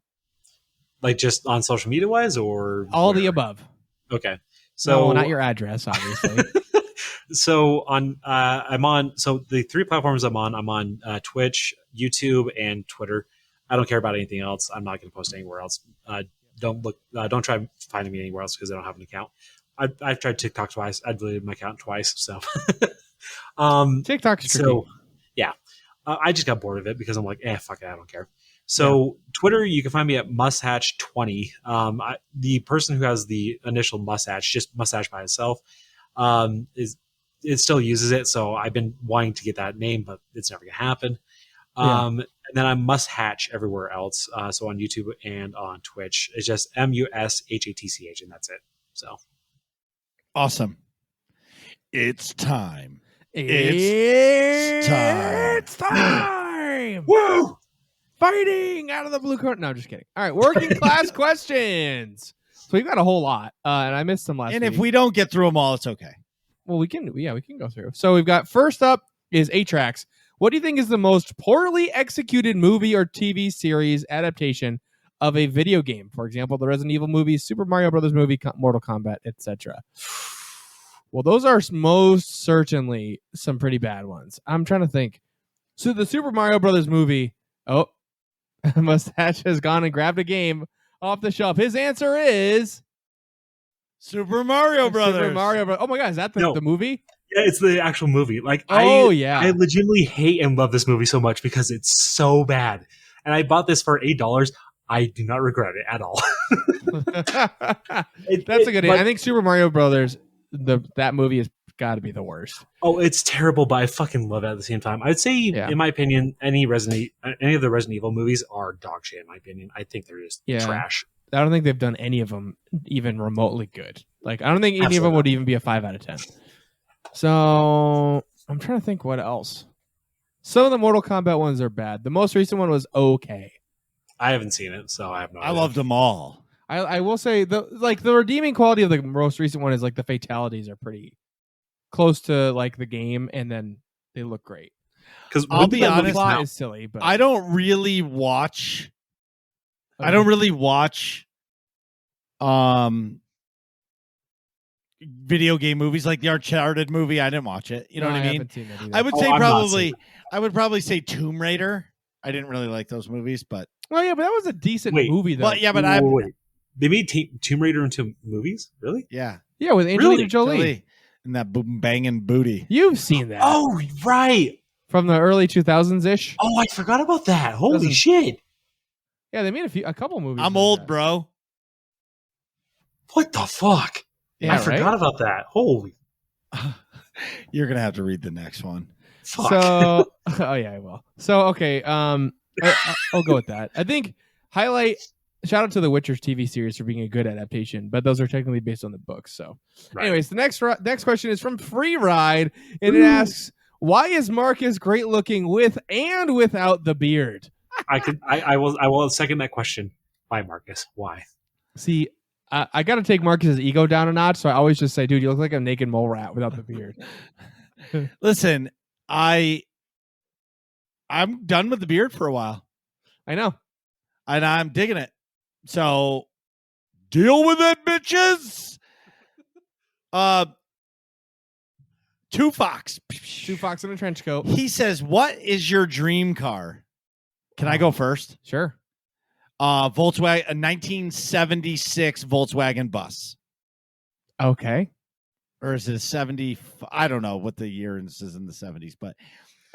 like just on social media wise or All the where? above. Okay. So no, not your address, obviously. So I'm on. So the 3 platforms I'm on Twitch, YouTube, and Twitter. I don't care about anything else. I'm not going to post anywhere else. Don't try finding me anywhere else because I don't have an account. I've tried TikTok twice. I deleted my account twice. So, TikTok's tricky. so yeah, I just got bored of it because I'm like, fuck it, I don't care. So Twitter, you can find me at Mushatch20. The person who has the initial Mushatch, just Mushatch by itself, it still uses it. So I've been wanting to get that name, but it's never gonna happen. And then I'm Mushatch everywhere else. So on YouTube and on Twitch, it's just Mushatch, and that's it. So Awesome. It's time. It's time. woo! Fighting out of the blue corner. No, just kidding. All right, working class questions. So we've got a whole lot, and I missed some last And week. if we don't get through them all, it's okay. Well, we can go through. So we've got first up is 8-Tracks. What do you think is the most poorly executed movie or TV series adaptation of a video game? For example, the Resident Evil movies, Super Mario Brothers movie, Mortal Kombat, etc. Well, those are most certainly some pretty bad ones. I'm trying to think. So the Super Mario Brothers movie. Oh, Mushatch has gone and grabbed a game off the shelf. His answer is Super Mario Brothers. Super Mario Brothers. Oh my God, is that the movie? Yeah, it's the actual movie. Like, Oh, I yeah. I legitimately hate and love this movie so much because it's so bad. And I bought this for $8. I do not regret it at all. That's a good name. I think Super Mario Brothers, that movie has got to be the worst. Oh, it's terrible, but I fucking love it at the same time. I'd say, in my opinion, any of the Resident Evil movies are dog shit. In my opinion, I think they're just trash. I don't think they've done any of them even remotely good. Like, I don't think any of them would even be a 5 out of 10. So I'm trying to think what else. Some of the Mortal Kombat ones are bad. The most recent one was okay. I haven't seen it, so I have no idea. I loved them all. I will say the redeeming quality of the most recent one is like the fatalities are pretty close to like the game, and then they look great. Because I'll be honest, the plot is silly, but I don't really watch. Video game movies like the Uncharted movie. I didn't watch it. You know what I mean? I would say I would probably say Tomb Raider. I didn't really like those movies, but well, yeah, but that was a decent movie though. Well, yeah, but wait. They made Tomb Raider into movies? Really? Yeah, with Angelina Jolie and that boom banging booty. You've seen that? Oh, right. From the early 2000s ish. Oh, I forgot about that. Holy shit! Yeah, they made a couple movies. I'm old, bro. What the fuck? Yeah, I forgot about that. Holy. You're gonna have to read the next one. Fuck. So, oh yeah, I will. So, okay, I'll go with that. I think shout out to the Witcher's TV series for being a good adaptation, but those are technically based on the books. So, anyways, the next question is from Free Ride, and it asks, "Why is Marcus great looking with and without the beard?" I will second that question. Why, Marcus? Why? See, I got to take Marcus's ego down a notch, so I always just say, "Dude, you look like a naked mole rat without the beard." Listen, I'm done with the beard for a while. I know, and I'm digging it. So, deal with it, bitches. Two Fox in a trench coat. He says, "What is your dream car?" Can I go first? Sure. Volkswagen, a 1976 Volkswagen bus. Okay. Or is it a 70? I don't know what the year is in the 70s, but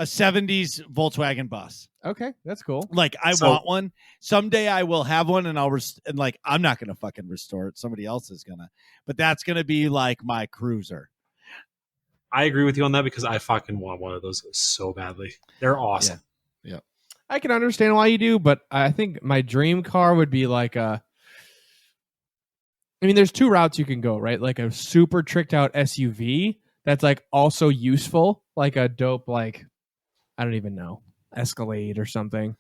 a 70s Volkswagen bus. Okay, that's cool. Like, I want one. Someday I will have one, and I'm not going to fucking restore it. Somebody else is going to. But that's going to be like my cruiser. I agree with you on that because I fucking want one of those so badly. They're awesome. Yeah. I can understand why you do, but I think my dream car would be like there's two routes you can go, right? Like a super tricked out SUV that's like also useful, like a dope, like, I don't even know, Escalade or something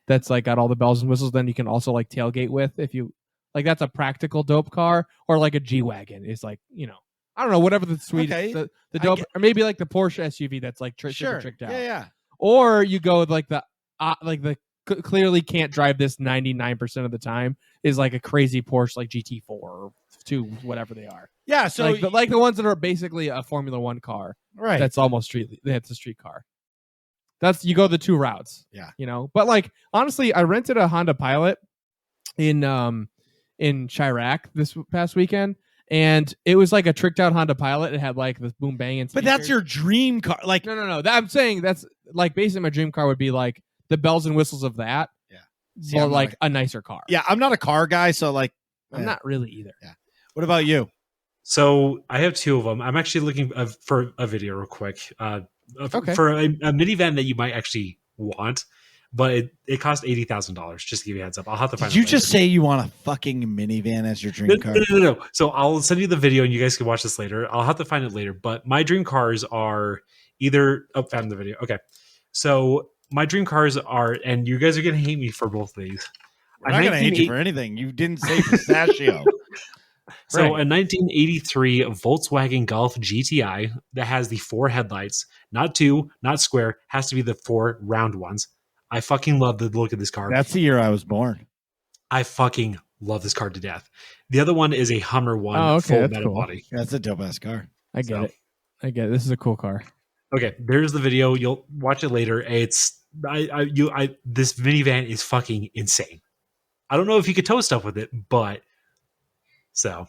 that's like got all the bells and whistles. Then you can also like tailgate with if you like, that's a practical dope car, or like a G-Wagon is like, I don't know, whatever the sweet, the dope, or maybe like the Porsche SUV that's like super tricked out. Yeah. Or you go with like the clearly can't drive this 99% of the time is like a crazy Porsche like GT4 or 2, whatever they are. Yeah, so like the ones that are basically a Formula 1 car. right. That's almost street. That's a street car. That's you go the two routes. Yeah. But like honestly, I rented a Honda Pilot in Chirac this past weekend, and it was like a tricked out Honda Pilot. It had like the boom bang and But that's your dream car. Like no. I'm saying that's like basically my dream car would be like the bells and whistles of that. Yeah. So like a nicer car. Yeah, I'm not a car guy, so like I'm not really either. Yeah. What about you? So I have 2 of them. I'm actually looking for a video real quick. Okay. For a minivan that you might actually want, but it cost $80,000. Just to give you a heads up, I'll have to find. Did you just say you want a fucking minivan as your dream car? No. So I'll send you the video, and you guys can watch this later. I'll have to find it later. But my dream cars are either. Oh, found the video. Okay. So my dream cars are, and you guys are gonna hate me for both of these. I'm not gonna hate you for anything. You didn't say pistachio. So a 1983 Volkswagen Golf GTI that has the 4 headlights, not 2, not square, has to be the 4 round ones. I fucking love the look of this car. That's the year I was born. I fucking love this car to death. The other one is a Hummer one, full metal cool. body. That's a dope ass car. I get it. This is a cool car. Okay, there's the video. You'll watch it later. It's this minivan is fucking insane. I don't know if you could tow stuff with it, but so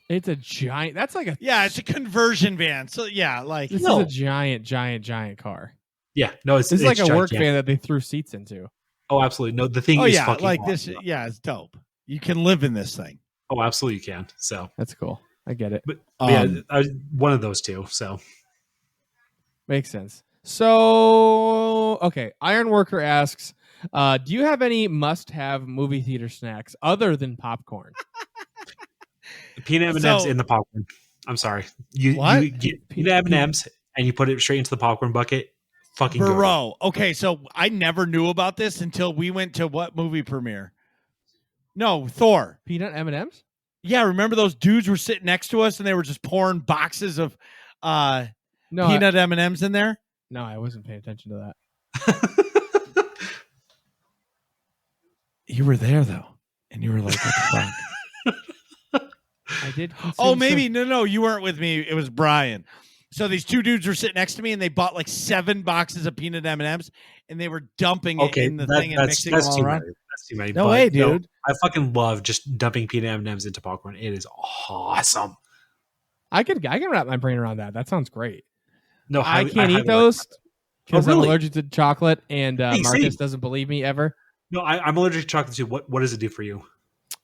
it's a giant. That's like a it's a conversion van. So yeah, like this is a giant car. Yeah, no, it's like a gigantic. work van that they threw seats into. Oh, absolutely. No, the thing is fucking like awesome. this. Yeah, it's dope. You can live in this thing. Oh, absolutely, you can. So that's cool. I get it. But one of those two. So makes sense. So okay, Ironworker asks, do you have any must-have movie theater snacks other than popcorn? Peanut M&Ms in the popcorn. I'm sorry. You get peanut M&Ms and you put it straight into the popcorn bucket. Fucking bro. Okay, so I never knew about this until we went to what movie premiere? No, Thor. Peanut M&Ms? Yeah, remember those dudes were sitting next to us and they were just pouring boxes of peanut M&Ms in there? No, I wasn't paying attention to that. You were there though, and you were like, "What the fuck?" I did. Oh, maybe no, you weren't with me. It was Brian. So these 2 dudes were sitting next to me, and they bought like 7 boxes of peanut M&Ms, and they were dumping it in the thing and mixing them all around. That's too many. No way, dude. No, I fucking love just dumping peanut M&Ms into popcorn. It is awesome. I can wrap my brain around that. That sounds great. No, I can't eat those because I'm allergic to chocolate, and Hey, Marcus doesn't believe me ever. No, I'm allergic to chocolate too. What does it do for you?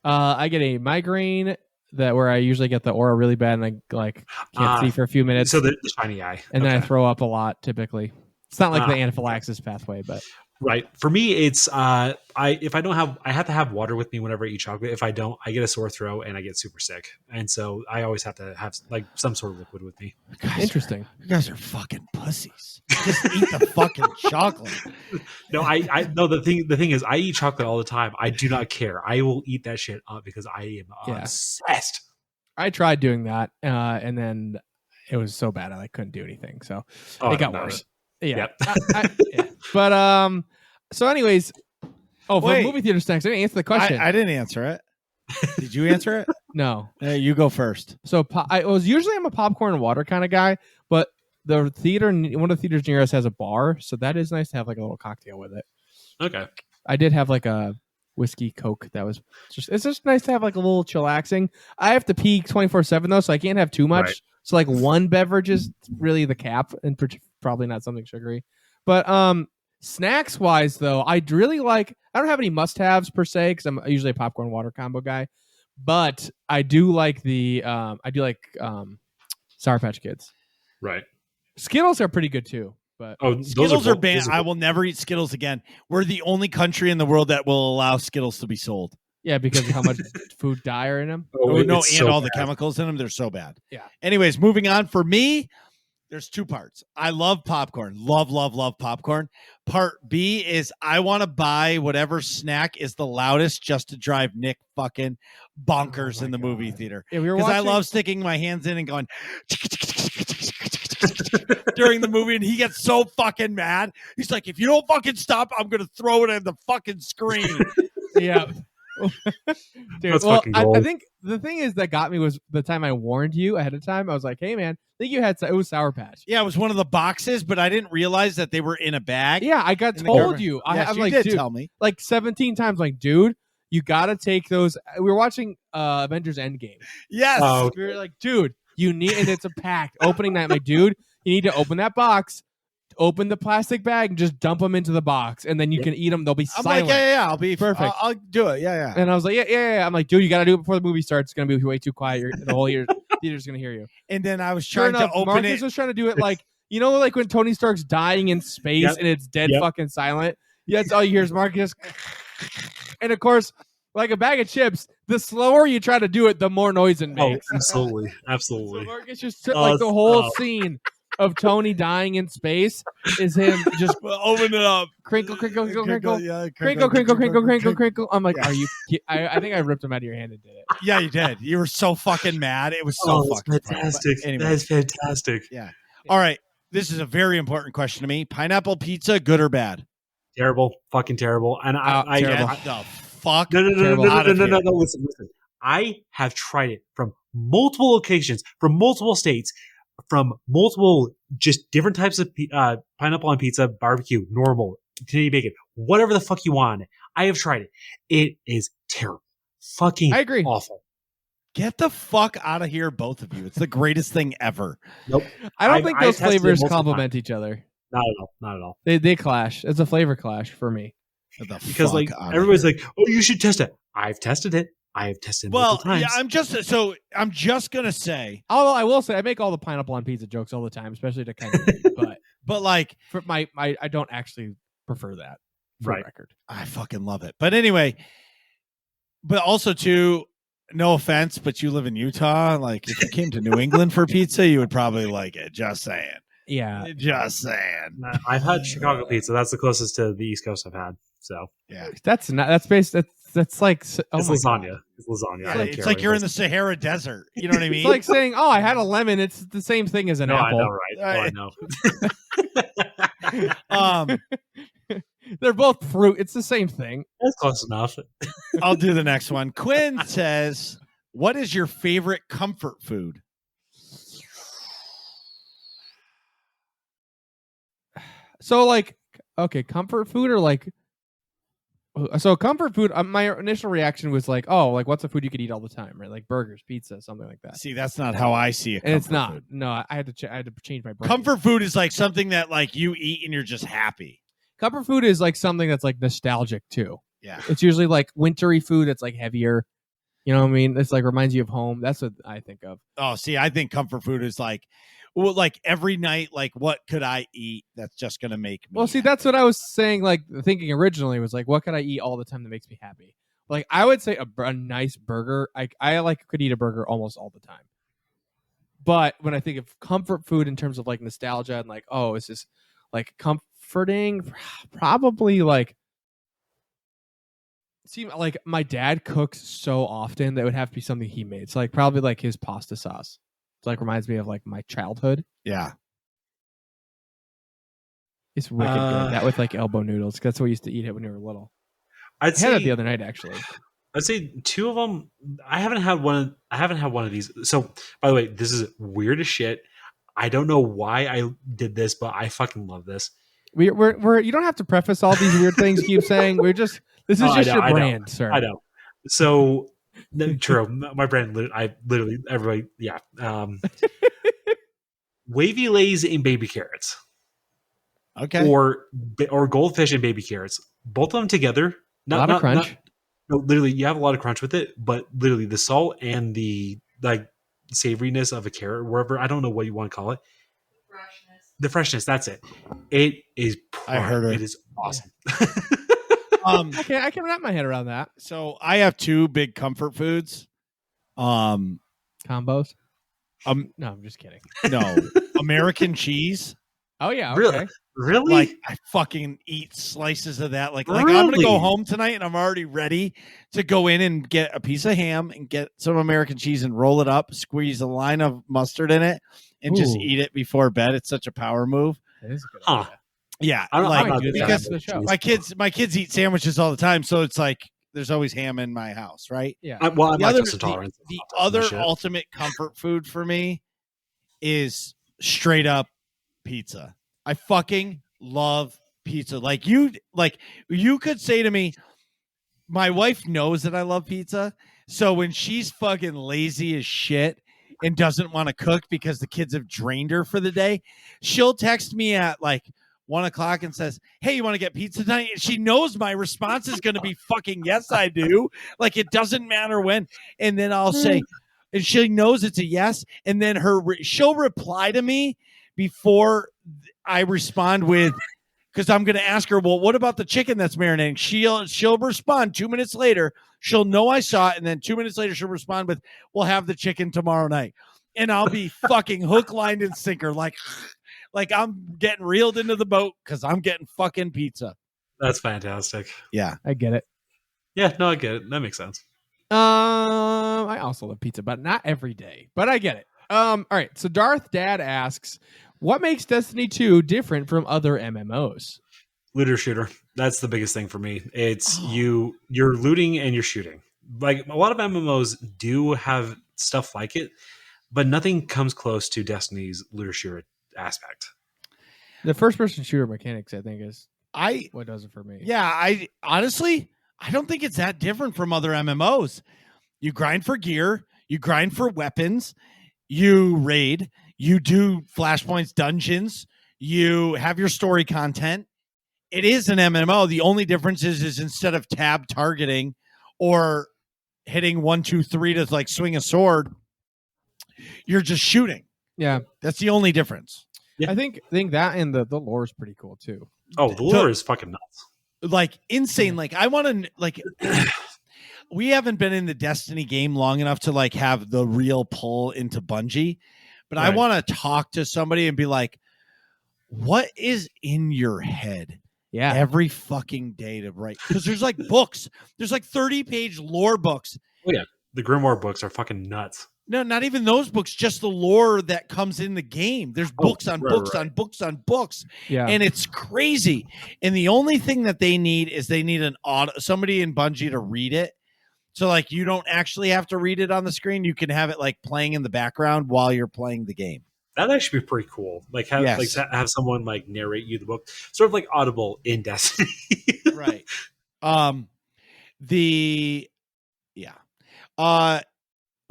I get a migraine where I usually get the aura really bad, and I like can't see for a few minutes. So the shiny eye, and then I throw up a lot. Typically, it's not like the anaphylaxis pathway, but right for me, it's I have to have water with me whenever I eat chocolate. If I don't, I get a sore throat and I get super sick, and so I always have to have like some sort of liquid with me. Interesting. You guys are fucking pussies. Just eat the fucking chocolate. No, I no. The thing is, I eat chocolate all the time. I do not care. I will eat that shit up because I am obsessed. I tried doing that, and then it was so bad I couldn't do anything. So it got worse. Yeah. Yep. But so anyways, for movie theater snacks, I didn't answer the question. I didn't answer it. Did you answer it? No. You go first. So I'm a popcorn and water kind of guy, but one of the theaters near us has a bar, so that is nice to have like a little cocktail with it. Okay. I did have like a whiskey Coke that was it's just nice to have like a little chillaxing. I have to pee 24/7 though, so I can't have too much. Right. So like one beverage is really the cap, and probably not something sugary. But snacks wise though, I don't have any must-haves per se because I'm usually a popcorn water combo guy. But I do like Sour Patch Kids. Right. Skittles are pretty good too. But Skittles are banned. I will never eat Skittles again. We're the only country in the world that will allow Skittles to be sold. Yeah, because of how much food dye are in them. The chemicals in them. They're so bad. Yeah. Anyways, moving on. For me, there's 2 parts. I love popcorn. Love popcorn. Part B is I want to buy whatever snack is the loudest just to drive Nick fucking bonkers in the movie theater. Yeah, because I love sticking my hands in and going during the movie, and he gets so fucking mad. He's like, if you don't fucking stop, I'm gonna throw it at the fucking screen. Yeah. Dude, That's well, fucking I gold. think the thing is that got me was the time I warned you ahead of time. I was like, hey, man, I think you had, it was Sour Patch. Yeah, it was one of the boxes, but I didn't realize that they were in a bag. Yeah, I got In the told government. you. Yes, I'm you like, did dude, tell me. like 17 times, like, dude, you got to take those. We were watching Avengers Endgame. Yes. Oh, We were like, dude, you need, and it's a packed opening night. I'm like, dude, you need to open that box, open the plastic bag, and just dump them into the box, and then you can eat them. They'll be I'm silent. like, yeah, I'll be Perfect. I'll do it. Yeah. And I was like, yeah. I'm like, dude, you got to do it before the movie starts. It's gonna be way too quiet. The whole theater's gonna hear you. And then I was Sure trying enough, to open Marcus it. was trying to do it like, you know, like when Tony Stark's dying in space Yep. and it's dead Yep. fucking silent. Yeah, that's all you hear is Marcus. And of course, like a bag of chips, the slower you try to do it, the more noise it oh, makes. absolutely, So absolutely. Marcus just took like the whole scene of Tony dying in space is him just Open it up. crinkle, crinkle, crinkle, crinkle. Yeah, Crinkle, crinkle, crinkle, crinkle, crinkle. I'm like, Yeah. are you? I think I ripped him out of your hand and did it. Yeah, you did. You were so fucking mad. It was so Oh, that's fucking funny. fantastic. But anyway. That is fantastic. All right. This is a very important question to me. Pineapple pizza, good or bad? Terrible, fucking terrible. And I terrible. Get the fuck. No, Terrible. Out of here. Listen. I have tried it from multiple locations, from multiple states, from multiple just different types of pineapple on pizza, barbecue, normal, Canadian bacon, whatever the fuck you want. I have tried it. It is terrible. Fucking I agree. awful. Get the fuck out of here, both of you. It's the greatest thing ever. Nope. I don't I've- think I've those tested it flavors multiple complement each other. Not at all. Not at all. They clash. It's a flavor clash for me. Get the Because fuck like outta everybody's here. like, oh, you should test it. I've tested it. I have tested it Well, multiple times. yeah, I'm just gonna say, Although I will say, I make all the pineapple on pizza jokes all the time, especially to kind of, but like, for my, I don't actually prefer that. For Right. the record. I fucking love it. But anyway, but also too, no offense, but you live in Utah. Like, if you came to New England for pizza, you would probably like it. Just saying. Yeah. Just saying. I've had Chicago pizza. That's the closest to the East Coast I've had. So Yeah. That's not. That's based. That's like. Oh it's my lasagna. God. It's lasagna. I Yeah, don't it's care like what you're it in the is. Sahara Desert. You know what I mean? It's like saying, "Oh, I had a lemon." It's the same thing as an No, I apple. know, right? Oh, I know. They're both fruit. It's the same thing. That's close enough. I'll do the next one. Quinn says, "What is your favorite comfort food?" So, like, okay, comfort food or like. So comfort food. My initial reaction was like, "Oh, like what's a food you could eat all the time, right? Like burgers, pizza, something like that." See, that's not how I see it. And it's not. No, I had to. I had to change my brain. Comfort food is like something that like you eat and you're just happy. Comfort food is like something that's like nostalgic too. Yeah. It's usually like wintry food that's like heavier. You know what I mean? It's like reminds you of home. That's what I think of. Oh, see, I think comfort food is like, well, like every night, like what could I eat that's just gonna make me? Well, see, that's what I was saying. Like thinking originally was like, what could I eat all the time that makes me happy? Like I would say a nice burger. I like could eat a burger almost all the time. But when I think of comfort food in terms of like nostalgia and like, oh, it's just like comforting, probably like. See, like my dad cooks so often that it would have to be something he made. So like probably like his pasta sauce. It's like reminds me of like my childhood. Yeah. It's wicked good. That with like elbow noodles. That's what we used to eat it when we were little. I'd I had say it the other night actually. I'd say two of them. I haven't had one. I haven't had one of these. So, by the way, this is weird as shit. I don't know why I did this, but I fucking love this. We're you don't have to preface all these weird things you keep saying. We're just this is Oh, I just know, your I know. brand, sir. I know. So, no, true. My brand. I literally everybody. Yeah. Wavy lays in baby carrots. Okay. Or goldfish and baby carrots. Both of them together. A lot of crunch. No, literally, you have a lot of crunch with it, but literally the salt and the like savoriness of a carrot, wherever, I don't know what you want to call it. The freshness, that's it. It is prime. I heard it. It is awesome. I can wrap my head around that. So I have two big comfort foods. Combos. No, No, I'm just kidding. American cheese Oh yeah, Really? okay. Really? Like I fucking eat slices of that. Like I'm gonna Really? go home tonight and I'm already ready to go in and get a piece of ham and get some American cheese and roll it up, squeeze a line of mustard in it, and just Ooh. eat it before bed. It's such a power move. That is a good Huh. idea. Yeah, I'm like not do that because after the show. my kids eat sandwiches all the time, so it's like there's always ham in my house, right? Yeah. I'm The other, lactose intolerant. the I'll tell you other that shit. ultimate comfort food for me is straight up pizza. I fucking love pizza. Like you could say to me, my wife knows that I love pizza. So when she's fucking lazy as shit and doesn't want to cook because the kids have drained her for the day, she'll text me at like 1:00 and says, "Hey, you want to get pizza tonight?" And she knows my response is going to be fucking yes, I do. Like it doesn't matter when. And then I'll say, and she knows it's a yes. And then she'll reply to me before I respond with, because I'm going to ask her, well, what about the chicken that's marinating? She'll respond 2 minutes later. She'll know I saw it, and then 2 minutes later she'll respond with, "We'll have the chicken tomorrow night," and I'll be fucking hook, line, and sinker, like I'm getting reeled into the boat because I'm getting fucking pizza. That's fantastic. Yeah, I get it. Yeah, no, I get it. That makes sense. I also love pizza, but not every day. But I get it. All right. So Darth Dad asks, what makes Destiny 2 different from other MMOs? Looter shooter. That's the biggest thing for me. It's you're looting and you're shooting. Like a lot of MMOs do have stuff like it, but nothing comes close to Destiny's looter shooter aspect. The first person shooter mechanics, I think, is I what does it for me. yeah, I honestly I don't think it's that different from other MMOs. You grind for gear, you grind for weapons, you raid, you do flashpoints, dungeons, you have your story content. It is an MMO. The only difference is instead of tab targeting or hitting 1, 2, 3 to like swing a sword, you're just shooting. Yeah. That's the only difference. Yeah. I think that and the lore is pretty cool too. Oh, the lore is fucking nuts. Like insane. Like I want to like we haven't been in the Destiny game long enough to like have the real pull into Bungie, but I Right. want to talk to somebody and be like, what is in your head Yeah. every fucking day to write? Because there's like books. There's like 30-page lore books. The Grimoire books are fucking nuts. No, not even those books, just the lore that comes in the game. There's books on right, books right. on books on books. Yeah. And it's crazy. And the only thing that they need is they need somebody in Bungie to read it. So like you don't actually have to read it on the screen. You can have it like playing in the background while you're playing the game. That'd actually be pretty cool. Like have someone like narrate you the book, sort of like Audible in Destiny. Right.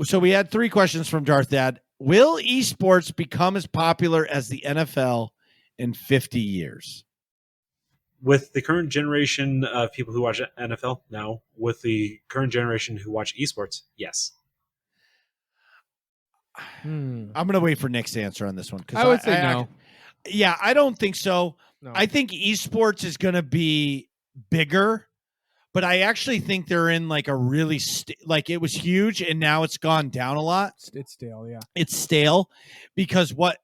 So we had 3 questions from Darth Dad. Will esports become as popular as the NFL in 50 years? With the current generation of people who watch NFL, no. With the current generation who watch esports, yes. I'm going to wait for Nick's answer on this one. I would say no. Yeah, I don't think so. No. I think esports is going to be bigger, but I actually think they're in like a really like it was huge and now it's gone down a lot. It's stale, yeah. It's stale because what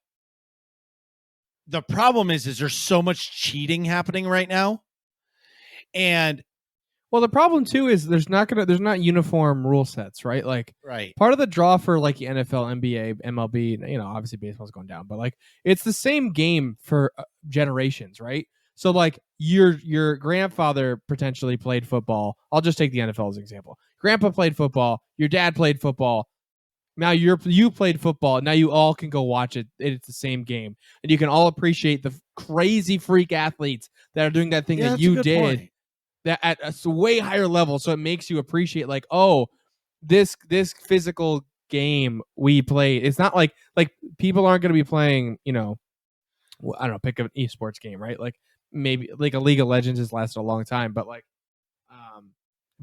the problem is there's so much cheating happening right now. And Well, the problem too is there's not uniform rule sets, right? Like right. part of the draw for like the NFL, NBA, MLB, you know, obviously baseball's going down, but like it's the same game for generations, right? So like your grandfather potentially played football. I'll just take the NFL as an example. Grandpa played football. Your dad played football. Now you played football. Now you all can go watch it. It's the same game, and you can all appreciate the crazy freak athletes that are doing that thing that you did. Point. That at a way higher level, so it makes you appreciate like, oh, this physical game we play. It's not like people aren't going to be playing, you know, I don't know, pick an esports game, right? Like maybe like a League of Legends has lasted a long time, but like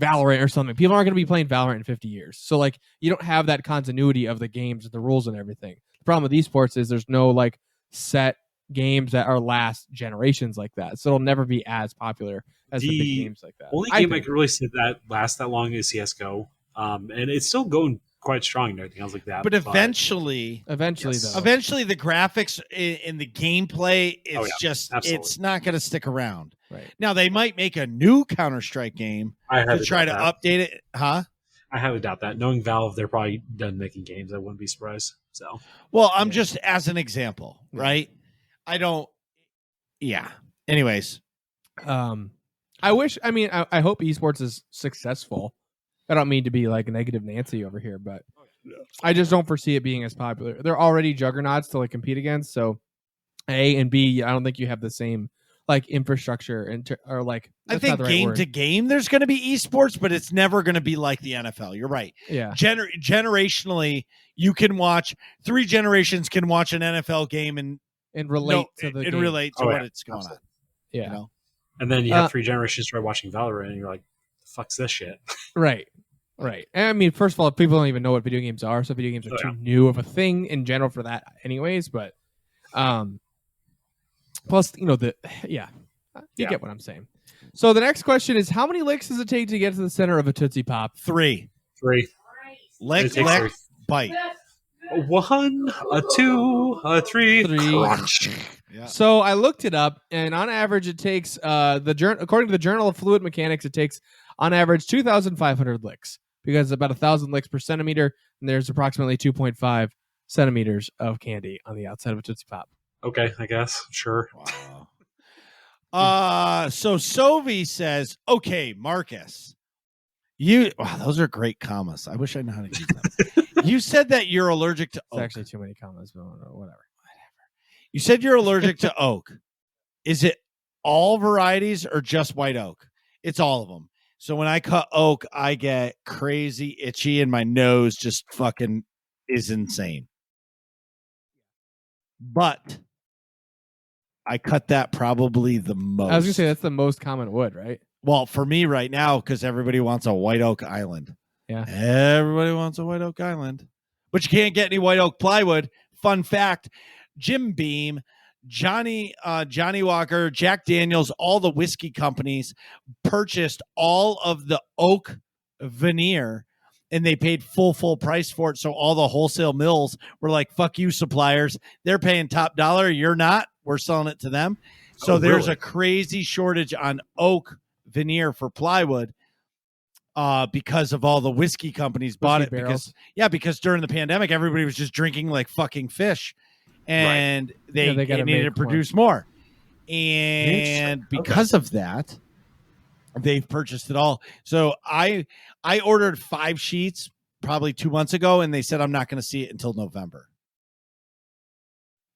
Valorant or something. People aren't going to be playing Valorant in 50 years. So like you don't have that continuity of the games and the rules and everything. The problem with esports is there's no like set games that are last generations like that. So it'll never be as popular as the big games like that. Only game I can really say that lasts that long is CSGO. And it's still going quite strong and everything else like that. But eventually, though. eventually the graphics in the gameplay, absolutely. it's not going to stick around. Right. Now they might make a new Counter-Strike game to try to update it. Huh? I highly doubt that. Knowing Valve, they're probably done making games. I wouldn't be surprised. So, well, I'm just as an example, right? I don't. Yeah. Anyways, I wish. I mean, I hope esports is successful. I don't mean to be like negative Nancy over here, but I just don't foresee it being as popular. They're already juggernauts to like compete against. So, A and B, I don't think you have the same like infrastructure and or like. I think game to game, there's going to be esports, but it's never going to be like the NFL. You're right. Yeah. Generationally, you can watch 3 generations can watch an NFL game and relate to the game. relate to what it's going on. Yeah. You know? And then you have 3 generations start watching Valorant, and you're like, "Fuck's this shit." Right. Right. And I mean, first of all, people don't even know what video games are, so video games are too new of a thing in general for that, anyways. But, plus, you know, you get what I'm saying. So the next question is, how many licks does it take to get to the center of a Tootsie Pop? 3. 3. Lick, bite. 1, 2, 3. Crunch. Yeah. So I looked it up, and on average, it takes according to the Journal of Fluid Mechanics, it takes on average 2,500 licks because about 1,000 licks per centimeter, and there's approximately 2.5 centimeters of candy on the outside of a Tootsie Pop. Okay, I guess. Sure. Wow. So Sovi says, "Okay, Marcus, those are great commas. I wish I knew how to use them. You said that you're allergic to oak. It's actually too many commas, but whatever. You said you're allergic to oak. Is it all varieties or just white oak? It's all of them. So when I cut oak, I get crazy itchy and my nose just fucking is insane. But I cut that probably the most. I was going to say that's the most common wood, right? Well, for me right now, because everybody wants a white oak island. Yeah. Everybody wants a white oak island. But you can't get any white oak plywood. Fun fact, Jim Beam, Johnny Walker, Jack Daniels, all the whiskey companies purchased all of the oak veneer and they paid full price for it. So all the wholesale mills were like, fuck you, suppliers. They're paying top dollar. You're not. We're selling it to them. So there's a crazy shortage on oak veneer for plywood because of all the whiskey companies bought it. Because during the pandemic, everybody was just drinking like fucking fish. And they needed to produce more. And because of that, they've purchased it all. So I ordered 5 sheets probably 2 months ago, and they said I'm not going to see it until November.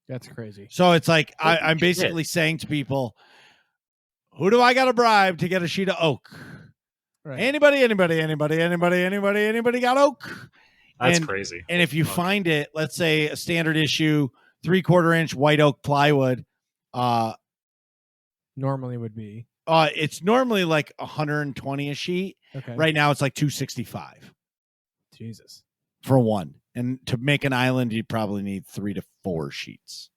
That's crazy. So it's like I'm basically saying to people, who do I got to bribe to get a sheet of oak? Right. Anybody got oak? That's crazy. And if you find it, let's say a standard issue 3/4 inch white oak plywood, normally would be it's normally like 120 a sheet. Okay. Right now it's like 265. Jesus. For one. And to make an island, you probably need 3 to 4 sheets.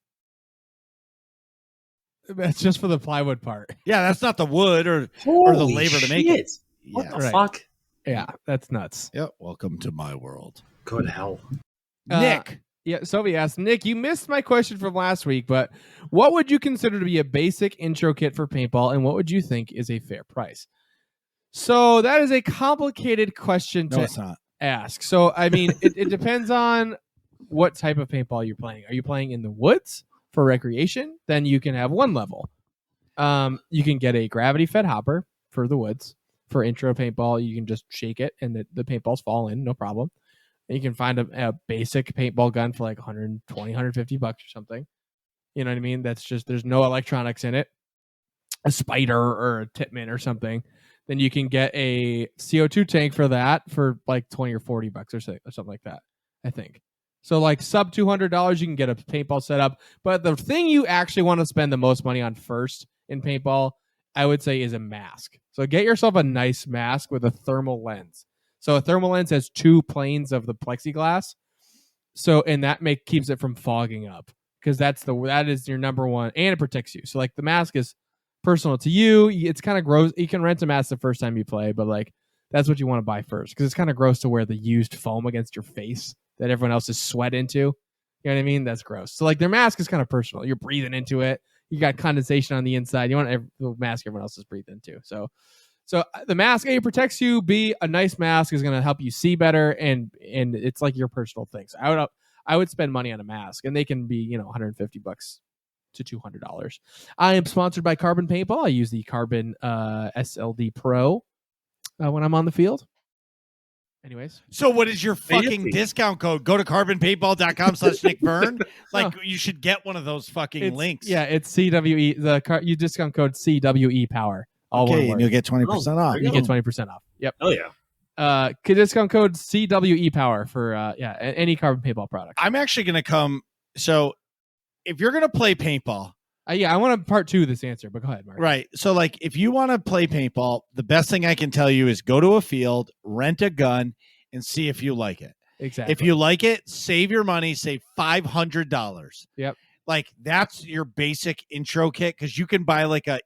That's just for the plywood part. Yeah, that's not the wood or the labor to make it. What the fuck? Yeah, that's nuts. Yep. Welcome to my world. Good hell. Nick. Yeah, Sylvie asked, Nick, you missed my question from last week, but what would you consider to be a basic intro kit for paintball, and what would you think is a fair price? So that is a complicated question to ask. So, I mean, it depends on what type of paintball you're playing. Are you playing in the woods for recreation? Then you can have one level. You can get a gravity-fed hopper for the woods. For intro paintball, you can just shake it, and the paintballs fall in, no problem. You can find a basic paintball gun for like 120, 150 bucks or something. You know what I mean? That's just, there's no electronics in it. A spider or a Titman or something. Then you can get a CO2 tank for that for like 20 or 40 bucks or something like that, I think. So like sub $200, you can get a paintball set up. But the thing you actually want to spend the most money on first in paintball, I would say, is a mask. So get yourself a nice mask with a thermal lens. So a thermal lens has 2 planes of the plexiglass. So, and that keeps it from fogging up, because that is your number one, and it protects you. So like the mask is personal to you. It's kind of gross. You can rent a mask the first time you play, but like that's what you want to buy first, because it's kind of gross to wear the used foam against your face that everyone else is sweat into. You know what I mean? That's gross. So like their mask is kind of personal. You're breathing into it. You got condensation on the inside. You want the mask everyone else is breathing into. So the mask A protects you. B, a nice mask is going to help you see better, and it's like your personal thing. So I would spend money on a mask, and they can be $150 to $200. I am sponsored by Carbon Paintball. I use the Carbon SLD Pro when I'm on the field. Anyways, so what is your fucking discount code? Go to carbonpaintball.com/NickVern. Like you should get one of those fucking links. Yeah, it's CWE. You discount code CWE Power. Okay, and you'll get 20% off. You get 20% off. Yep. Oh yeah. Discount code CWE Power for any Carbon Paintball product. I'm actually gonna come. So if you're gonna play paintball. I want a part 2 of this answer, but go ahead, Mark. Right. So, like, if you want to play paintball, the best thing I can tell you is go to a field, rent a gun, and see if you like it. Exactly. If you like it, save your money, save $500. Yep. Like, that's your basic intro kit, because you can buy like a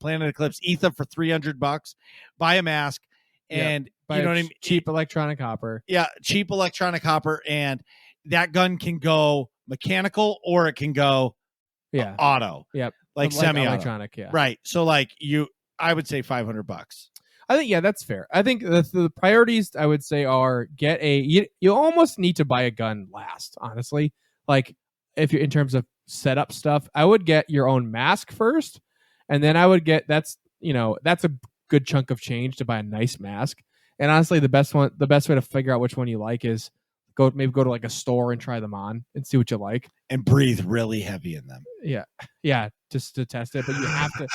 Planet Eclipse ETHA for $300, buy a mask, and you know what I mean? Cheap electronic hopper. Yeah, cheap electronic hopper, and that gun can go mechanical or it can go auto. Yep. Like semi-auto. Electronic, yeah. Right. So like I would say $500. I think that's fair. I think the priorities I would say are you almost need to buy a gun last, honestly. Like if you're in terms of setup stuff, I would get your own mask first, and then I would get that's a good chunk of change to buy a nice mask. And honestly, the best way to figure out which one you like is go to like a store and try them on and see what you like, and breathe really heavy in them. Yeah, just to test it. But you have to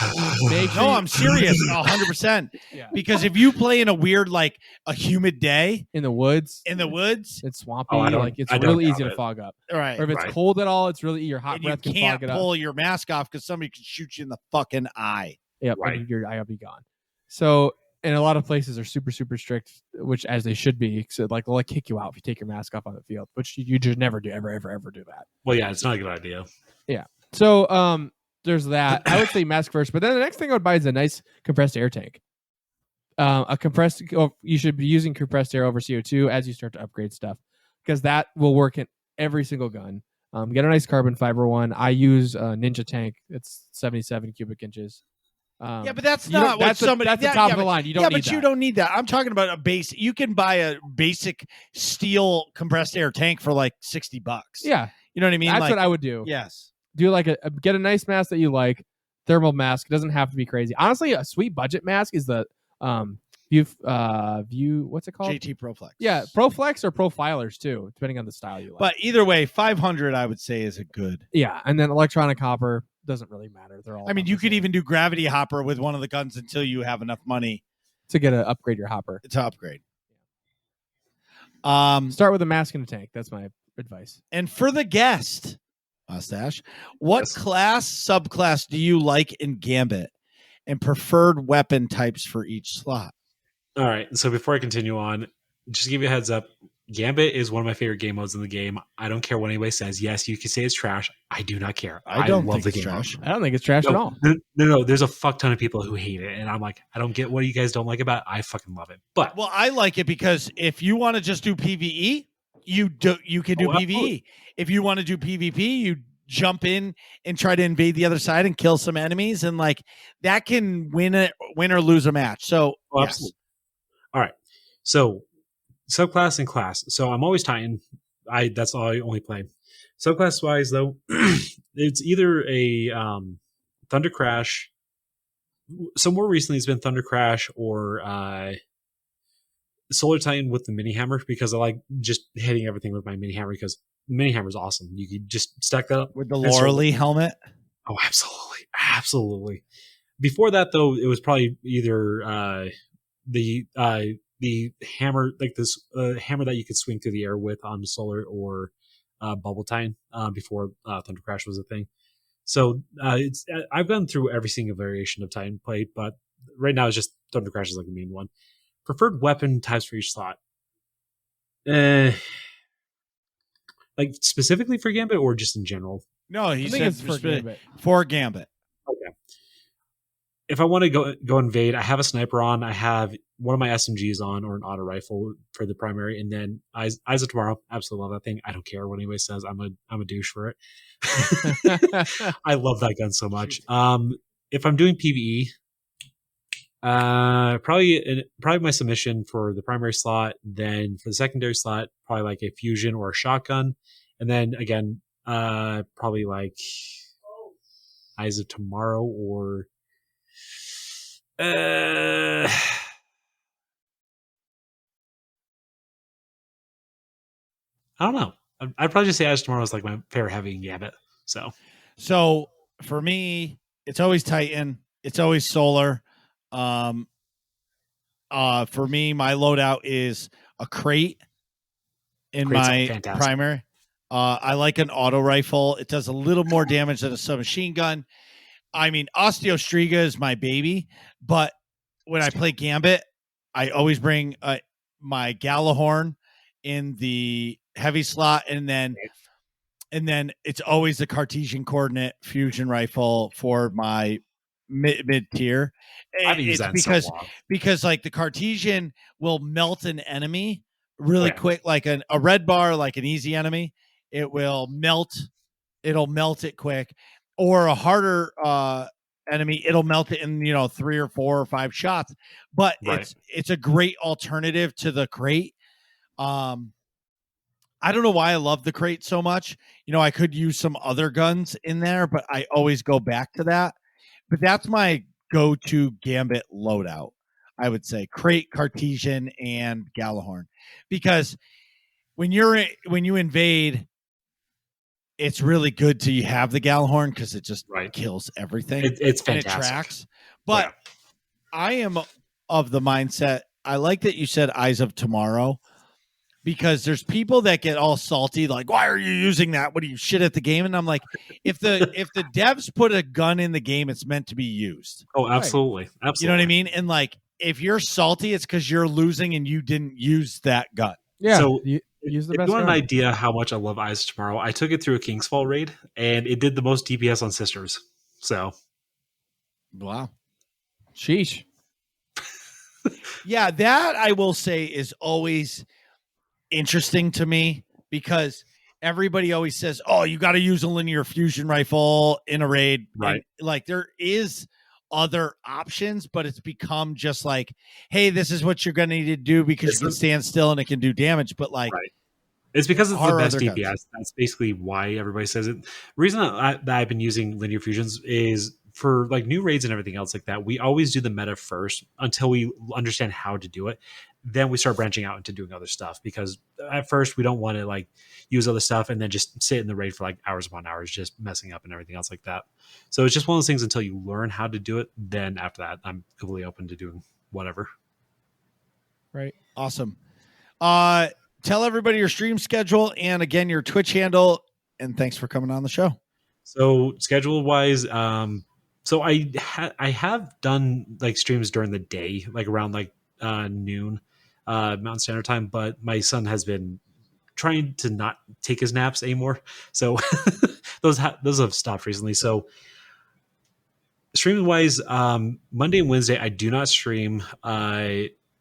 make sure. No, I'm serious, 100%. Yeah. Because if you play in a weird, like a humid day in the woods, it's swampy. It's really easy to fog up. Right. Or if it's cold at all, it's really your hot breath can fog it up. You can't pull your mask off because somebody can shoot you in the fucking eye. Yep, and your eye will be gone. So. And a lot of places are super, super strict, which as they should be. So they'll kick you out if you take your mask off on the field, which you just never do, ever do that. Well, yeah, it's not a good idea. Yeah. So there's that. I would say mask first, but then the next thing I would buy is a nice compressed air tank. You should be using compressed air over CO2 as you start to upgrade stuff, because that will work in every single gun. Get a nice carbon fiber one. I use a Ninja tank. It's 77 cubic inches. But that's not what somebody. That's the top of the line. You don't need that. You don't need that. I'm talking about a base. You can buy a basic steel compressed air tank for like $60. Yeah, you know what I mean. That's what I would do. Yes, do like get a nice mask that you like. Thermal mask. It doesn't have to be crazy. Honestly, a sweet budget mask is the View. What's it called? JT ProFlex. Yeah, ProFlex or Profilers too, depending on the style you like. But either way, 500 I would say is a good. Yeah, and then electronic hopper. Doesn't really matter. They're all. I mean, you could even do gravity hopper with one of the guns until you have enough money to upgrade your hopper. To upgrade. Start with a mask and a tank. That's my advice. And for the guest, Mustache, what class, subclass do you like in Gambit, and preferred weapon types for each slot? All right. So before I continue on, just to give you a heads up. Gambit is one of my favorite game modes in the game. I don't care what anybody says. Yes, you can say it's trash. I do not care. I don't love think the it's game trash. mode. I don't think it's trash at all. No. There's a fuck ton of people who hate it, and I'm like, I don't get what you guys don't like about it. I fucking love it. But I like it because if you want to just do PvE, you can do PvE. Absolutely. If you want to do PvP, you jump in and try to invade the other side and kill some enemies, and like that can win or lose a match. So absolutely. All right. So. Subclass and class. So I'm always Titan. That's all I only play. Subclass wise though, it's either a Thunder Crash. So more recently it's been Thunder Crash or Solar Titan with the mini hammer, because I like just hitting everything with my mini hammer, because mini hammer is awesome. You can just stack that up with the Lorelei helmet. Oh, absolutely. Before that though, it was probably either the hammer, like this hammer that you could swing through the air with on Solar, or Bubble Titan before Thunder Crash was a thing. So I've gone through every single variation of Titan played, but right now it's just Thunder Crash is like the main one. Preferred weapon types for each slot. Like specifically for Gambit or just in general? No, he said it's for Gambit. For Gambit. Okay. If I want to go invade, I have a sniper on. I have one of my SMGs on or an auto rifle for the primary, and then Eyes of Tomorrow. Absolutely love that thing. I don't care what anybody says. I'm a douche for it. I love that gun so much. If I'm doing PvE, probably my submission for the primary slot. Then for the secondary slot, probably like a fusion or a shotgun, and then again, probably like Eyes of Tomorrow or I don't know. I'd probably just say Eyes of Tomorrow is like my favorite heavy in Gambit. So for me, it's always Titan. It's always Solar. For me, my loadout is a crate in my primary. I like an auto rifle. It does a little more damage than a submachine gun. I mean, Osteostriga is my baby, but when I play Gambit, I always bring my Galahorn in the heavy slot, and then it's always the Cartesian coordinate fusion rifle for my mid tier. It's because like the Cartesian will melt an enemy really quick, like a red bar, like an easy enemy. It will melt. It'll melt it quick. Or a harder enemy, it'll melt it in 3 or 4 or 5 shots. But it's a great alternative to the crate. I don't know why I love the crate so much. I could use some other guns in there, but I always go back to that. But that's my go-to Gambit loadout. I would say crate, Cartesian, and Galahorn, because when you invade, it's really good to have the Galahorn because it just kills everything. It's fantastic. And it tracks. But I am of the mindset, I like that you said Eyes of Tomorrow, because there's people that get all salty, like, why are you using that? What, are you shit at the game? And I'm like, if the devs put a gun in the game, it's meant to be used. Oh, absolutely. Absolutely. You know what I mean? And like, if you're salty, it's because you're losing and you didn't use that gun. Yeah. So use the if best you want gun. an idea how much I love Eyes of Tomorrow, I took it through a King's Fall raid, and it did the most DPS on Sisters. So, wow. Sheesh. Yeah, that I will say is always interesting to me, because everybody always says, oh, you got to use a linear fusion rifle in a raid. Right. And, like, there is other options, but it's become just like, hey, this is what you're going to need to do because you can stand still and it can do damage. But like, it's because it's the best DPS. Guns. That's basically why everybody says it. The reason that I've been using linear fusions is for like new raids and everything else like that. We always do the meta first until we understand how to do it. Then we start branching out into doing other stuff, because at first we don't want to like use other stuff and then just sit in the raid for like hours upon hours, just messing up and everything else like that. So it's just one of those things until you learn how to do it. Then after that, I'm completely open to doing whatever. Right. Awesome. Tell everybody your stream schedule and again, your Twitch handle, and thanks for coming on the show. So schedule wise, so I have done like streams during the day, like around like noon Mountain Standard Time, but my son has been trying to not take his naps anymore, so those have stopped recently. So streaming wise, Monday and Wednesday I do not stream.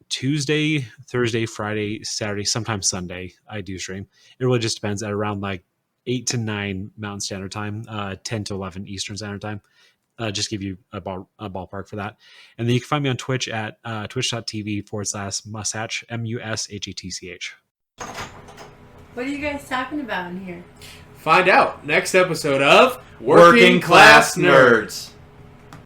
Tuesday, Thursday, Friday, Saturday, sometimes Sunday I do stream. It really just depends, at around like 8 to 9 Mountain Standard Time, 10 to 11 Eastern Standard Time. Just give you a ballpark for that. And then you can find me on Twitch at twitch.tv/Mushatch, MUSHATCH. What are you guys talking about in here? Find out next episode of Working Class Nerds.